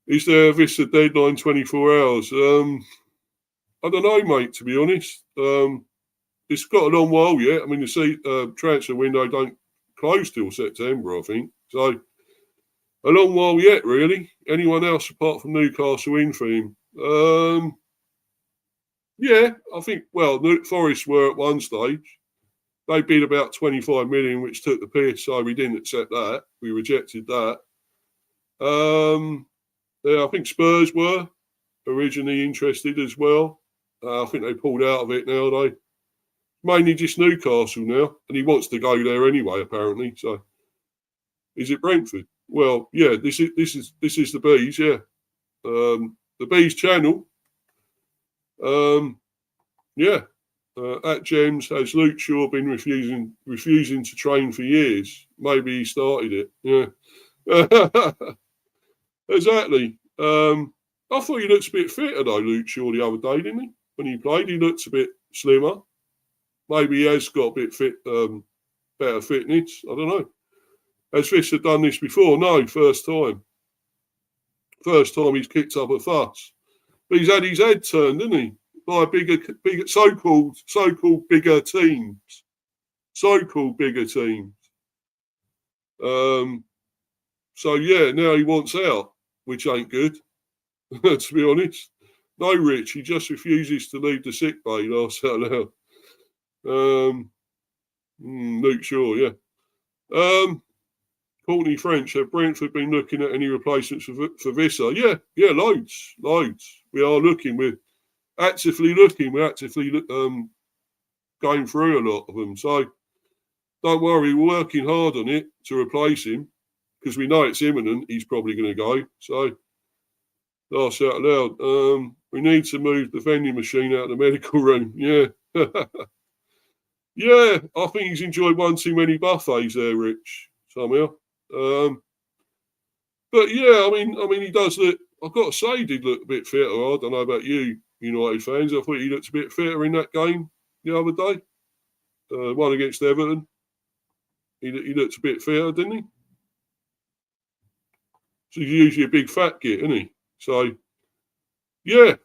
Is there a deadline 24 hours? I don't know, mate, to be honest. It's got a long while yet. I mean, the transfer window don't close till September, I think. So, a long while yet, really. Anyone else apart from Newcastle in for him? Yeah, I think, well, Forest were at one stage. They bid about 25 million, which took the piss, so we didn't accept that. We rejected that. Yeah, I think Spurs were originally interested as well. I think they pulled out of it now, though. Mainly just Newcastle now, and he wants to go there anyway, apparently. So, is it Brentford? Well, yeah, this is the Bees, yeah. The Bees channel. Yeah. At Gems, has Luke Shaw been refusing to train for years? Maybe he started it. Yeah. Exactly. I thought he looked a bit fitter though, Luke Shaw, the other day, didn't he? When he played, he looked a bit slimmer. Maybe he has got a bit better fitness. I don't know. Has Visser done this before? No, first time. First time he's kicked up a fuss. But he's had his head turned, hasn't he? By bigger so-called bigger teams. So-called bigger teams. So yeah, now he wants out, which ain't good, to be honest. No, Rich, he just refuses to leave the sick bay last out loud. Luke Shaw, yeah. Courtney French, have Brentford been looking at any replacements for Visser? Yeah, loads. We are looking. We're actively looking. We're actively going through a lot of them. So don't worry, we're working hard on it to replace him because we know it's imminent. He's probably going to go. So last out loud, we need to move the vending machine out of the medical room. Yeah. Yeah, I think he's enjoyed one too many buffets there, Rich, somehow. But yeah, I mean, he does look. I've got to say, he did look a bit fitter. I don't know about you, United fans. I thought he looked a bit fitter in that game the other day. One against Everton. He looked a bit fitter, didn't he? So he's usually a big fat git, isn't he? So yeah.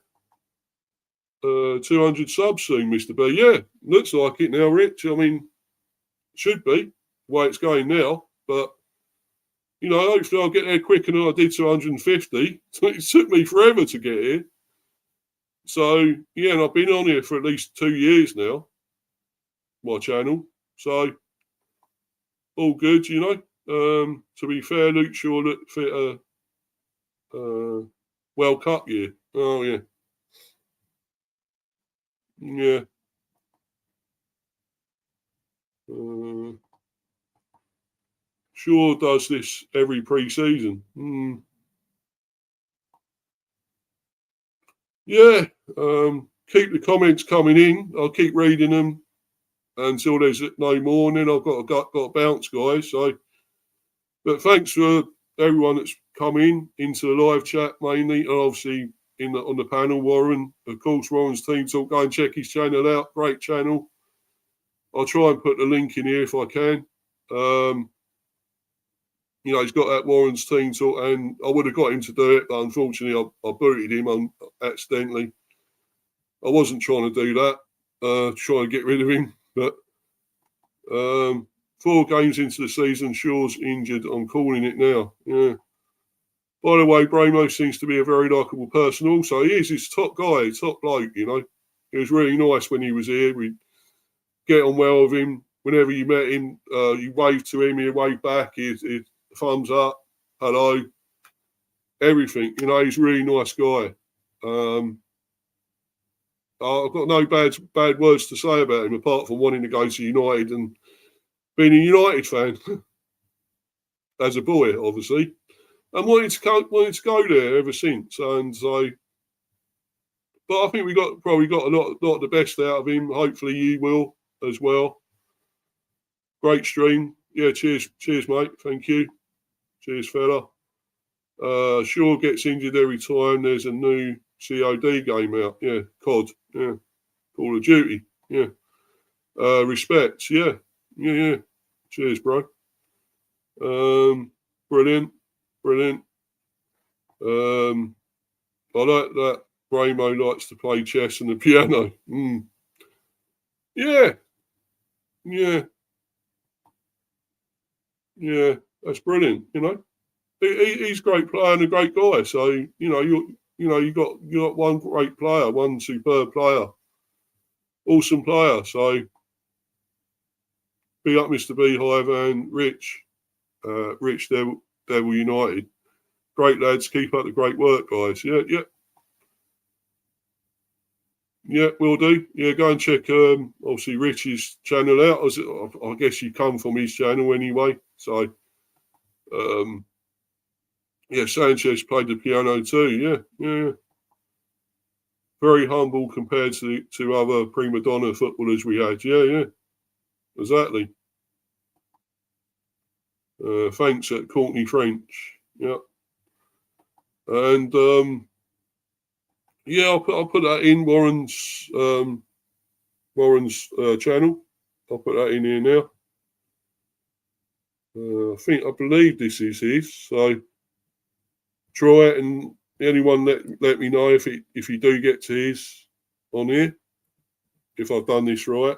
200 subs soon, Mr. B. Yeah, looks like it now, Rich. I mean, should be the way it's going now. But, hopefully I'll get there quicker than I did 250. It took me forever to get here. So, yeah, and I've been on here for at least 2 years now, my channel. So, all good, To be fair, Luke Shaw looked fitter World Cup year. Oh, yeah. Yeah. Shaw does this every pre-season. Yeah. Keep the comments coming in. I'll keep reading them until there's no more, and then I've got to bounce, guys. So, but thanks for everyone that's come into the live chat mainly, and obviously on the panel, Warren. Of course, Warren's Team Talk. Go and check his channel out. Great channel. I'll try and put the link in here if I can. He's got that Warren's Team Talk, and I would have got him to do it, but unfortunately, I booted him accidentally. I wasn't trying to do that, trying to get rid of him, but 4 games into the season, Shaw's injured. I'm calling it now. Yeah. By the way, Bramo seems to be a very likeable person also. He is his top guy, top bloke, you know. It was really nice when he was here. We'd get on well with him. Whenever you met him, you waved to him, he'd wave back, he'd thumbs up, hello, everything. You know, he's a really nice guy. I've got no bad words to say about him, apart from wanting to go to United and being a United fan as a boy, obviously. And wanted to go there ever since. And so, but I think we probably got a lot of the best out of him. Hopefully you will as well. Great stream. Yeah, cheers, mate. Thank you. Cheers, fella. Shaw gets injured every time there's a new COD game out. Yeah, COD. Yeah, Call of Duty. Yeah. Respect. Yeah. Cheers, bro. Brilliant. I like that Bramo likes to play chess and the piano. Yeah, that's brilliant. You know, he's a great player and a great guy. So you got one great player, one superb player, awesome player. So big up Mr. B, Hive and Rich Devil United. Great lads, keep up the great work, guys. Yeah, will do. Yeah, go and check obviously Rich's channel out. I guess you come from his channel anyway. So Sanchez played the piano too. Yeah. Very humble compared to other prima donna footballers we had. Yeah. Exactly. Thanks at Courtney French. Yeah. And I'll put that in Warren's channel. I'll put that in here now. I believe this is his. So try it, and anyone let me know if you do get to his on here, if I've done this right.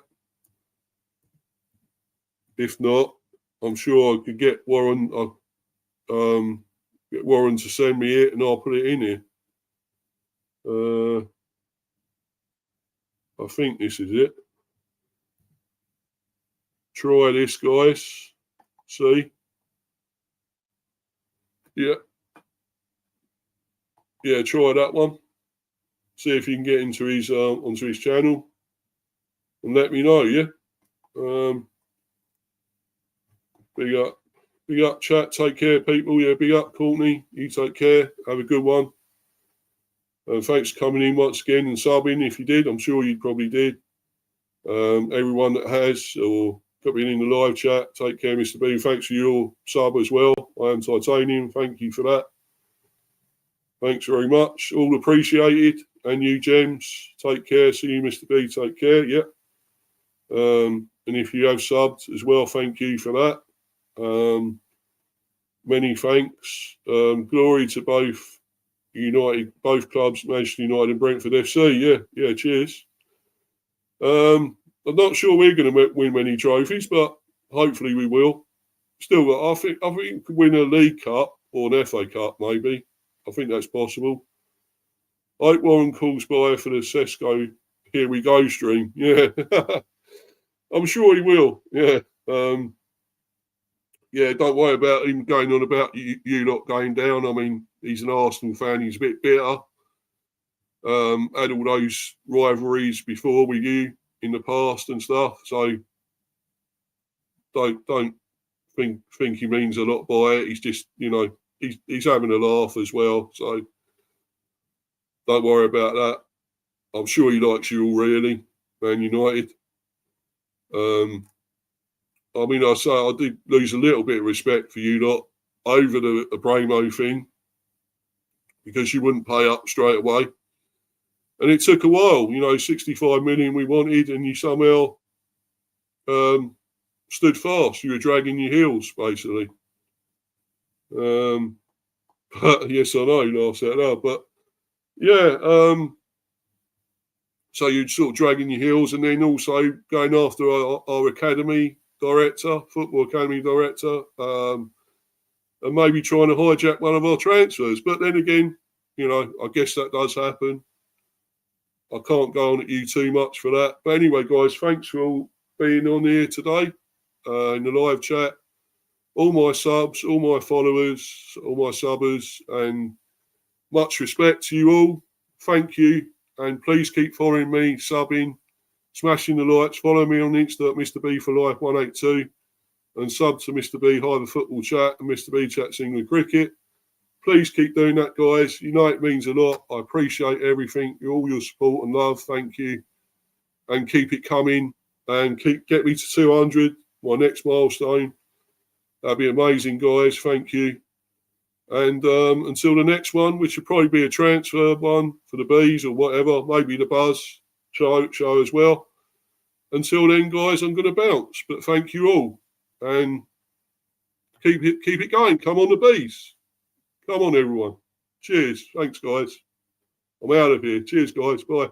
If not, I'm sure I could get Warren. Get Warren to send me it, and I'll put it in here. I think this is it. Try this, guys. See? Yeah, try that one. See if you can get into his onto his channel, and let me know. Yeah. Big up, chat. Take care, people. Yeah, big up, Courtney. You take care. Have a good one. Thanks for coming in once again and subbing. If you did, I'm sure you probably did. Everyone that has or got been in the live chat, take care, Mr. B. Thanks for your sub as well. I am Titanium. Thank you for that. Thanks very much. All appreciated. And you, Gems, take care. See you, Mr. B. Take care. Yeah. And if you have subbed as well, thank you for that. Many thanks. Glory to both clubs, Manchester United and Brentford FC. Yeah. Cheers. I'm not sure we're going to win many trophies, but hopefully we will. Still, I think we could win a League Cup or an FA Cup, maybe. I think that's possible. I hope Warren calls by for the Sesco Here We Go stream. Yeah. I'm sure he will. Yeah. Don't worry about him going on about you lot going down. I mean, he's an Arsenal fan. He's a bit bitter. Had all those rivalries before with you in the past and stuff. So don't think he means a lot by it. He's just, he's having a laugh as well. So don't worry about that. I'm sure he likes you all really, Man United. I did lose a little bit of respect for you lot over the Bramo thing because you wouldn't pay up straight away. And it took a while, 65 million we wanted, and you somehow stood fast. You were dragging your heels, basically. But yes, I know, laugh out loud. But yeah, so you'd sort of dragging your heels, and then also going after our academy director, Football Academy director, and maybe trying to hijack one of our transfers. But then again, you know, I guess that does happen. I can't go on at you too much for that. But anyway, guys, thanks for all being on here today in the live chat. All my subs, all my followers, all my subbers, and much respect to you all. Thank you. And please keep following me, subbing, smashing the likes. Follow me on Insta at Mr. B for Life 182 and sub to Mr. B Hive Football Chat and Mr. B Chats England Cricket. Please keep doing that, guys. You know it means a lot. I appreciate everything, all your support and love. Thank you. And keep it coming and get me to 200, my next milestone. That'd be amazing, guys. Thank you. And until the next one, which will probably be a transfer one for the Bees or whatever, maybe the Buzz show as well. Until then, guys, I'm going to bounce. But thank you all. And keep it going. Come on, the Bees. Come on, everyone. Cheers. Thanks, guys. I'm out of here. Cheers, guys. Bye.